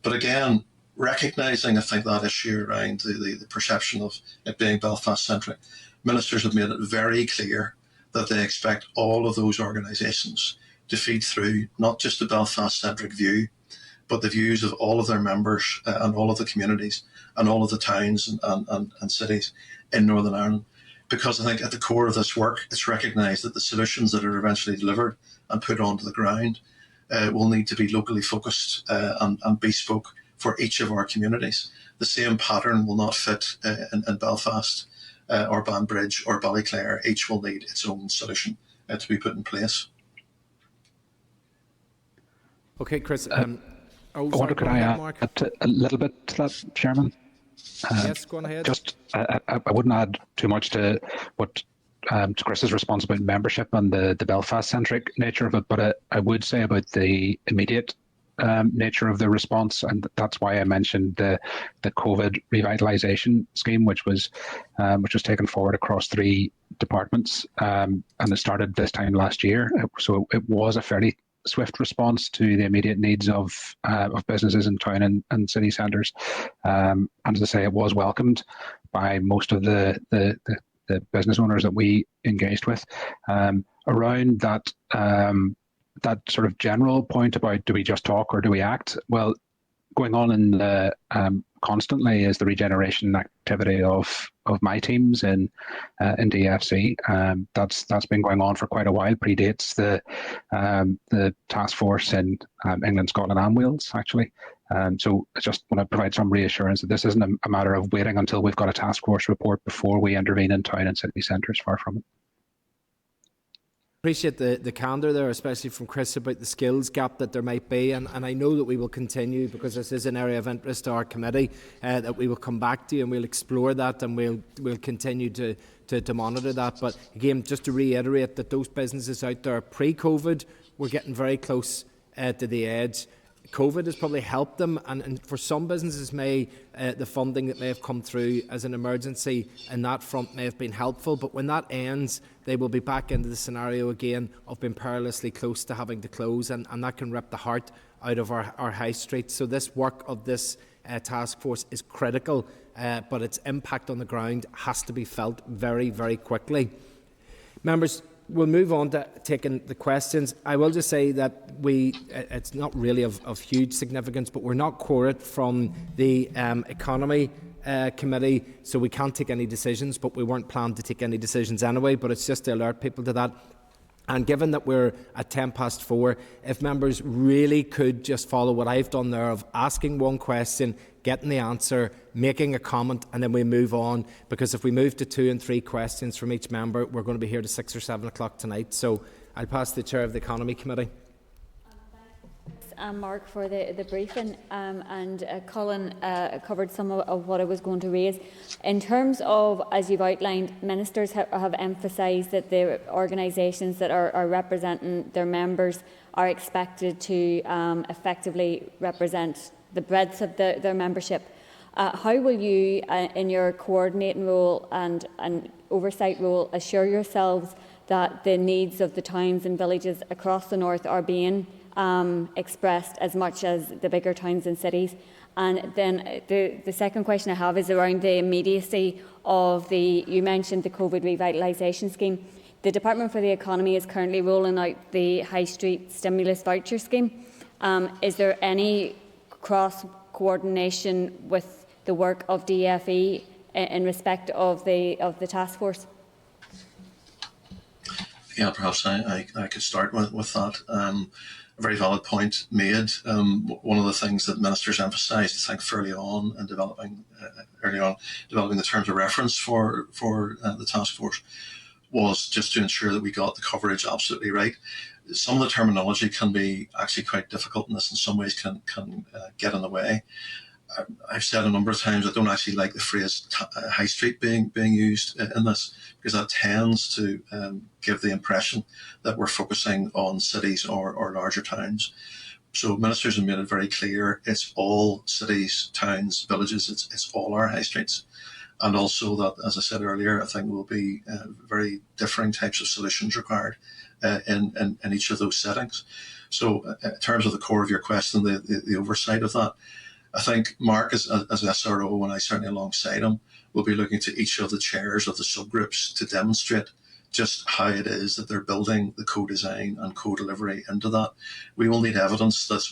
But again, recognising, I think, that issue around the perception of it being Belfast-centric, ministers have made it very clear that they expect all of those organisations to feed through not just the Belfast-centric view, but the views of all of their members and all of the communities and all of the towns and cities in Northern Ireland. Because I think at the core of this work, it's recognised that the solutions that are eventually delivered and put onto the ground will need to be locally focused and bespoke for each of our communities. The same pattern will not fit in Belfast or Banbridge or Ballyclare. Each will need its own solution to be put in place. Okay, Chris. I wonder, could I add a little bit to that, Chairman? Yes, go on ahead. Just, I wouldn't add too much to what to Chris's response about membership and the Belfast-centric nature of it, but I would say about the immediate nature of the response, and that's why I mentioned the COVID revitalisation scheme, which was taken forward across 3 departments, and it started this time last year. So it was a fairly swift response to the immediate needs of businesses in town and city centres, and as I say, it was welcomed by most of the business owners that we engaged with. Around that that sort of general point about do we just talk or do we act? Well, going on in the constantly is the regeneration activity of my teams in DFC. That's been going on for quite a while. Predates the task force in England, Scotland, and Wales actually. So I just want to provide some reassurance that this isn't a matter of waiting until we've got a task force report before we intervene in town and city centres. Far from it. Appreciate the candour there, especially from Chris, about the skills gap that there might be, and I know that we will continue, because this is an area of interest to our committee, that we will come back to you and we'll explore that, and we'll continue to monitor that. But again, just to reiterate that those businesses out there pre-COVID were getting very close to the edge. COVID has probably helped them, and for some businesses the funding that may have come through as an emergency in that front may have been helpful, but when that ends, they will be back into the scenario again of being perilously close to having to close, and that can rip the heart out of our high streets. So this work of this task force is critical, but its impact on the ground has to be felt very, very quickly. Members, we'll move on to taking the questions. I will just say that it's not really of huge significance, but we're not quorate from the Economy Committee, so we can't take any decisions, but we weren't planned to take any decisions anyway, but it's just to alert people to that. And given that we're at 4:10, if members really could just follow what I've done there of asking one question, getting the answer, making a comment, and then we move on, because if we move to 2 and 3 questions from each member, we're going to be here to 6 or 7 o'clock tonight. So I'll pass the Chair of the Economy Committee. Mark, for the briefing, and Colin covered some of what I was going to raise. In terms of, as you've outlined, ministers have emphasised that the organisations that are representing their members are expected to effectively represent the breadth of their membership. How will you, in your coordinating role and oversight role, assure yourselves that the needs of the towns and villages across the north are being expressed as much as the bigger towns and cities? And then the second question I have is around the immediacy of you mentioned the COVID revitalisation scheme. The Department for the Economy is currently rolling out the High Street Stimulus Voucher Scheme. Is there any cross-coordination with the work of DFE in respect of the task force? Yeah, perhaps I could start with that. A very valid point made. One of the things that ministers emphasised, I think, fairly on in developing the terms of reference for the task force, was just to ensure that we got the coverage absolutely right. Some of the terminology can be actually quite difficult, and this in some ways can get in the way. I've said a number of times I don't actually like the phrase high street being used in this, because that tends to give the impression that we're focusing on cities or larger towns. So ministers have made it very clear it's all cities, towns, villages, it's all our high streets. And also that, as I said earlier, I think will be very differing types of solutions required in each of those settings. So in terms of the core of your question, the oversight of that, I think Mark, as SRO, and I certainly alongside him, will be looking to each of the chairs of the subgroups to demonstrate just how it is that they're building the co-design and co-delivery into that. We will need evidence that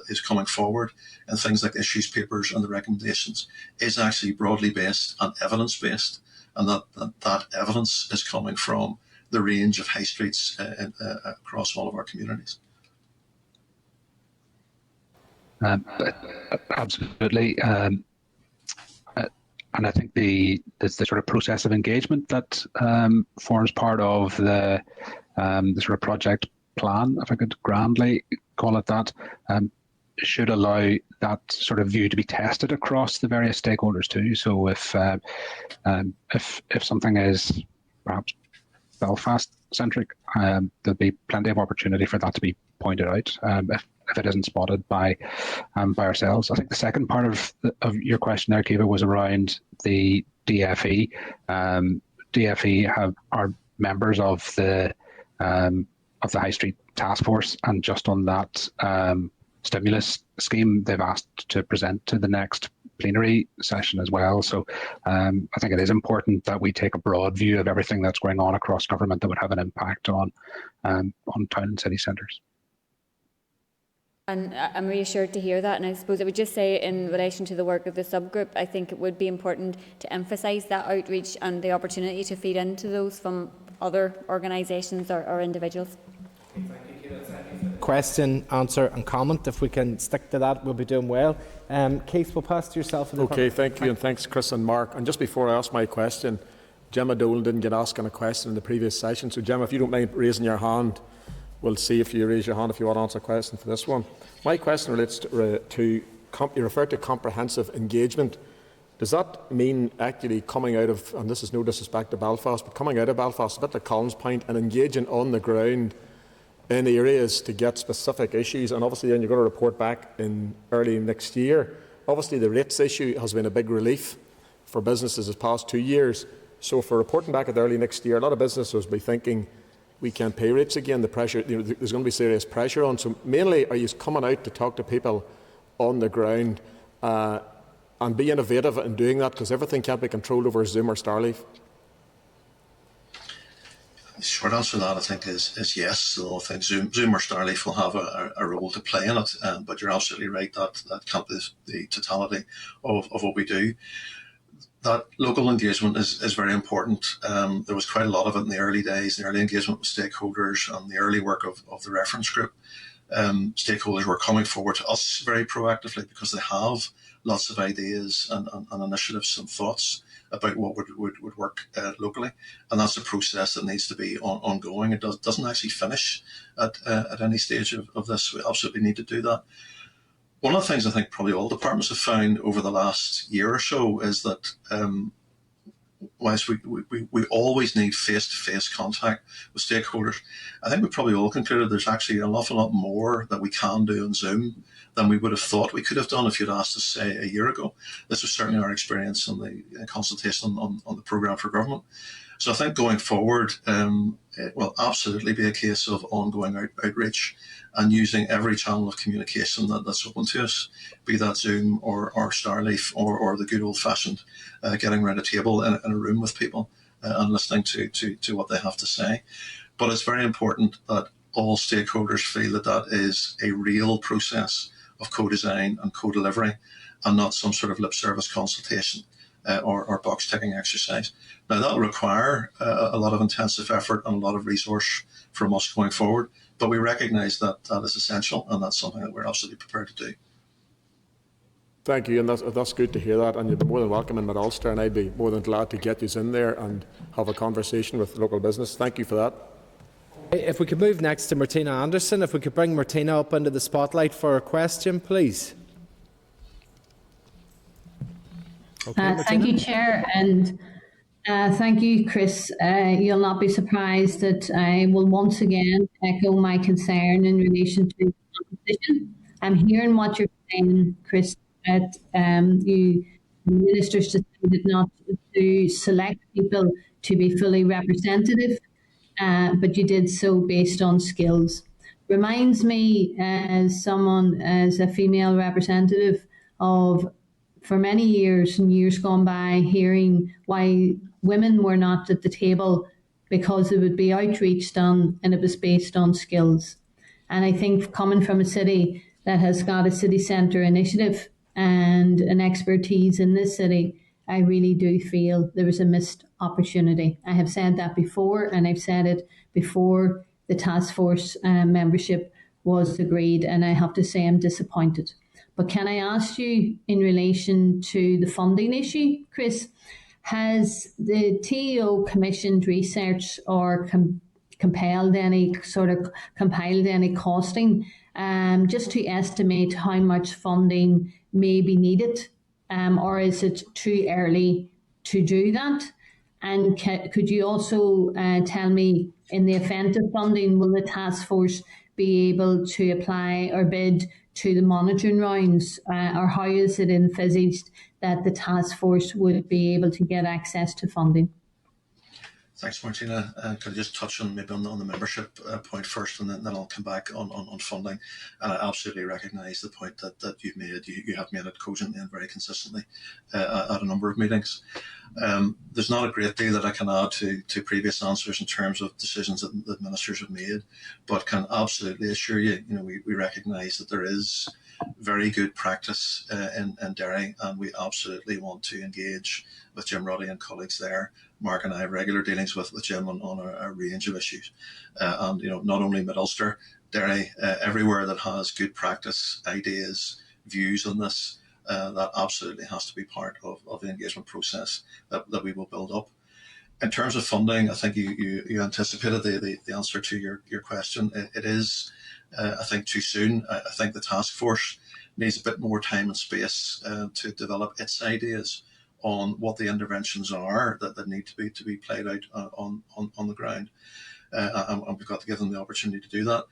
is coming forward, and things like issues papers and the recommendations is actually broadly based and evidence-based, and that evidence is coming from the range of high streets across all of our communities. Absolutely. And I think the sort of process of engagement that forms part of the sort of project plan, if I could grandly call it that, should allow that sort of view to be tested across the various stakeholders too. So if something is perhaps Belfast centric, there'll be plenty of opportunity for that to be pointed out. If it isn't spotted by ourselves. I think the second part of your question there, Kiva, was around the DFE. DFE are members of the High Street Task Force, and just on that stimulus scheme, they've asked to present to the next plenary session as well. So I think it is important that we take a broad view of everything that's going on across government that would have an impact on town and city centres. And I'm reassured to hear that, and I suppose I would just say in relation to the work of the subgroup, I think it would be important to emphasise that outreach and the opportunity to feed into those from other organisations or individuals. Thank you, Keith. Question, answer and comment. If we can stick to that, we'll be doing well. Keith, we'll pass to yourself. Okay, thank you, and thanks Chris and Mark. And just before I ask my question, Gemma Dolan didn't get asked on a question in the previous session. So Gemma, if you don't mind raising your hand, we'll see if you raise your hand if you want to answer a question for this one. My question relates to you referred to comprehensive engagement. Does that mean actually coming out of, and this is no disrespect to Belfast, but coming out of Belfast, a bit like Colin's point, and engaging on the ground in areas to get specific issues, and obviously then you're going to report back in early next year. Obviously the rates issue has been a big relief for businesses the past 2 years. So for reporting back at early next year, a lot of businesses will be thinking we can't pay rates again. The pressure, there's going to be serious pressure on. So mainly, are you coming out to talk to people on the ground and be innovative in doing that, because everything can't be controlled over Zoom or Starleaf? The short answer to that, I think, is yes. So I think Zoom or Starleaf will have a role to play in it, but you're absolutely right that can't be the totality of what we do. That local engagement is very important. There was quite a lot of it in the early days, the early engagement with stakeholders and the early work of the reference group. Stakeholders were coming forward to us very proactively because they have lots of ideas and initiatives and thoughts about what would work locally. And that's a process that needs to be ongoing. It doesn't actually finish at any stage of this. We absolutely need to do that. One of the things I think probably all departments have found over the last year or so is that whilst we always need face-to-face contact with stakeholders, I think we probably all concluded there's actually an awful lot more that we can do on Zoom than we would have thought we could have done if you'd asked us, say, a year ago. This was certainly our experience on the consultation on the programme for government. So I think going forward, it will absolutely be a case of ongoing outreach and using every channel of communication that's open to us, be that Zoom or Starleaf or the good old-fashioned getting around a table in a room with people and listening to what they have to say. But it's very important that all stakeholders feel that is a real process of co-design and co-delivery and not some sort of lip service consultation or box ticking exercise. Now that will require a lot of intensive effort and a lot of resource from us going forward, but we recognise that is essential, and that's something that we're absolutely prepared to do. Thank you, and that's good to hear that, and you'd be more than welcome in Mid-Ulster, and I'd be more than glad to get you in there and have a conversation with local business. Thank you for that. If we could move next to Martina Anderson, if we could bring Martina up into the spotlight for a question, please. Okay, thank you, Chair, and thank you, Chris. You'll not be surprised that I will once again echo my concern in relation to competition. I'm hearing what you're saying, Chris, that you ministers decided not to select people to be fully representative, but you did so based on skills. Reminds me, as a female representative, of for many years and years gone by, hearing why women were not at the table because there would be outreach done and it was based on skills. And I think coming from a city that has got a city centre initiative and an expertise in this city, I really do feel there was a missed opportunity. I have said that before, and I've said it before the task force membership was agreed, and I have to say I'm disappointed. But can I ask you, in relation to the funding issue, Chris, has the TEO commissioned research or compiled any costing just to estimate how much funding may be needed, or is it too early to do that? And could you also tell me, in the event of funding, will the task force be able to apply or bid to the monitoring rounds, or how is it envisaged that the task force would be able to get access to funding? Thanks, Martina. Could I just touch on maybe on the membership point first, and then I'll come back on funding. And I absolutely recognise the point that you've made. You have made it cogently and very consistently at a number of meetings. There's not a great deal that I can add to previous answers in terms of decisions that ministers have made, but can absolutely assure you, we recognise that there is very good practice in Derry, and we absolutely want to engage with Jim Ruddy and colleagues there. Mark and I have regular dealings with Jim on a range of issues. And, not only Mid-Ulster, Derry, everywhere that has good practice, ideas, views on this, that absolutely has to be part of the engagement process that we will build up. In terms of funding, I think you anticipated the answer to your question. It is, I think, too soon. I think the task force needs a bit more time and space to develop its ideas on what the interventions are that need to be played out on the ground. And we've got to give them the opportunity to do that.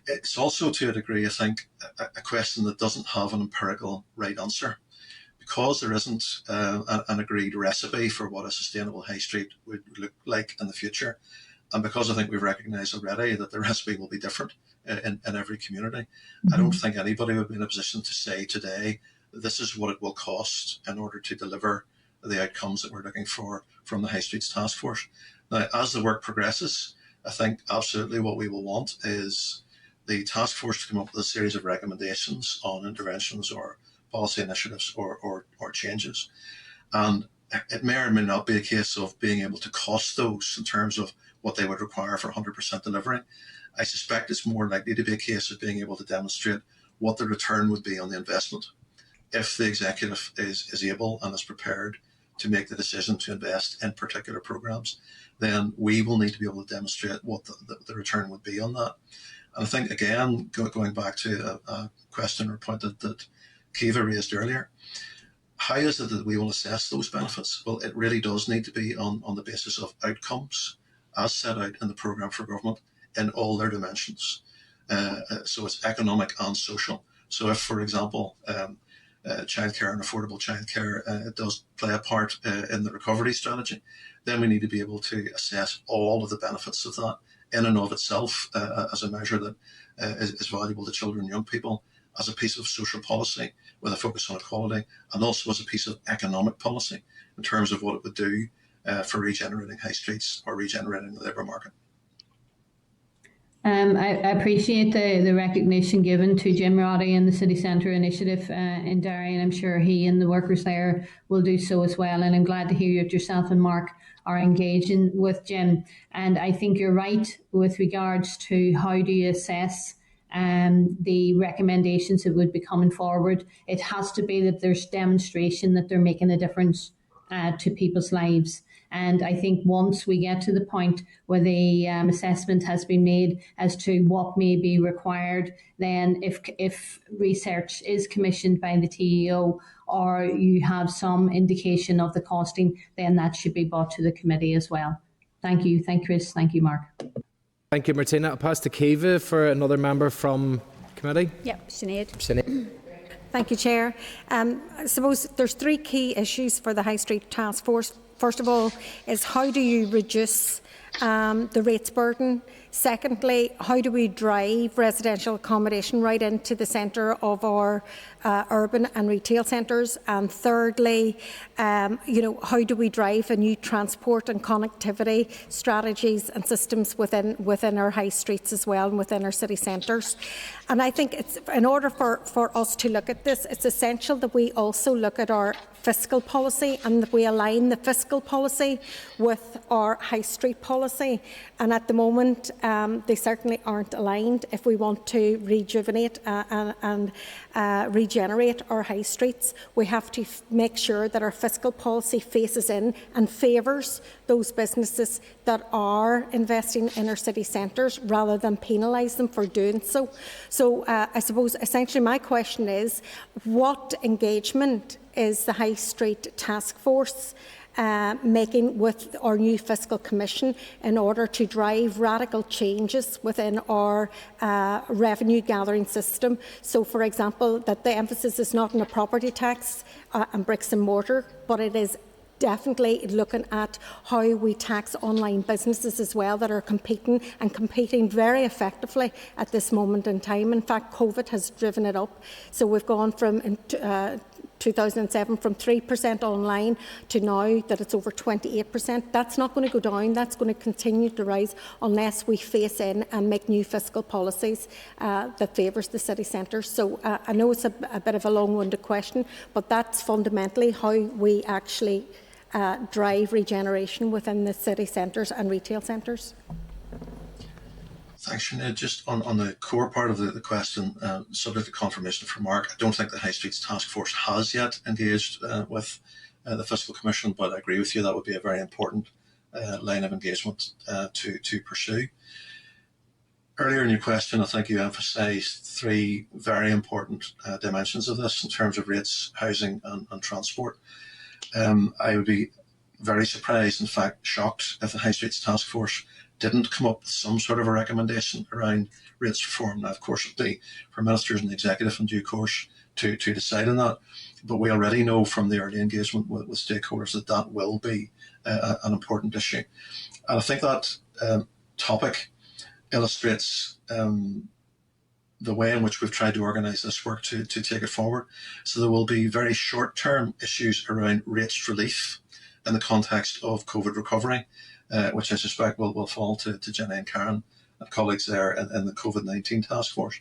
It's also, to a degree, I think, a question that doesn't have an empirical right answer. Because there isn't an agreed recipe for what a sustainable high street would look like in the future, and because I think we've recognised already that the recipe will be different in every community, I don't think anybody would be in a position to say today this is what it will cost in order to deliver the outcomes that we're looking for from the High Streets Task Force. Now, as the work progresses, I think absolutely what we will want is the task force to come up with a series of recommendations on interventions or policy initiatives or changes. And it may or may not be a case of being able to cost those in terms of what they would require for 100% delivery. I suspect it's more likely to be a case of being able to demonstrate what the return would be on the investment if the executive is able and is prepared to make the decision to invest in particular programs. Then we will need to be able to demonstrate what the return would be on that. And I think, again, going back to a question or point that Kiva raised earlier, how is it that we will assess those benefits? Well, it really does need to be on the basis of outcomes as set out in the programme for government in all their dimensions. So it's economic and social. So if, for example, childcare and affordable childcare does play a part in the recovery strategy, then we need to be able to assess all of the benefits of that in and of itself as a measure that is valuable to children and young people, as a piece of social policy with a focus on equality, and also as a piece of economic policy in terms of what it would do for regenerating high streets or regenerating the labour market. I appreciate the recognition given to Jim Roddy and the City Centre initiative in Derry, and I'm sure he and the workers there will do so as well. And I'm glad to hear that yourself and Mark are engaging with Jim. And I think you're right with regards to how do you assess the recommendations that would be coming forward. It has to be that there's demonstration that they're making a difference to people's lives. And I think once we get to the point where the assessment has been made as to what may be required, then if research is commissioned by the TEO or you have some indication of the costing, then that should be brought to the committee as well. Thank you. Thank you, Chris. Thank you, Mark. Thank you, Martina. I'll pass to Kiva for another member from committee. Yep, Sinead. Thank you, Chair. I suppose there's three key issues for the High Street Task Force. First of all, is how do you reduce the rates burden? Secondly, how do we drive residential accommodation right into the centre of our urban and retail centres? And thirdly, how do we drive a new transport and connectivity strategies and systems within our high streets as well and within our city centres? And I think it's in order for us to look at this, it's essential that we also look at our fiscal policy and that we align the fiscal policy with our high street policy. And at the moment, they certainly aren't aligned if we want to rejuvenate and regenerate our high streets. We have to make sure that our fiscal policy faces in and favours those businesses that are investing in our city centres rather than penalise them for doing so. So I suppose essentially my question is, what engagement is the High Street Task Force making with our new Fiscal Commission in order to drive radical changes within our revenue gathering system? So, for example, that the emphasis is not on a property tax and bricks and mortar, but it is definitely looking at how we tax online businesses as well that are competing very effectively at this moment in time. In fact, COVID has driven it up. So we've gone from 2007 from 3% online to now that it's over 28%. That's not going to go down. That's going to continue to rise unless we face in and make new fiscal policies that favours the city centre. So I know it's a bit of a long-winded question, but that's fundamentally how we actually drive regeneration within the city centres and retail centres. Thanks, Sinead. Just on the core part of the question, subject to confirmation from Mark, I don't think the High Streets Task Force has yet engaged with the Fiscal Commission, but I agree with you, that would be a very important line of engagement to pursue. Earlier in your question, I think you emphasised three very important dimensions of this in terms of rates, housing and transport. I would be very surprised, in fact shocked, if the High Streets Task Force didn't come up with some sort of a recommendation around rates reform. Now, of course, it'll be for ministers and the executive in due course to decide on that. But we already know from the early engagement with stakeholders that that will be an important issue. And I think that topic illustrates the way in which we've tried to organise this work to take it forward. So there will be very short-term issues around rates relief in the context of COVID recovery, which I suspect will fall to Jenny and Karen and colleagues there in the COVID-19 task force.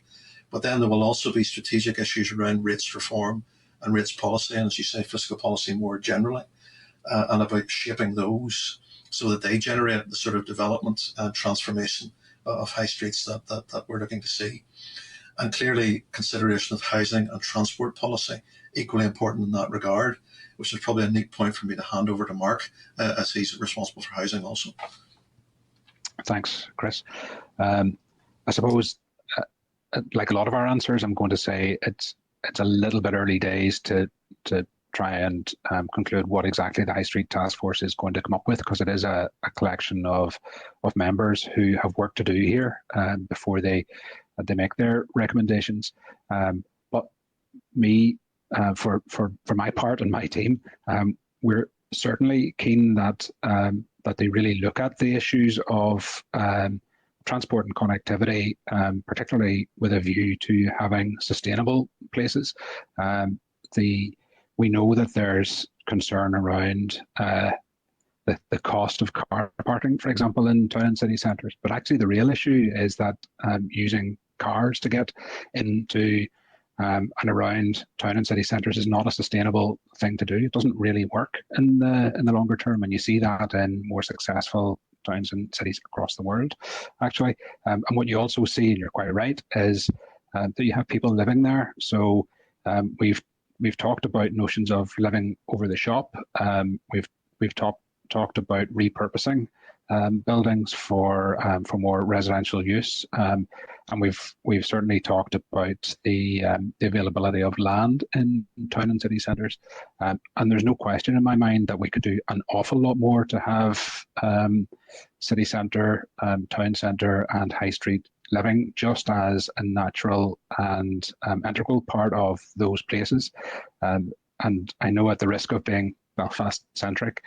But then there will also be strategic issues around rates reform and rates policy, and as you say, fiscal policy more generally, and about shaping those so that they generate the sort of development and transformation of high streets that we're looking to see. And clearly consideration of housing and transport policy, equally important in that regard, which is probably a neat point for me to hand over to Mark, as he's responsible for housing also. Thanks, Chris. I suppose, like a lot of our answers, I'm going to say it's a little bit early days to try and conclude what exactly the High Street Task Force is going to come up with, because it is a collection of members who have work to do here before they make their recommendations. But me, for my part and my team, we're certainly keen that they really look at the issues of transport and connectivity, particularly with a view to having sustainable places. We know that there's concern around the cost of car parking, for example, in town and city centres. But actually the real issue is that using cars to get into and around town and city centres is not a sustainable thing to do. It doesn't really work in the longer term, and you see that in more successful towns and cities across the world, actually. And what you also see, and you're quite right, is that you have people living there. So we've talked about notions of living over the shop. We've talked about repurposing buildings for more residential use, and we've certainly talked about the availability of land in town and city centres. And there's no question in my mind that we could do an awful lot more to have city centre, town centre, and high street living just as a natural and integral part of those places. And I know, at the risk of being Belfast-centric,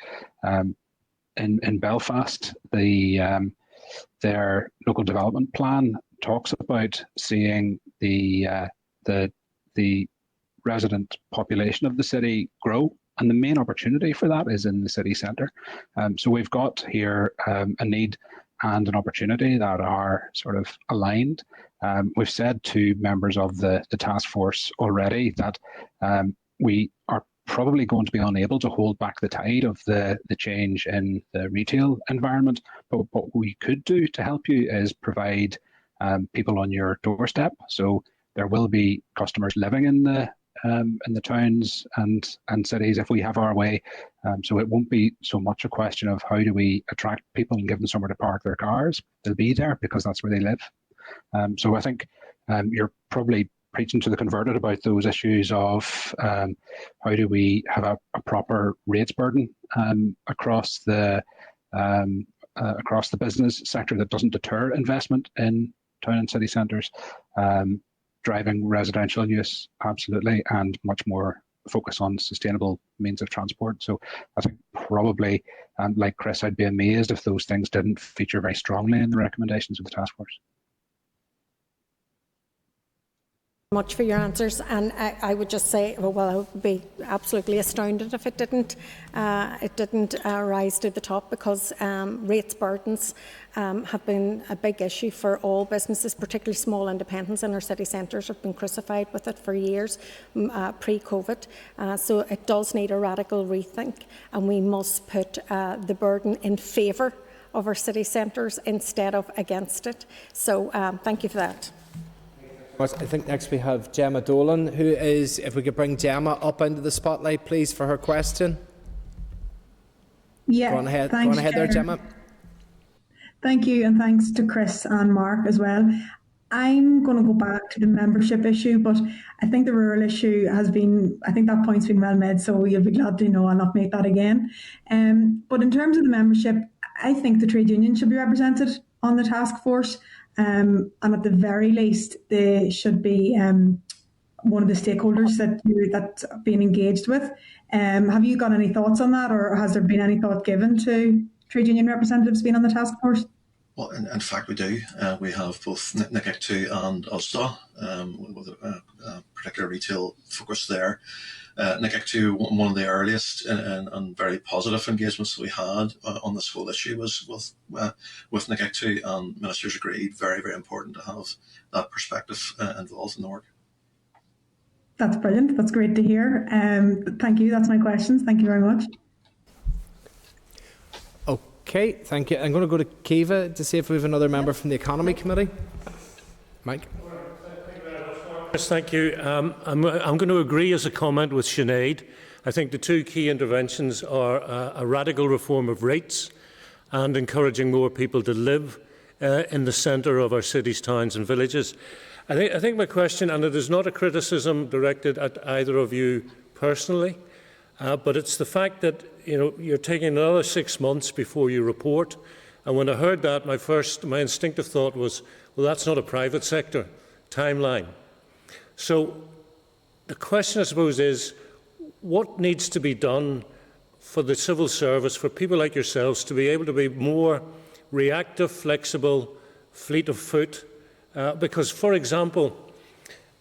in Belfast, their local development plan talks about seeing the resident population of the city grow, and the main opportunity for that is in the city centre. So we've got here a need and an opportunity that are sort of aligned. We've said to members of the task force already that we are probably going to be unable to hold back the tide of the change in the retail environment. But what we could do to help you is provide people on your doorstep. So there will be customers living in the towns and cities if we have our way. So it won't be so much a question of how do we attract people and give them somewhere to park their cars. They'll be there because that's where they live. So I think you're probably preaching to the converted about those issues of how do we have a proper rates burden across the business sector that doesn't deter investment in town and city centres, driving residential use, absolutely, and much more focus on sustainable means of transport. So I think probably, like Chris, I'd be amazed if those things didn't feature very strongly in the recommendations of the task force. Much for your answers, and I would just say, well, I would be absolutely astounded if it didn't rise to the top, because rates burdens have been a big issue for all businesses, particularly small independents in our city centres have been crucified with it for years pre-COVID. So it does need a radical rethink, and we must put the burden in favour of our city centres instead of against it. So thank you for that. I think next we have Gemma Dolan, who is, if we could bring Gemma up into the spotlight, please, for her question. Yeah, go on ahead there, Chair. Gemma. Thank you, and thanks to Chris and Mark as well. I'm going to go back to the membership issue, but I think the rural issue has been, I think that point's been well made, so you'll be glad to know I'll not make that again. But in terms of the membership, I think the trade union should be represented on the task force, and at the very least, they should be one of the stakeholders that's being engaged with. Have you got any thoughts on that, or has there been any thought given to trade union representatives being on the task force? Well, in fact, we do. We have both NICEC2 and USDA with a particular retail focus there. NICEC2, one of the earliest and very positive engagements we had on this whole issue was with NICEC2, and ministers agreed very, very important to have that perspective involved in the work. That's brilliant. That's great to hear. Thank you. That's my questions. Thank you very much. Okay, thank you. I'm going to go to Kiva to see if we have another member from the Economy Committee. Mike. Yes, thank you. I'm going to agree as a comment with Sinead. I think the two key interventions are a radical reform of rates and encouraging more people to live in the centre of our cities, towns and villages. I think my question, and it is not a criticism directed at either of you personally, but it's the fact that you're taking another 6 months before you report. And when I heard that, my instinctive thought was, well, that's not a private sector timeline. So the question, I suppose, is what needs to be done for the civil service, for people like yourselves, to be able to be more reactive, flexible, fleet of foot? Because, for example,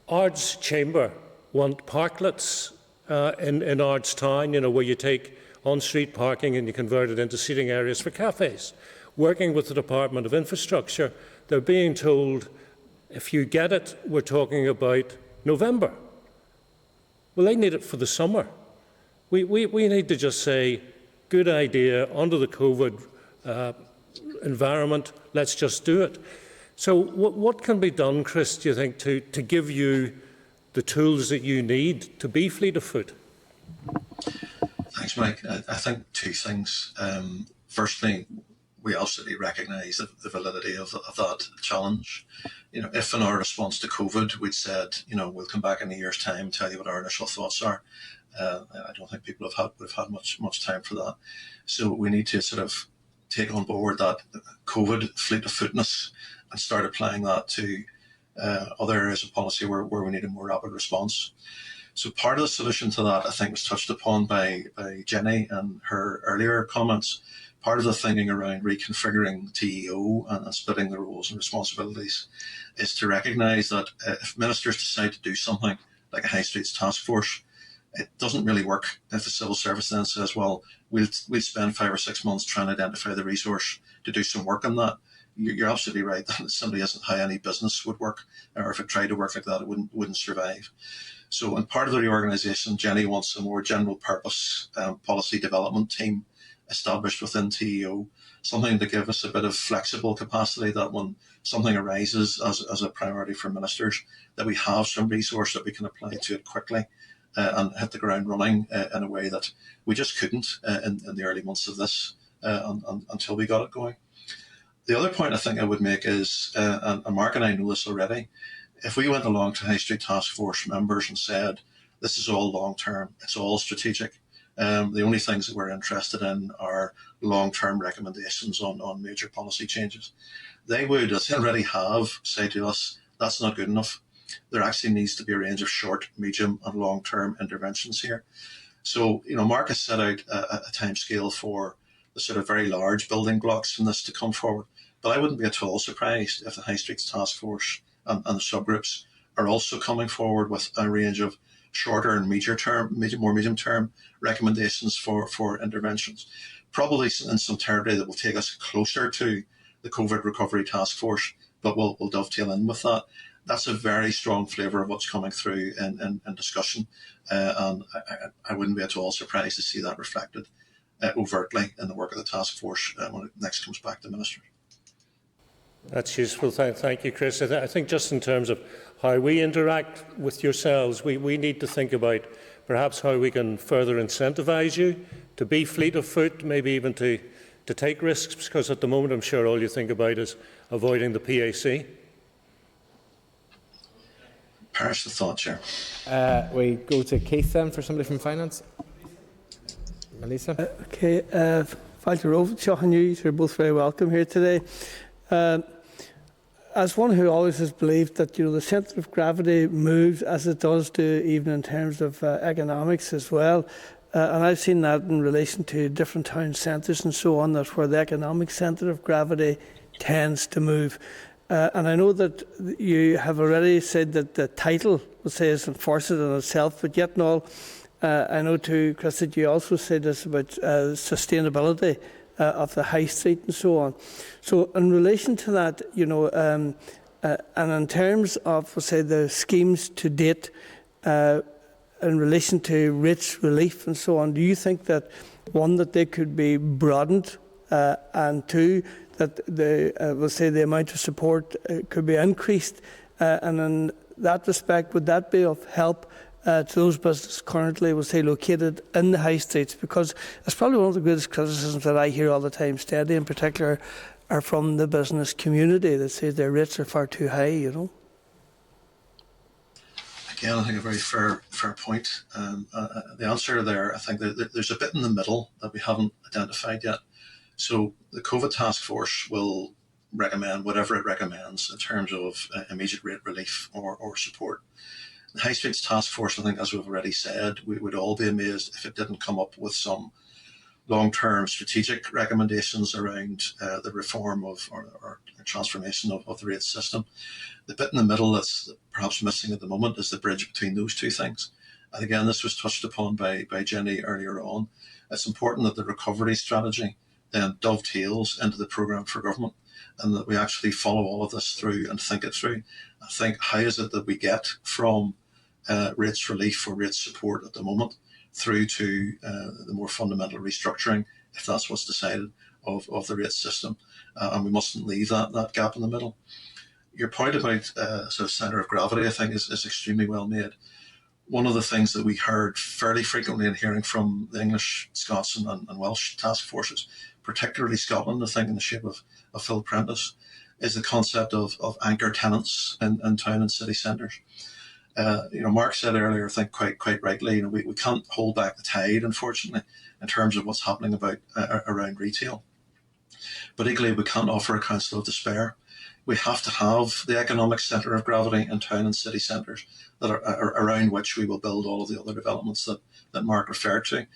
Ard's Chamber want parklets in Ard's Town, where you take on-street parking and you convert it into seating areas for cafes. Working with the Department of Infrastructure, they're being told, if you get it, we're talking about November. Well, they need it for the summer. We need to just say, good idea, under the COVID environment, let's just do it. So what can be done, Chris, do you think, to give you the tools that you need to be fleet of foot? Thanks, Mike. I think two things. Firstly, we absolutely recognise the validity of that challenge. If in our response to COVID we'd said, we'll come back in a year's time and tell you what our initial thoughts are, I don't think people would have had much time for that. So we need to sort of take on board that COVID fleet of footness and start applying that to other areas of policy where we need a more rapid response. So part of the solution to that, I think, was touched upon by Jenny and her earlier comments. Part of the thinking around reconfiguring TEO and splitting the roles and responsibilities is to recognise that if ministers decide to do something like a high streets task force, it doesn't really work if the civil service then says, well, we'll spend 5 or 6 months trying to identify the resource to do some work on that. You're absolutely right that it simply isn't how any business would work, or if it tried to work like that, it wouldn't survive. So in part of the reorganisation, Jenny wants a more general purpose policy development team established within TEO, something to give us a bit of flexible capacity that when something arises as a priority for ministers, that we have some resource that we can apply to it quickly and hit the ground running in a way that we just couldn't in the early months of this until we got it going. The other point I think I would make is, and Mark and I know this already, if we went along to High Street Task Force members and said, this is all long-term, it's all strategic, the only things that we're interested in are long-term recommendations on major policy changes, they would, as they already have, say to us, that's not good enough. There actually needs to be a range of short, medium and long-term interventions here. So, Mark has set out a timescale for the sort of very large building blocks from this to come forward. But I wouldn't be at all surprised if the High Streets Task Force and the subgroups are also coming forward with a range of shorter and more medium-term recommendations for interventions. Probably in some territory that will take us closer to the COVID Recovery Task Force, but we'll dovetail in with that. That's a very strong flavour of what's coming through in discussion, and I wouldn't be at all surprised to see that reflected overtly in the work of the task force when it next comes back to ministry. That's useful. Thank you, Chris. I think just in terms of how we interact with yourselves, we need to think about perhaps how we can further incentivise you to be fleet of foot, maybe even to take risks? Because at the moment I'm sure all you think about is avoiding the PAC. Perish the thought, Chair. We go to Keith then for somebody from Finance. Melissa. Okay, Walter Rovachoch and you're both very welcome here today. As one who always has believed that the centre of gravity moves as it does do, even in terms of economics as well, and I've seen that in relation to different town centres and so on, that's where the economic centre of gravity tends to move. And I know that you have already said that the title, will say, is enforced in itself, but yet and all, I know too, Chris, that you also said this about sustainability of the high street and so on. So in relation to that, and in terms of, we'll say, the schemes to date, in relation to rates relief and so on, do you think that, one, that they could be broadened, and two, that the amount of support could be increased, and in that respect, would that be of help to those businesses currently, located in the high streets? Because it's probably one of the greatest criticisms that I hear all the time, steady in particular, are from the business community that say their rates are far too high. Again, I think a very fair point. The answer there, I think that there's a bit in the middle that we haven't identified yet. So the COVID task force will recommend whatever it recommends in terms of immediate rate relief or support. The High Streets Task Force, I think, as we've already said, we would all be amazed if it didn't come up with some long-term strategic recommendations around the reform of or transformation of the rate system. The bit in the middle that's perhaps missing at the moment is the bridge between those two things. And again, this was touched upon by Jenny earlier on. It's important that the recovery strategy then dovetails into the programme for government, and that we actually follow all of this through and think it through. I think, how is it that we get from rates relief or rates support at the moment through to the more fundamental restructuring, if that's what's decided, of the rate system, and we mustn't leave that gap in the middle. Your point about sort of centre of gravity, I think, is extremely well made. One of the things that we heard fairly frequently in hearing from the English, Scots and Welsh task forces, particularly Scotland, I think in the shape of Phil Prentice, is the concept of anchor tenants in town and city centres. Mark said earlier, I think quite rightly, we can't hold back the tide, unfortunately, in terms of what's happening around retail. But equally, we can't offer a counsel of despair. We have to have the economic centre of gravity in town and city centres that are around which we will build all of the other developments that Mark referred to.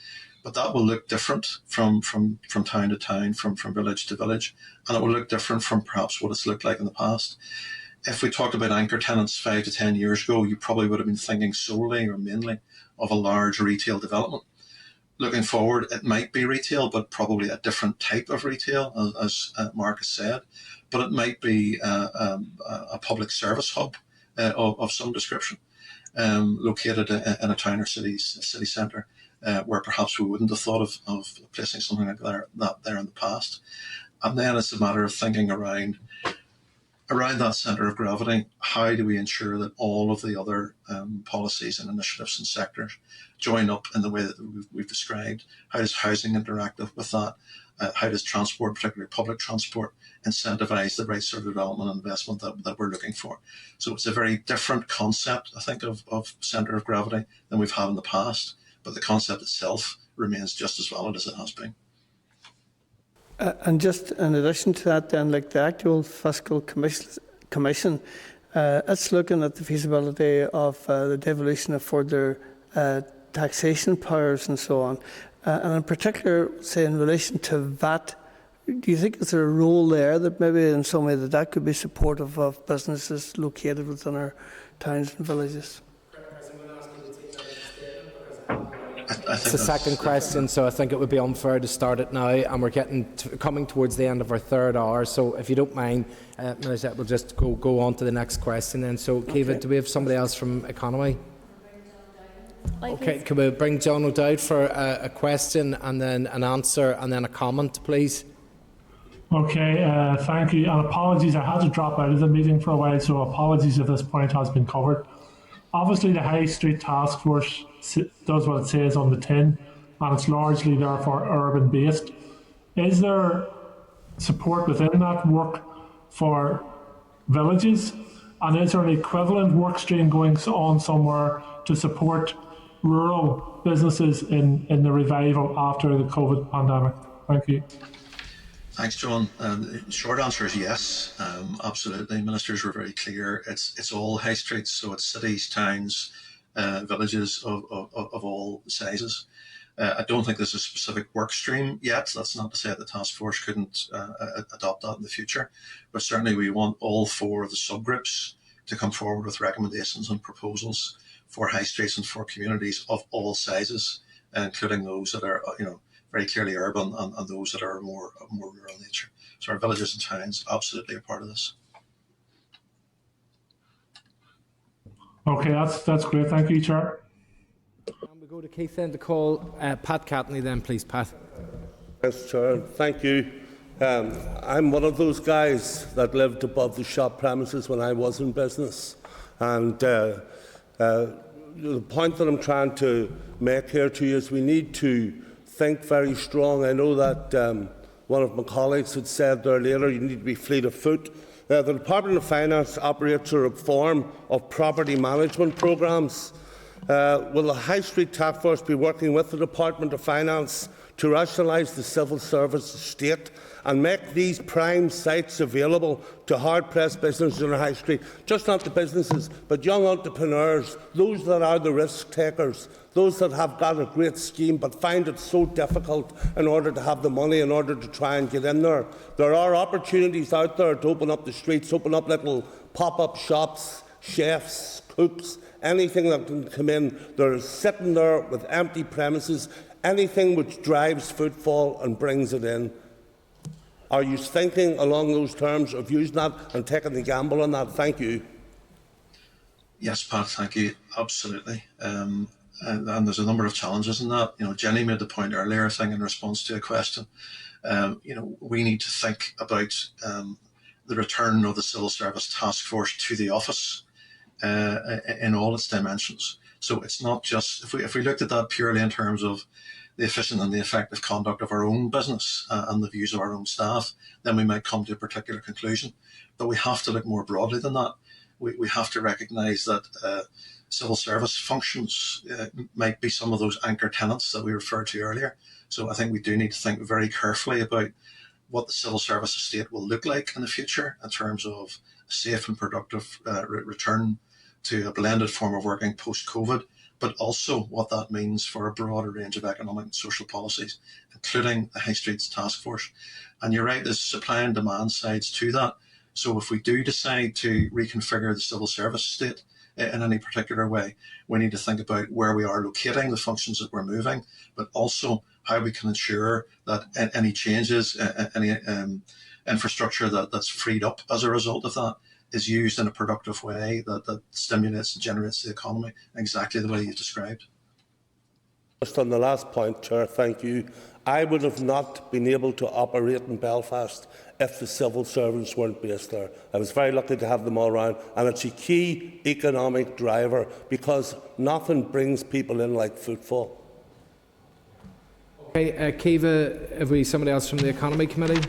But that will look different from town to town, from village to village, and it will look different from perhaps what it's looked like in the past. If we talked about anchor tenants 5 to 10 years ago, you probably would have been thinking solely or mainly of a large retail development. Looking forward, it might be retail, but probably a different type of retail, as Mark has said. But it might be a public service hub of some description, located in a town or city centre, where perhaps we wouldn't have thought of placing something like that there in the past. And then it's a matter of thinking around that centre of gravity. How do we ensure that all of the other policies and initiatives and sectors join up in the way that we've described? How does housing interact with that? How does transport, particularly public transport, incentivise the right sort of development and investment that we're looking for? So it's a very different concept, I think, of centre of gravity than we've had in the past, but the concept itself remains just as valid as it has been. And just in addition to that, then, like the actual Fiscal Commission, it's looking at the feasibility of the devolution of further taxation powers and so on. And in particular, say in relation to VAT, do you think is there a role there that maybe in some way that could be supportive of businesses located within our towns and villages? It's the second question, so I think it would be unfair to start it now, and we're coming towards the end of our third hour. So if you don't mind, Melissa, we'll just go on to the next question then. So, Kiva, do we have somebody else from Economy? Okay, can we bring John O'Dowd for a question and then an answer and then a comment, please? Okay, thank you, and apologies, I had to drop out of the meeting for a while, so apologies if this point has been covered. Obviously, the High Street Task Force does what it says on the tin. and it's largely therefore urban based. Is there support within that work for villages, and is there an equivalent work stream going on somewhere to support rural businesses in the revival after the COVID pandemic? Thank you. Thanks, John. The short answer is yes, absolutely. Ministers were very clear. It's all high streets, so it's cities, towns, villages of all sizes. I don't think there's a specific work stream yet. That's not to say that the task force couldn't adopt that in the future, but certainly we want all 4 of the subgroups to come forward with recommendations and proposals for high streets and for communities of all sizes, including those that are, very clearly urban and those that are more rural nature. So our villages and towns absolutely are part of this. Okay, that's great. Thank you, Chair. And we go to Keith then to call Pat Catney then, please, Pat. Yes, Chair. Thank you. I'm one of those guys that lived above the shop premises when I was in business. And the point that I'm trying to make here to you is we need to think very strong. I know that one of my colleagues had said there later, you need to be fleet of foot. The Department of Finance operates a reform of property management programmes. Will the High Street Task Force be working with the Department of Finance to rationalise the civil service estate and make these prime sites available to hard-pressed businesses on the High Street? Just not the businesses, but young entrepreneurs, those that are the risk takers, those that have got a great scheme but find it so difficult in order to have the money in order to try and get in there. There are opportunities out there to open up the streets, open up little pop-up shops, chefs, cooks, anything that can come in. They're sitting there with empty premises, anything which drives footfall and brings it in. Are you thinking along those terms of using that and taking the gamble on that? Thank you. Yes, Pat, thank you. Absolutely. And there's a number of challenges in that. Jenny made the point earlier, I think, in response to a question. We need to think about the return of the Civil Service Task Force to the office in all its dimensions. So it's not just, if we looked at that purely in terms of the efficient and the effective conduct of our own business and the views of our own staff, then we might come to a particular conclusion. But we have to look more broadly than that. We have to recognise that civil service functions might be some of those anchor tenants that we referred to earlier. So I think we do need to think very carefully about what the civil service estate will look like in the future in terms of a safe and productive return to a blended form of working post-COVID, but also what that means for a broader range of economic and social policies, including the High Streets Task Force. And you're right, there's supply and demand sides to that. So if we do decide to reconfigure the civil service estate in any particular way, we need to think about where we are locating the functions that we're moving, but also how we can ensure that any changes, any infrastructure that's freed up as a result of that is used in a productive way that stimulates and generates the economy exactly the way you described. Just on the last point, Chair, thank you. I would have not been able to operate in Belfast if the civil servants weren't based there. I was very lucky to have them all around, and it's a key economic driver because nothing brings people in like footfall. Okay, Kiva, have we somebody else from the Economy Committee?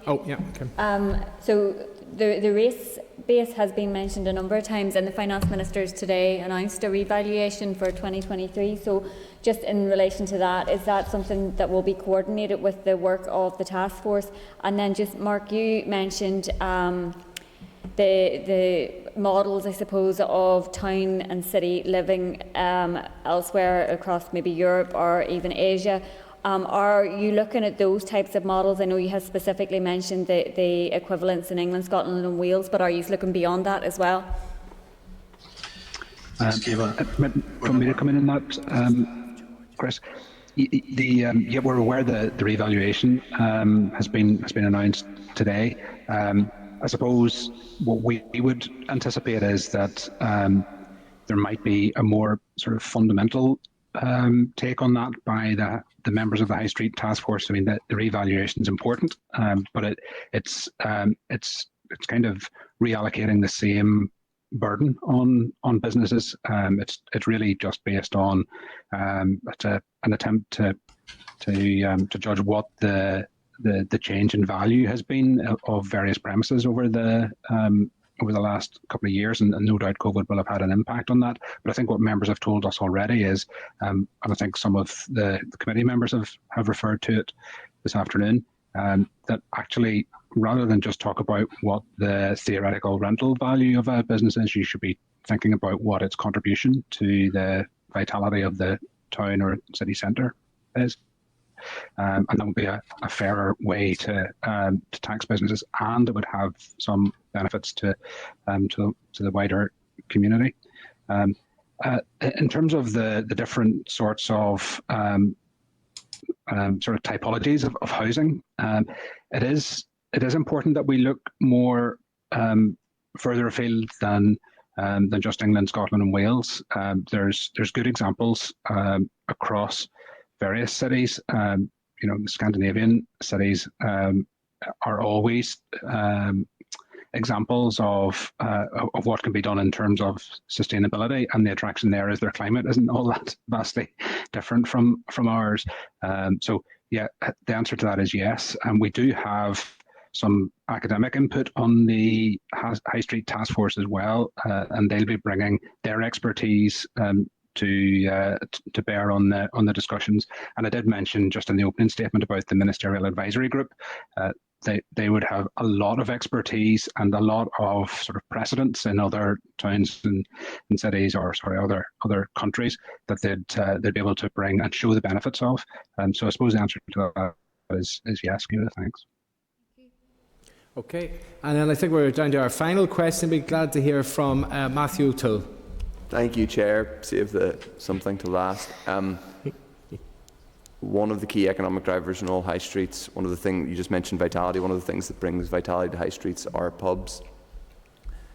Oh, yeah, okay. So the race base has been mentioned a number of times, and the Finance Ministers today announced a revaluation for 2023. So just in relation to that, is that something that will be coordinated with the work of the task force? And then just, Mark, you mentioned the models, I suppose, of town and city living elsewhere across maybe Europe or even Asia. Are you looking at those types of models? I know you have specifically mentioned the equivalents in England, Scotland and Wales, but are you looking beyond that as well? Want me to come in on that, Chris? Yeah, we're aware that the revaluation has been announced today. I suppose what we would anticipate is that there might be a more sort of fundamental take on that by the members of the High Street Task Force. I mean, the revaluation is important, but it's kind of reallocating the same burden on businesses. It's really just based on it's an attempt to judge what the change in value has been of various premises over the last couple of years, and no doubt COVID will have had an impact on that. But I think what members have told us already is, and I think some of the committee members have referred to it this afternoon, that actually, rather than just talk about what the theoretical rental value of a business is, you should be thinking about what its contribution to the vitality of the town or city centre is. And that would be a fairer way to tax businesses, and it would have some benefits to the wider community. In terms of the different sorts of sort of typologies of housing, it is important that we look more further afield than just England, Scotland, and Wales. There's good examples across various cities. The Scandinavian cities are always examples of what can be done in terms of sustainability, and the attraction there is their climate isn't all that vastly different from ours. So yeah, the answer to that is yes, and we do have some academic input on the High Street Task Force as well, and they'll be bringing their expertise to bear on the discussions. And I did mention just in the opening statement about the Ministerial Advisory Group. They would have a lot of expertise and a lot of sort of precedents in other towns and cities, or other countries, that they'd be able to bring and show the benefits of. So I suppose the answer to that is yes. Thanks. Okay, and then I think we're down to our final question. Be glad to hear from Matthew O'Toole. Thank you, Chair. Save something to last. One of the key economic drivers in all high streets, one of the things you just mentioned, vitality, one of the things that brings vitality to high streets are pubs.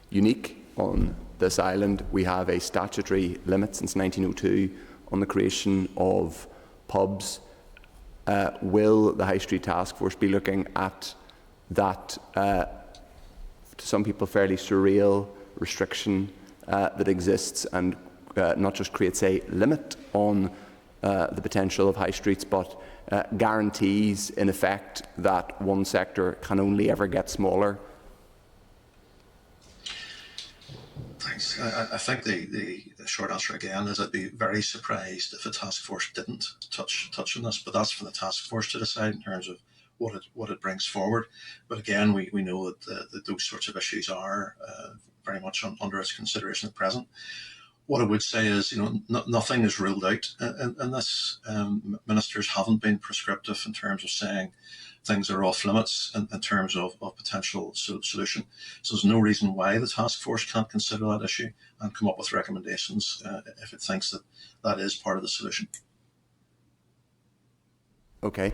Unique on this island, we have a statutory limit since 1902 on the creation of pubs. Will the High Street Task Force be looking at that, to some people, fairly surreal restriction that exists, and not just creates a limit on the potential of high streets, but guarantees in effect that one sector can only ever get smaller? Thanks. I think the short answer again is I'd be very surprised if the task force didn't touch on this, but that's for the task force to decide in terms of what it brings forward. But again, we know that those sorts of issues are very much under its consideration at present. What I would say is, nothing is ruled out in this. Ministers haven't been prescriptive in terms of saying things are off limits in terms of potential solution. So there's no reason why the task force can't consider that issue and come up with recommendations if it thinks that is part of the solution. Okay.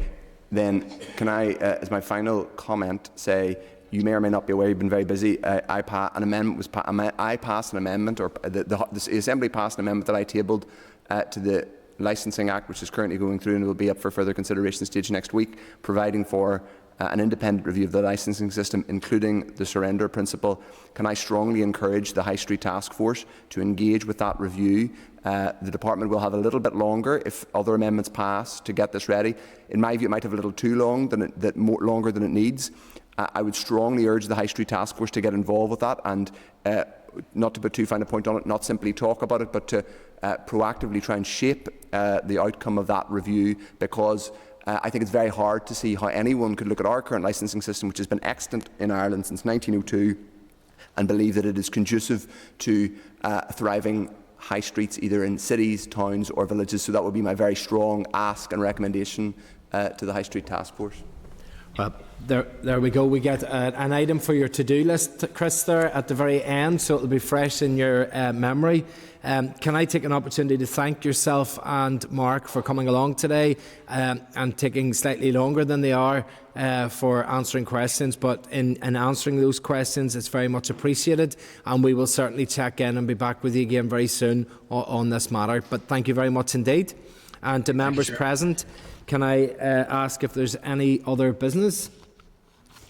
Then can I, as my final comment, say, you may or may not be aware, you've been very busy. I passed an amendment, or the Assembly passed an amendment that I tabled to the Licensing Act, which is currently going through and will be up for further consideration stage next week, providing for an independent review of the licensing system, including the surrender principle. Can I strongly encourage the High Street Task Force to engage with that review? The Department will have a little bit longer if other amendments pass to get this ready. In my view, it might have a little too long, longer than it needs. I would strongly urge the High Street Task Force to get involved with that, and not to put too fine a point on it, not simply talk about it, but to proactively try and shape the outcome of that review, because I think it's very hard to see how anyone could look at our current licensing system, which has been extant in Ireland since 1902, and believe that it is conducive to thriving high streets, either in cities, towns or villages. So that would be my very strong ask and recommendation to the High Street Task Force. Well, there we go. We get an item for your to-do list, Chris, there at the very end, so it'll be fresh in your memory. Can I take an opportunity to thank yourself and Mark for coming along today and taking slightly longer than they are for answering questions, but in answering those questions, it's very much appreciated, and we will certainly check in and be back with you again very soon on this matter. But thank you very much indeed. And to members present, can I ask if there's any other business?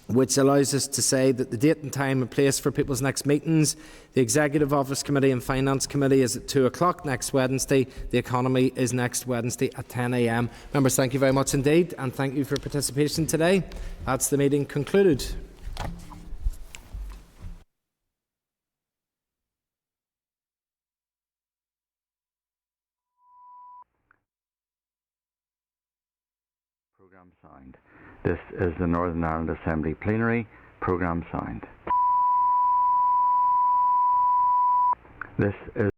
which allows us to say that the date and time and place for people's next meetings. The Executive Office Committee and Finance Committee is at 2 o'clock next Wednesday. The Economy is next Wednesday at 10 a.m. Members, thank you very much indeed, and thank you for participation today. That's the meeting concluded. Programme signed. This is the Northern Ireland Assembly plenary. Programme signed. This is